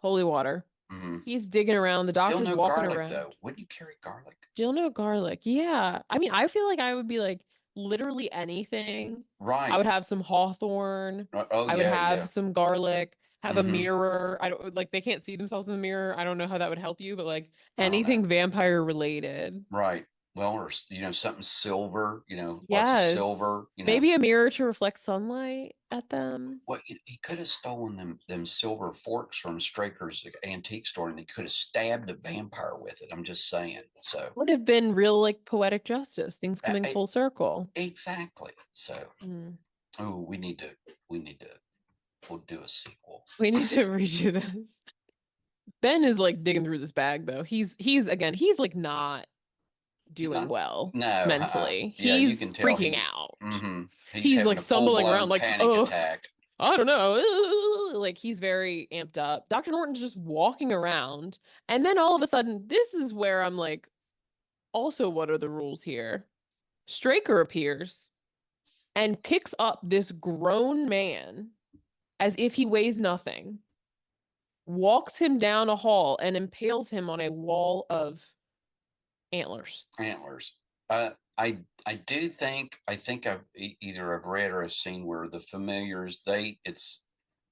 A: Holy water.
B: Mm-hmm.
A: He's digging around. The
B: Still
A: doctor's
B: no
A: walking
B: garlic though.
A: around.
B: Wouldn't you carry garlic?
A: Still no garlic. Yeah. I mean, I feel like I would be like literally anything. I
B: Right.
A: would have some hawthorn.
B: Oh
A: I would
B: yeah,
A: have
B: yeah.
A: some garlic, have a
B: Mm-hmm.
A: mirror. I don't like they can't see themselves in the mirror. I don't know how that would help you, but like
B: I don't know.
A: anything vampire related.
B: Right. well, or something silver, lots of
A: Yes.
B: silver.
A: Maybe a mirror to reflect sunlight at them.
B: Well, he could have stolen them silver forks from Straker's antique store, and he could have stabbed a vampire with it. I'm just saying. So
A: Would have been real like poetic justice, things
B: uh,
A: coming full circle.
B: exactly. So
A: Mm.
B: oh, we need to we'll do a sequel.
A: We need to redo this. Ben is like digging through this bag though. He's again, he's like not
B: He's
A: doing
B: not.
A: well
B: No,
A: mentally.
B: yeah, you
A: He's
B: can tell
A: freaking out.
B: he's
A: He's
B: having
A: like
B: a full
A: stumbling around
B: blown
A: like,
B: panic
A: oh,
B: attack.
A: I don't know. Like he's very amped up. Dr. Norton's just walking around. And then all of a sudden, this is where I'm like, also, what are the rules here? Straker appears and picks up this grown man as if he weighs nothing, walks him down a hall, and impales him on a wall of antlers.
B: Antlers. I do think I've either I've read or I've seen where the familiars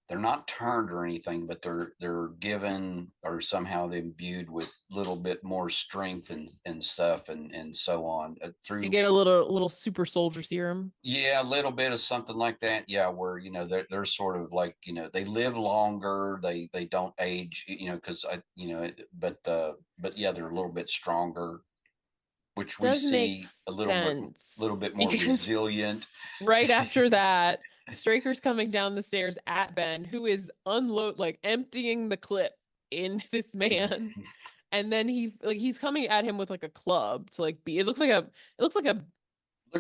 B: they're not turned or anything, but they're given or somehow they're imbued with a little bit more strength and stuff and so on
A: They
B: through.
A: get a little super soldier serum.
B: Yeah, a little bit of something like that. Yeah, where they're sort of like they live longer, they don't age, because I but yeah, they're a little bit stronger, which we
A: Does make
B: see a little
A: sense
B: bit more
A: because
B: resilient.
A: right after that, Straker's coming down the stairs at Ben, who is like emptying the clip in this man. And then he's coming at him with like a club to like be it looks like a
B: Looks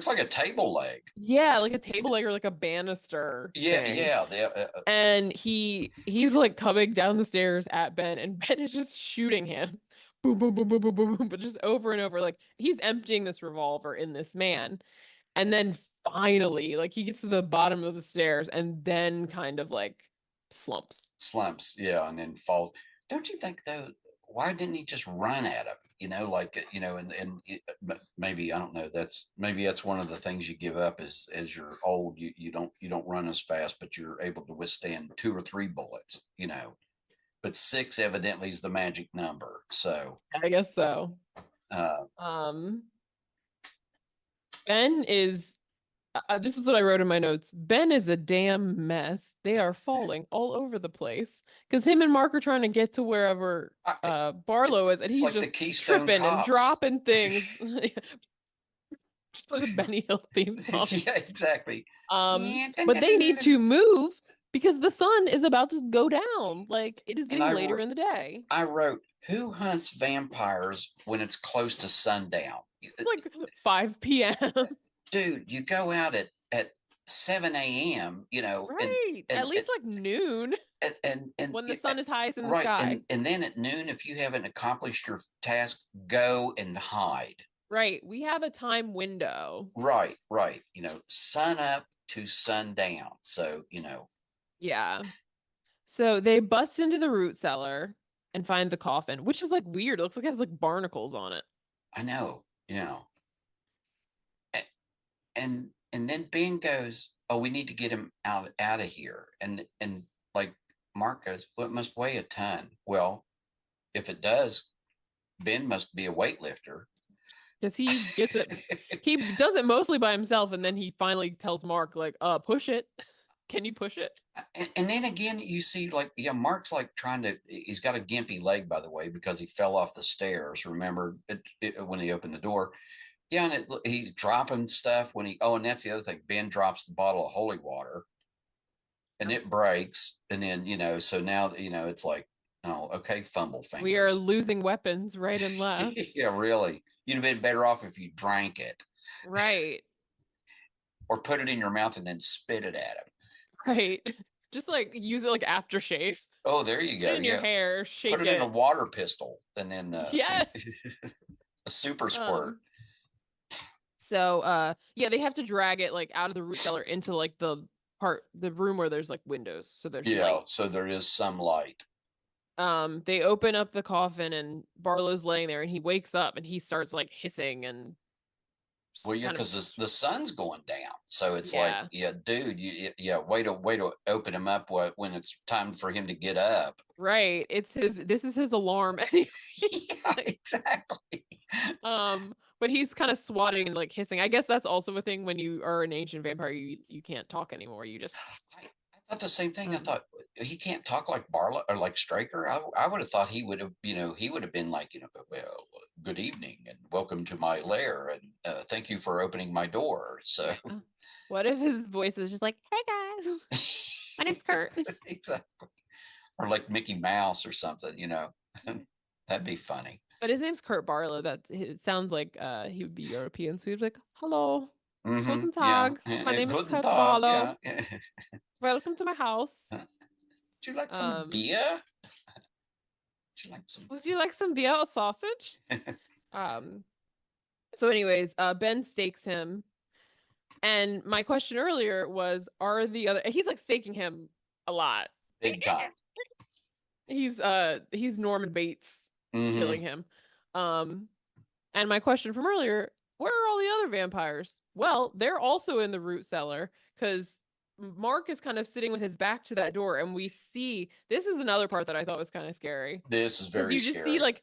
B: like a table leg.
A: yeah, like a table leg or like a banister
B: Yeah,
A: thing.
B: yeah,
A: And he's like coming down the stairs at Ben, and Ben is just shooting him. Boom, boom, boom, boom, boom, boom, boom, but just over and over. Like he's emptying this revolver in this man. And then finally, like he gets to the bottom of the stairs and then kind of like slumps.
B: slumps. Yeah, and then falls. Don't you think though? Why didn't he just run at him? Maybe I don't know. Maybe that's one of the things you give up as you're old. You don't run as fast, but you're able to withstand two or three bullets. But six evidently is the magic number. So
A: I guess so.
B: uh,
A: Um, Ben is this is what I wrote in my notes. Ben is a damn mess. They are falling all over the place because him and Mark are trying to get to wherever Barlow is, and
B: it's
A: he's
B: like the
A: just
B: Keystone
A: tripping and
B: Cops.
A: dropping things. Just play the Benny Hill theme song.
B: Yeah, exactly.
A: But they need to move because the sun is about to go down. Like it is
B: And
A: getting later in the day.
B: I wrote, who hunts vampires when it's close to sundown?
A: It's like 5 p.m.
B: Dude, you go out at 7 a.m.,
A: Right. At
B: and
A: least like noon when the sun is highest in the
B: right.
A: sky.
B: And then at noon, if you haven't accomplished your task, go and hide.
A: Right. We have a time window.
B: Right, right. Sun up to sundown. So,
A: Yeah. So they bust into the root cellar and find the coffin, which is like weird. It looks like it has like barnacles on it.
B: I know, and then Ben goes, "Oh, we need to get him out of here." And like Mark goes, "Well, it must weigh a ton." Well, if it does, Ben must be a weightlifter.
A: Because he gets it. He does it mostly by himself, and then he finally tells Mark, like, push it. Can you push it?
B: And then again, you see, like, yeah, Mark's like trying to. He's got a gimpy leg, by the way, because he fell off the stairs. Remember when he opened the door? Yeah, and he's dropping stuff when he. Oh, and that's the other thing. Ben drops the bottle of holy water, and
A: Yep.
B: it breaks, and then so now it's like, oh, okay, fumble
A: We are
B: fingers.
A: losing weapons right and left.
B: Yeah, really. You'd have been better off if you drank it
A: Right.
B: or put it in your mouth and then spit it at him.
A: Right. Just like use it like aftershave.
B: Oh, there you
A: Put
B: go.
A: it in your
B: Yeah,
A: hair,
B: put
A: shake
B: it in a
A: it.
B: water pistol and then
A: Yes.
B: a super squirt.
A: Um, so yeah, they have to drag it like out of the root cellar into like the room where there's like windows, so there's
B: Yeah,
A: light.
B: so there is some light.
A: They open up the coffin and Barlow's laying there and he wakes up and he starts like hissing and Just
B: Well, yeah,
A: kind of,
B: because the sun's going down, so it's like,
A: yeah,
B: yeah, dude, yeah, way to open him up when it's time for him to get up.
A: right. This is his alarm anyway.
B: Yeah,
A: Like,
B: exactly.
A: but he's kind of swatting and like hissing. I guess that's also a thing when you are an ancient vampire, you can't talk anymore. You just,
B: I thought the same thing. I
A: um,
B: thought he can't talk like Barlow or like Straker. I would have thought he would have, he would have been like, well, good evening and welcome to my lair and thank you for opening my door. So,
A: yeah. What if his voice was just like, "Hey guys, my name's Kurt."
B: exactly. Or like Mickey Mouse or something. That'd be funny.
A: But his name's Kurt Barlow. That it sounds like he would be European. So he'd be like, "Hello,
B: Mm-hmm.
A: guten
B: Yeah.
A: Tag. My
B: And
A: name is
B: guten
A: Kurt
B: Tag. Yeah.
A: Barlow. Welcome to my house.
B: Would you like some
A: Um,
B: beer? Would you like some?
A: would you like some beer or sausage?" Um, so anyways, Ben stakes him. And my question earlier was, are the other, and he's like staking him a lot.
B: Big time.
A: He's Norman Bates killing
B: Mm-hmm.
A: him. Um, and my question from earlier, where are all the other vampires? Well, they're also in the root cellar because Mark is kind of sitting with his back to that door, and we see this is another part that I thought was kind of scary
B: This is
A: because
B: very
A: you just see
B: scary.
A: like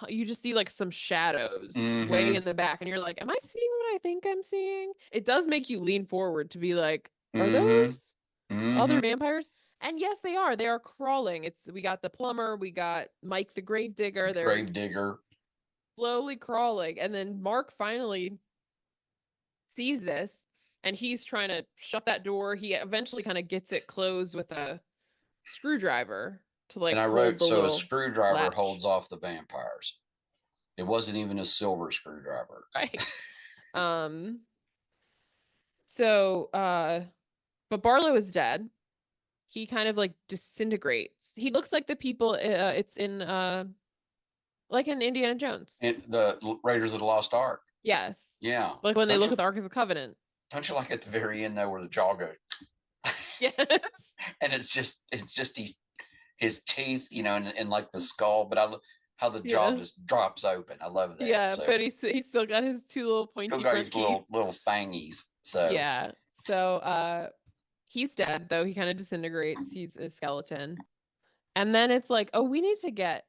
A: you just see like some shadows way
B: Mm-hmm.
A: in the back, and you're like, am I seeing what I think I'm seeing? It does make you lean forward to be like, are
B: Mm-hmm.
A: those
B: Mm-hmm.
A: other vampires? And yes, they are. They are crawling. We got the plumber, we got Mike the grave digger. They're
B: Grave digger.
A: slowly crawling. And then Mark finally sees this and he's trying to shut that door. He eventually kind of gets it closed with a screwdriver to
B: And
A: like
B: I
A: hold
B: wrote,
A: the
B: so a
A: little
B: screwdriver
A: latch.
B: holds off the vampires. It wasn't even a silver screwdriver.
A: Right. Um, so but Barlow is dead. He kind of like disintegrates. He looks like the people it's in like in Indiana Jones.
B: And the Raiders of the Lost Ark.
A: Yes.
B: Yeah.
A: Like when they
B: Don't
A: look
B: you
A: at the Ark of the Covenant.
B: don't you like at the very end though where the jaw goes
A: Yes.
B: and it's just his teeth, and like the skull, but how the jaw
A: Yeah.
B: just drops open. I love that.
A: Yeah,
B: So
A: but he's still got his two little
B: still
A: pointy
B: got
A: front
B: his
A: teeth.
B: little fangies. So
A: Yeah. So he's dead though. He kind of disintegrates. He's a skeleton. And then it's like, "Oh, we need to get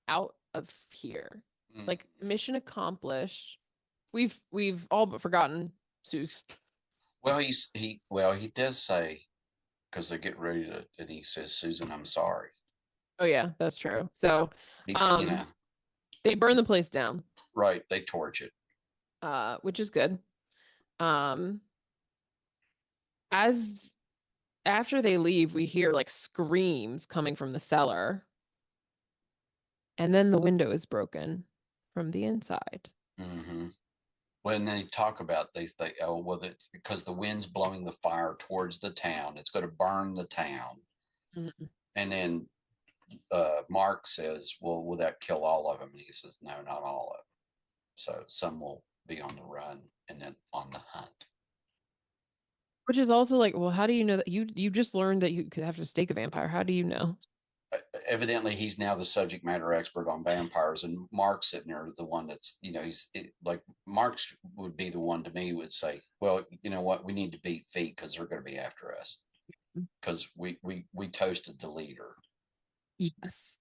A: out of here." Like
B: mm.
A: mission accomplished. We've all but forgotten Sue's.
B: Well, he does say because they get ready to, and he says, "Susan, I'm sorry."
A: Oh yeah, that's true. So
B: He,
A: um they burn the place down,
B: right? They torch it,
A: which is good. Um as after they leave, we hear like screams coming from the cellar, and then the window is broken from the inside.
B: hmm when they talk about, they think, oh well, it's because the wind's blowing the fire towards the town. It's going to burn the town,
A: Mhm.
B: and then Mark says, "Well, will that kill all of them?" And he says, "No, not all of them. So some will be on the run and then on the hunt."
A: Which is also like, well, how do you know that you just learned that you could have to stake a vampire? How do you know?
B: Evidently, he's now the subject matter expert on vampires, and Mark's sitting there, the one that's, like Mark's would be the one to me would say, "Well, you know what? We need to beat feet because they're going to be after us because we toasted the leader."
A: Yes.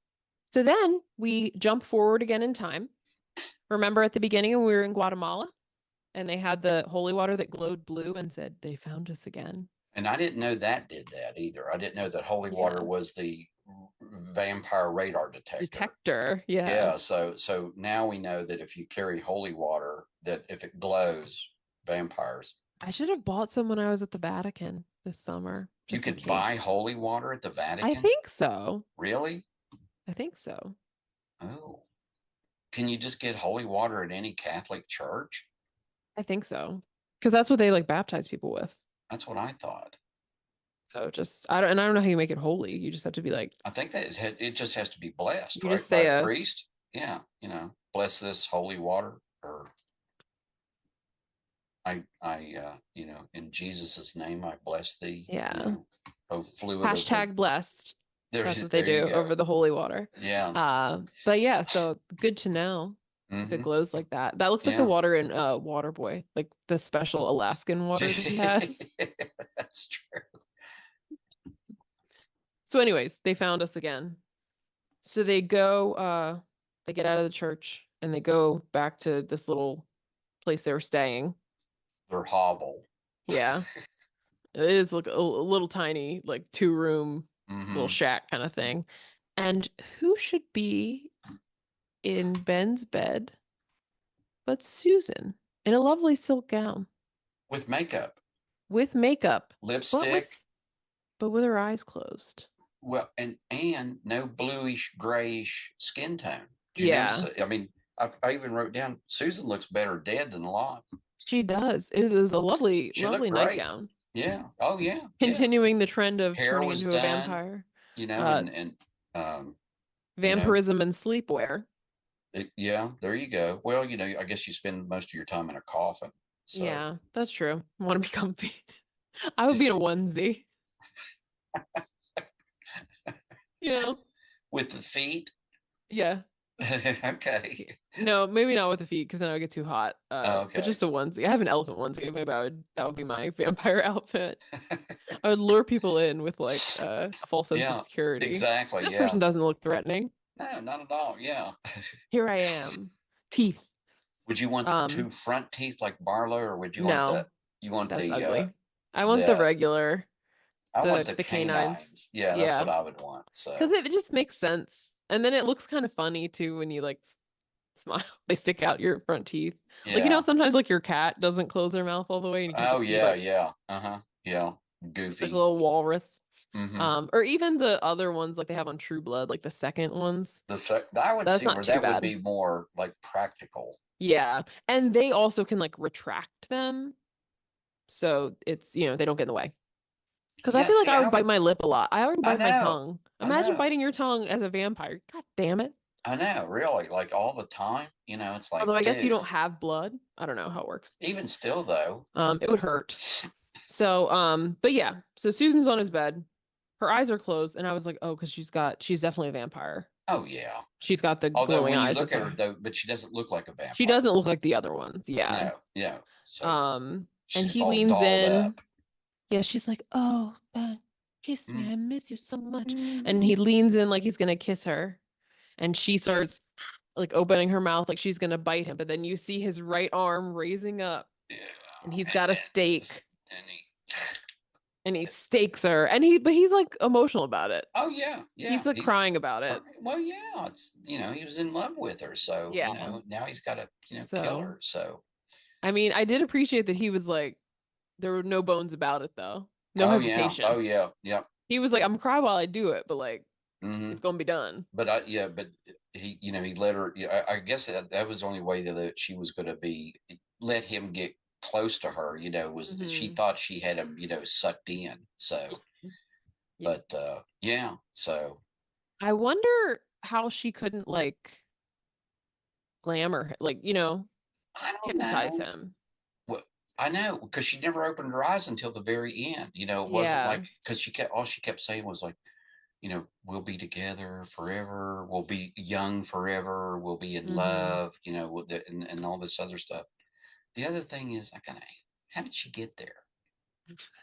A: So then we jump forward again in time. Remember at the beginning when we were in Guatemala and they had the holy water that glowed blue and said, "They found us again."
B: And I didn't know that did that either. I didn't know that holy water
A: Yeah.
B: was the vampire radar detector.
A: Detector. Yeah.
B: Yeah, so now we know that if you carry holy water, that if it glows, vampires.
A: I should have bought some when I was at the Vatican this summer,
B: You
A: just in
B: could buy
A: case.
B: holy water at the
A: I
B: Vatican?
A: think so.
B: Really?
A: I think so.
B: Oh. Can you just get holy water at any Catholic church?
A: I think so. Because that's what they like baptize people with.
B: That's what I thought.
A: So just I don't know how you make it holy. You just have to be like
B: I think that it just has to be blessed,
A: you just
B: right? By
A: say
B: a
A: a
B: priest. Yeah, bless this holy water, or in Jesus's name, I bless thee.
A: yeah.
B: Oh, fluid of the.
A: Hashtag blessed.
B: There,
A: That's what they
B: there you
A: do over
B: go.
A: the holy water.
B: Yeah,
A: But yeah, so good to know. if it
B: Mm-hmm.
A: glows like that. That looks like the
B: Yeah.
A: water in Waterboy, like the special Alaskan water that he has.
B: That's true.
A: So anyways, they found us again. So they go they get out of the church and they go back to this little place they were staying.
B: Their hovel.
A: Yeah. It is like a little tiny, like 2 room little
B: Mm-hmm.
A: shack kind of thing. And who should be in Ben's bed but Susan in a lovely silk gown
B: With makeup,
A: with makeup, but with
B: lipstick.
A: but with her eyes closed.
B: Well, and no bluish grayish skin tone. Do you notice
A: Yeah,
B: that? I mean, I even wrote down Susan looks better dead than alive.
A: she does. It was a lovely,
B: She looked
A: lovely
B: great.
A: nightgown.
B: Yeah. Oh yeah. Yeah.
A: Continuing the trend of
B: Hair
A: turning
B: was
A: into a
B: done.
A: vampire.
B: You know,
A: Uh,
B: and um, you know,
A: Vampirism and sleepwear.
B: yeah. There you go. Well, I guess you spend most of your time in a coffin. So
A: Yeah, that's true. Want to be comfy. I would be
B: just
A: in a onesie, you know?
B: with the feet.
A: Yeah.
B: Okay.
A: No, maybe not with the feet because then I would get too hot. But
B: Okay.
A: just a onesie. I have an elephant onesie. Maybe that would be my vampire outfit. I would lure people in with like a false sense of
B: Yeah.
A: security.
B: Exactly.
A: This
B: Yeah.
A: person doesn't look threatening.
B: No, not at all. Yeah.
A: Here I am. Teeth.
B: Would you want
A: Um,
B: two front teeth like Barlow, or would you want
A: no,
B: you want
A: that's ugly. I want the
B: the
A: regular,
B: I want
A: the
B: the
A: canines.
B: canines. Yeah, that's what
A: Yeah,
B: I would want.
A: because
B: So
A: it just makes sense. And then it looks kind of funny too when you like smile. They stick out your front teeth. Like
B: yeah.
A: sometimes like your cat doesn't close their mouth all the way and you can
B: Oh
A: just see
B: yeah,
A: like
B: yeah. Uh-huh. Yeah.
A: like a
B: Goofy.
A: little walrus.
B: Mm-hmm.
A: Or even the other ones like they have on True Blood, like the second ones.
B: I would
A: That's
B: see
A: not
B: where
A: too
B: that would
A: bad.
B: be more like practical.
A: Yeah. And they also can like retract them. So it's, they don't get in the way. Because I
B: Yeah,
A: feel like
B: see,
A: I would bite my lip a lot. I already
B: I
A: bite my
B: know.
A: tongue.
B: I
A: Imagine
B: know.
A: biting your tongue as a vampire. God damn it.
B: I know, really, like all the time. It's like,
A: Although I guess you
B: dude,
A: don't have blood. I don't know how it works.
B: even still though.
A: It would hurt. So, but yeah. So Susan's on his bed. Her eyes are closed, and I was like, oh, because she's definitely a vampire.
B: Oh yeah.
A: She's got the
B: Although
A: glowing
B: when you
A: eyes.
B: look
A: That's
B: at her
A: why.
B: though, but she doesn't look like a
A: She
B: vampire.
A: doesn't look like the other ones. Yeah.
B: No, yeah. So
A: Um, and
B: she's
A: he
B: all
A: leans
B: dolled
A: in.
B: up.
A: Yeah, she's like, oh, Ben, kiss me.
B: Mm.
A: I miss you so much. And he leans in like he's gonna kiss her. And she starts like opening her mouth like she's gonna bite him, but then you see his right arm raising up
B: Yeah,
A: and he's
B: and
A: got a
B: then
A: stake
B: just and he.
A: and he stakes her and he's like emotional about it.
B: Oh yeah,
A: He's
B: yeah.
A: like
B: He's
A: crying about it.
B: well, yeah. It's he was in love with her, so
A: Yeah.
B: now he's got to kill
A: So
B: her. So
A: I mean, I did appreciate that he was like there were no bones about it though. No
B: oh
A: hesitation.
B: yeah, yeah.
A: He was like, I'm gonna cry while I do it, but like
B: Hmm.
A: it's gonna be done.
B: But but he let her. Yeah, I guess that was the only way that she was going to be let him get close to her. Was she
A: Hmm.
B: thought she had him, sucked in. So,
A: Yeah.
B: but yeah. So
A: I wonder how she couldn't like glamour, like,
B: I don't
A: hypnotize
B: know.
A: him.
B: Well, I know because she never opened her eyes until the very end. It wasn't
A: Yeah,
B: like because she kept saying was like, we'll be together forever, we'll be young forever, we'll be in
A: hmm.
B: love, and all this other stuff. The other thing is, I kind of, how did she get there?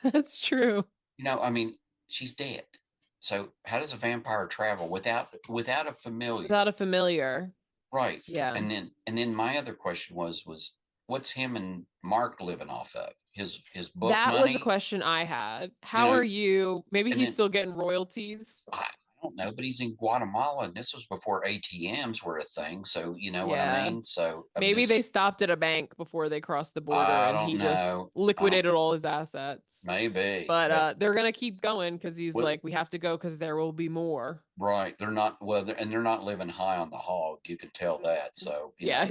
A: That's true.
B: I mean, she's dead. So how does a vampire travel without a familiar?
A: Without a familiar.
B: Right.
A: Yeah.
B: And then my other question was what's him and Mark living off of? His book
A: That was a
B: money,
A: question I had.
B: you
A: How are
B: know,
A: you? Maybe
B: and
A: he's
B: then
A: still getting royalties.
B: I don't know, but he's in Guatemala, and this was before ATMs were a thing. So you know what I
A: Yeah.
B: mean. So I'm
A: Maybe they
B: just,
A: stopped at a bank before they crossed the border
B: I
A: and
B: don't
A: he just
B: know. I don't,
A: liquidated all his assets.
B: maybe,
A: But
B: but
A: they're gonna keep going because he's
B: what?
A: like, we have to go because there will be more.
B: Right, they're not well, and they're not living high on the hog. You can tell that. So
A: Yeah,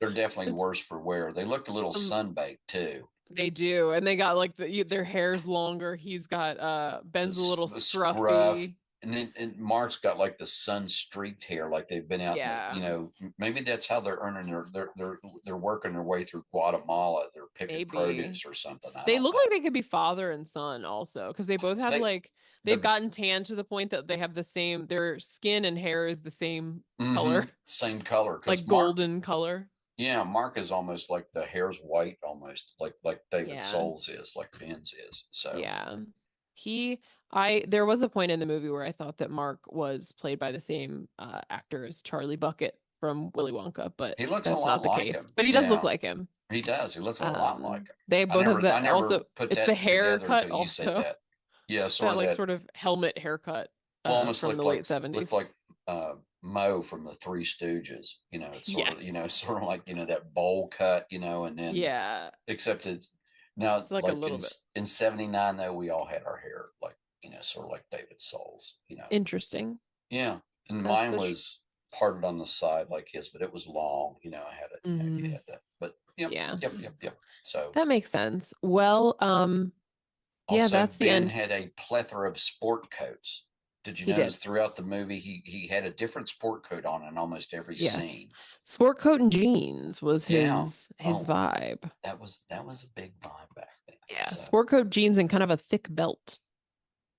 B: they're definitely
A: it's
B: worse for wear. They looked a little
A: some
B: sunbaked too.
A: they do, and they got like their hair's longer. He's got Ben's a little
B: The scruff,
A: scruffy.
B: and Mark's got like the sun streaked hair, like they've been out in the.
A: Yeah,
B: Maybe that's how they're earning they're working their way through Guatemala. They're picking
A: maybe.
B: produce or something. I
A: They
B: don't
A: look
B: know.
A: like they could be father and son also, because they both have
B: They
A: like They've
B: The
A: gotten tan to the point that they have the same, their skin and hair is the same color,
B: same color because
A: like
B: Mark,
A: golden color.
B: yeah, Mark is almost like the hair's white, almost like David
A: Yeah.
B: Souls is, like Ben's is. So
A: Yeah. He, there was a point in the movie where I thought that Mark was played by the same actor as Charlie Bucket from Willy Wonka, but
B: he looks a
A: that's
B: lot
A: not the
B: like
A: case.
B: him.
A: But he does look
B: Yeah,
A: like him.
B: he does. He looks a lot like him.
A: They both have
B: I
A: that.
B: never
A: Also,
B: put
A: it's the
B: that together
A: haircut
B: until you said
A: also.
B: that. Yes,
A: That
B: or
A: like
B: that
A: sort of helmet haircut
B: almost
A: from the
B: looked
A: late
B: looked
A: 70s.
B: like Mo from the Three Stooges. You know, it's sort of
A: Yes.
B: sort of like that bowl cut. And then
A: Yeah.
B: except it's now
A: It's like a
B: like
A: little bit
B: in '79 though we all had our hair like sort of like David Souls.
A: interesting.
B: Yeah, and
A: That's
B: mine
A: such.
B: was parted on the side like his, but it was long. I had it. You
A: Mhm.
B: had that. But yep,
A: Yeah.
B: yep, yep, yep. So
A: That makes sense. Well, yeah,
B: also
A: that's the
B: Ben
A: end.
B: had a plethora of sport coats. Did you
A: He did.
B: notice throughout the movie he had a different sport coat on in almost every
A: Yes.
B: scene?
A: Sport coat and jeans was
B: Yeah.
A: his
B: Oh,
A: vibe.
B: that was a big vibe back then.
A: Yeah,
B: So
A: sport coat, jeans, and kind of a thick belt.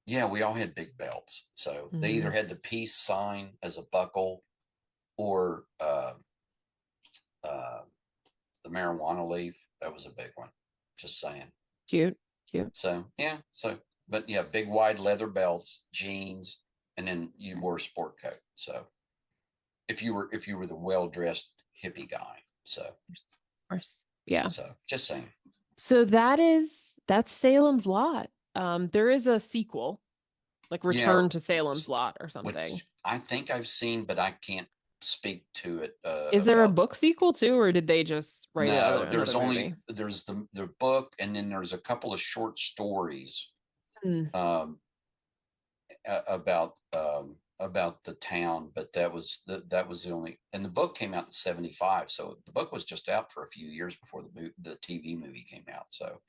B: yeah, we all had big belts. So they either
A: Hmm.
B: had the peace sign as a buckle or uh, the marijuana leaf. That was a big one. Just saying.
A: Cute, cute.
B: So yeah, but yeah, big wide leather belts, jeans, and then you wore a sport coat. So if you were the well dressed hippie guy. So
A: Of course. Yeah.
B: just saying.
A: So that's Salem's Lot. There is a sequel, like
B: Yeah,
A: Return to Salem's Lot or something.
B: which I think I've seen, but I can't speak to it
A: Is there a
B: about.
A: book sequel too, or did they just write
B: No,
A: another movie?
B: there's the book, and then there's a couple of short stories
A: Hmm,
B: um, about the town, but that was the only. And the book came out in '75, so the book was just out for a few years before the TV movie came out. So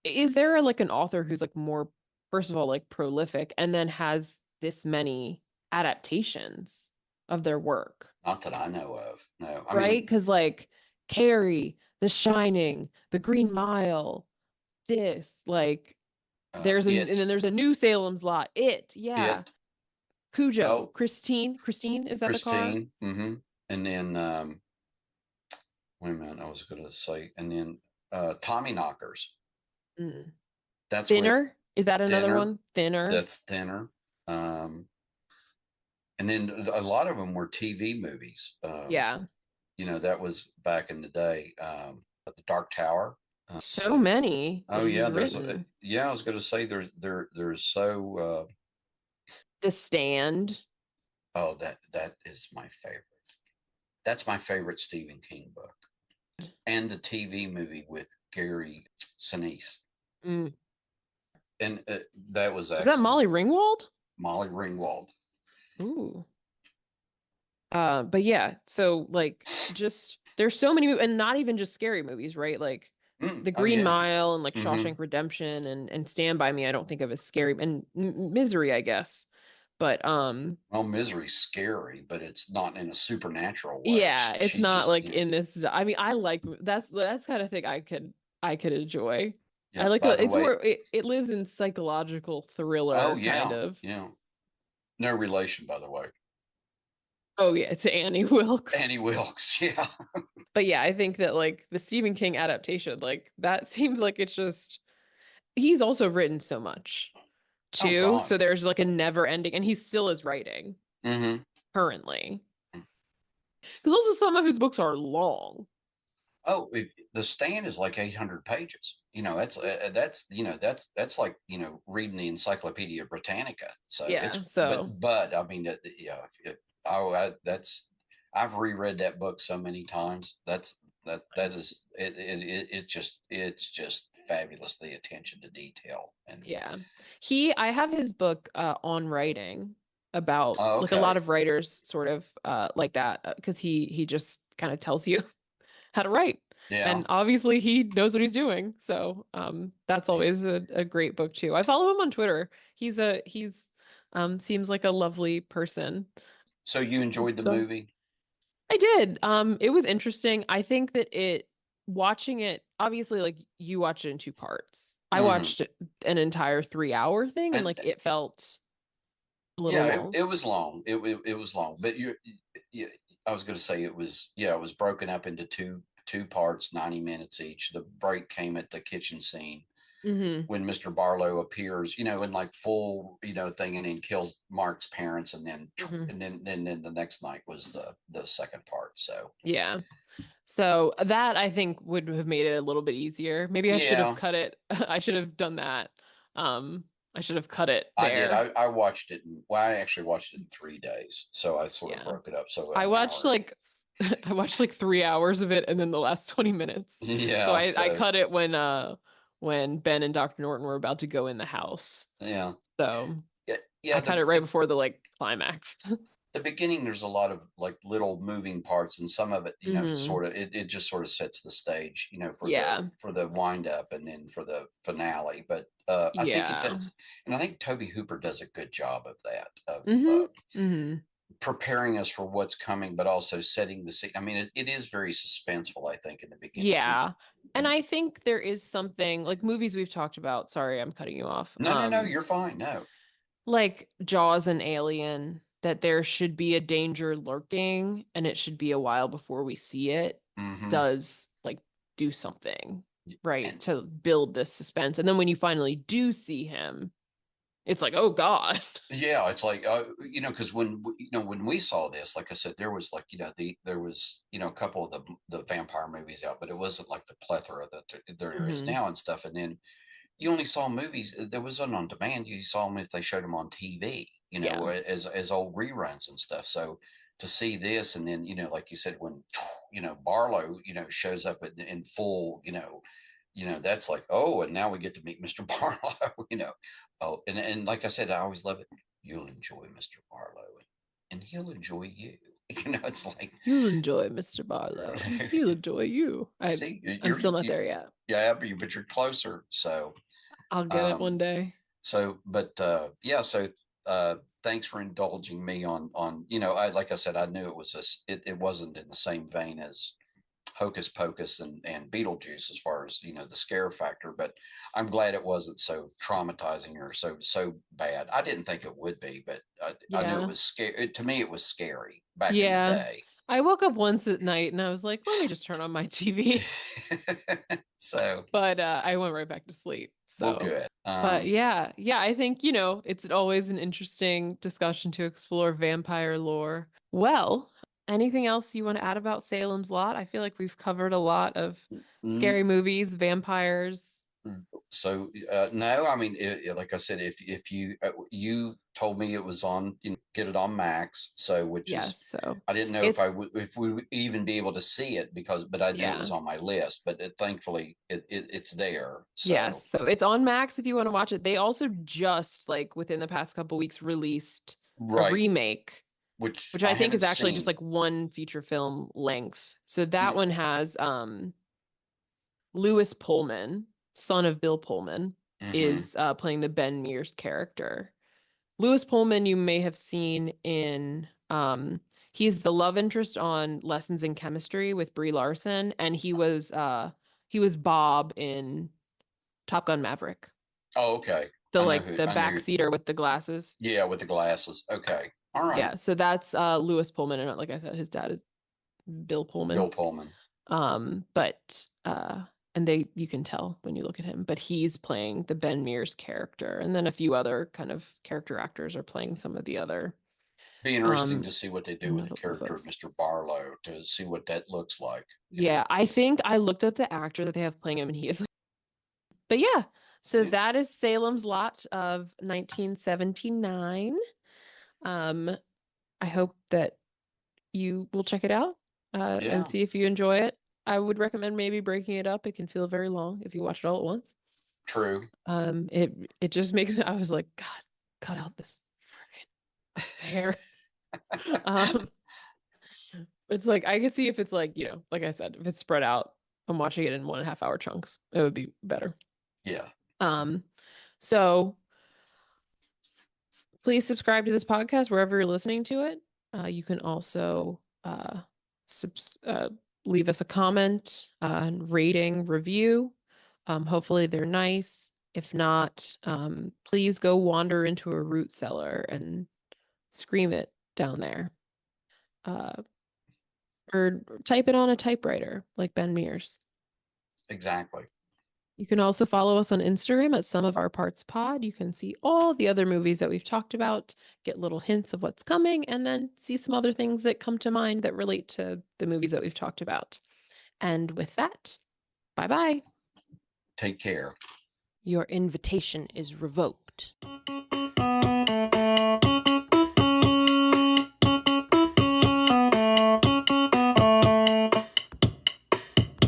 A: is there like an author who's like more, first of all, like prolific and then has this many adaptations of their work,
B: not that I know of. No, I
A: right?
B: mean,
A: Because like Carrie, The Shining, The Green Mile, this, like and
B: it
A: then there's a new Salem's Lot. Yeah.
B: it
A: Cujo,
B: oh
A: Christine, is that the car?
B: Christine, and then wait a minute, I was going to say, and then Tommy Knockers.
A: Mm.
B: That's with
A: Thinner? Is that another
B: Thinner.
A: one? Thinner?
B: That's Thinner. Um, and then a lot of them were TV movies.
A: Yeah.
B: That was back in the day. The Dark Tower.
A: So many that
B: Oh yeah,
A: he's written.
B: yeah. I was going to say there's so.
A: The Stand.
B: Oh, that is my favorite. That's my favorite Stephen King book, and the TV movie with Gary Sinise,
A: Mm.
B: and that was
A: Is that
B: excellent.
A: Molly Ringwald?
B: Molly Ringwald.
A: Ooh. But yeah, so like just there's so many and not even just scary movies, right? Like The
B: Oh
A: Green
B: yeah.
A: Mile and like
B: Mm-hmm.
A: Shawshank Redemption and Stand By Me, I don't think of as scary and Misery, I guess. But
B: Well, Misery's scary, but it's not in a supernatural way.
A: yeah, it's
B: She
A: not
B: just,
A: like in this. I mean, I like that's kind of thing I could enjoy. I
B: yeah.
A: like
B: By the
A: it's
B: way,
A: more it lives in psychological
B: oh
A: thriller kind
B: yeah,
A: of.
B: yeah. No relation, by the way.
A: Oh yeah, to Annie Wilkes.
B: Annie Wilkes. Yeah.
A: But yeah, I think that like the Stephen King adaptation, like that seems like it's just he's also written so much
B: Oh
A: too.
B: God.
A: So there's like a never ending, and he still is writing
B: Mm-hmm.
A: currently. Because also some of his books are long.
B: Oh, if the Stand is like 800 pages, that's like reading the Encyclopedia Britannica. So
A: Yeah. So
B: but I mean, yeah, that's I've reread that book so many times. That is it's just fabulous, the attention to detail. And
A: yeah. I have his book on writing about
B: oh,
A: like a lot
B: okay,
A: of writers sort of like that because he just kind of tells you how to write.
B: yeah,
A: And obviously he knows what he's doing. So that's
B: he's
A: always a great book too. I follow him on Twitter. He's seems like a lovely person.
B: so you enjoyed the
A: So
B: movie?
A: I did. It was interesting. I think that watching it obviously like you watched it in two parts. I
B: Hmm.
A: watched an entire 3 hour thing and
B: And
A: like it felt a little
B: yeah,
A: long.
B: it was long. It was long, but you, I was going to say it was, yeah, it was broken up into two parts, 90 minutes each. The break came at the kitchen scene
A: Hmm.
B: when Mr. Barlow appears, in like full, thing, and then kills Mark's parents, and then
A: Hmm.
B: then the next night was the second part. So
A: Yeah. So that I think would have made it a little bit easier. Maybe I should have
B: yeah,
A: cut it. I should have done that. I should have cut it
B: I did.
A: there.
B: I watched it. Well, I actually watched it in 3 days, so I sort of
A: Yeah.
B: broke it up. So
A: I
B: an
A: watched
B: hour.
A: like I watched like 3 hours of it and then the last 20 minutes. So
B: Yeah.
A: I
B: So
A: cut it when Ben and Dr. Norton were about to go in the house.
B: yeah.
A: So
B: Yeah, yeah.
A: I cut it right before the like climax.
B: The beginning, there's a lot of like little moving parts, and some of it,
A: Hmm.
B: sort of it just sort of sets the stage,
A: Yeah.
B: for the wind up and then for the finale. But I think it
A: Yeah.
B: does, and I think Toby Hooper does a good job of that, of
A: Hmm. Hmm.
B: preparing us for what's coming, but also setting the scene. I mean, it is very suspenseful, I think, in the beginning.
A: Yeah. And
B: And
A: I think there is something like movies we've talked about. Sorry, I'm cutting you off.
B: no, no, no, you're fine. No.
A: Like Jaws and Alien, that there should be a danger lurking and it should be a while before we see it,
B: Hmm.
A: does like do something, right?
B: And
A: To build this suspense. And then when you finally do see him, it's like, oh God.
B: yeah, it's like, because when we saw this, like I said, there was like, there was, a couple of the vampire movies out, but it wasn't like the plethora that there is
A: Hmm.
B: now and stuff. And then you only saw movies. There was on demand. You saw them if they showed them on TV,
A: Yeah.
B: as old reruns and stuff. So to see this, and then like you said, when Barlow shows up in full, that's like, oh, and now we get to meet Mr. Barlow, oh, and like I said, I always love it. You'll enjoy Mr. Barlow, and he'll enjoy you. It's like,
A: You'll enjoy Mr. Barlow and he'll enjoy you.
B: see,
A: I'm still not there yet.
B: yeah, but you're closer. So,
A: I'll get it one
B: um,
A: day.
B: but yeah, so thanks for indulging me on I, like I said, I knew it was it wasn't in the same vein as Hocus Pocus and Beetlejuice as far as the scare factor, but I'm glad it wasn't so traumatizing or so bad. I didn't think it would be, but I knew it
A: Yeah.
B: was scary. To me, it was scary back in the
A: Yeah.
B: day.
A: I woke up once at night and I was like, let me just turn on my TV.
B: So,
A: But I went right back to sleep.
B: well,
A: So,
B: good.
A: but yeah, yeah, I think, it's always an interesting discussion to explore vampire lore. Well, anything else you want to add about Salem's Lot? I feel like we've covered a lot of scary movies, vampires.
B: So no, I mean, like I said, if you told me it was on, get it on Max, so which
A: Yes,
B: is,
A: so
B: I didn't know
A: it's
B: if we would even be able to see it, but I knew it was
A: yeah.
B: on my list. But thankfully, it's there.
A: Yes,
B: So
A: so it's on Max if you want to watch it. They also just like within the past couple weeks released a
B: right,
A: remake,
B: which
A: which I
B: I
A: think
B: haven't
A: is actually just
B: seen.
A: like one feature film length. So that
B: Yeah.
A: one has Lewis Pullman, son of Bill Pullman,
B: Mm-hmm.
A: is playing the Ben Mears character. Lewis Pullman you may have seen in he's the love interest on Lessons in Chemistry with Brie Larson, and he was Bob in Top Gun Maverick.
B: Oh, okay.
A: The
B: I know
A: like
B: who.
A: the
B: I know.
A: backseater with the glasses.
B: Yeah, with the glasses. Okay. All right.
A: Yeah, so that's Lewis Pullman, and like I said, his dad is Bill
B: Bill
A: Pullman.
B: Pullman
A: But and they you can tell when you look at him, but he's playing the Ben Mears character, and then a few other kind of character actors are playing some of the other
B: be interesting
A: um
B: to see what they do with the
A: notable
B: character of
A: folks.
B: Mr. Barlow, to see what that looks like.
A: Yeah, I think I looked up the actor that they have playing him, and he is. But yeah, so
B: Yeah.
A: that is Salem's Lot of 1979. Um, I hope that you will check it out and
B: Yeah.
A: see if you enjoy it. I would recommend maybe breaking it up. It can feel very long if you watch it all at once.
B: True.
A: It just makes me, I was like, God, cut out this freaking affair. Um, it's like I could see if it's like, like I said, if it's spread out, I'm watching it in 1.5 hour chunks. It would be better.
B: Yeah.
A: Um, so please subscribe to this podcast wherever you're listening to it. You can also subs leave us a comment, rating, review. Hopefully they're nice. If not, please go wander into a root cellar and scream it down there. Uh, or type it on a typewriter like Ben Mears.
B: Exactly.
A: You can also follow us on Instagram at Some of Our Parts Pod. You can see all the other movies that we've talked about, get little hints of what's coming, and then see some other things that come to mind that relate to the movies that we've talked about. And with that, bye bye.
B: Take care.
A: Your invitation is revoked.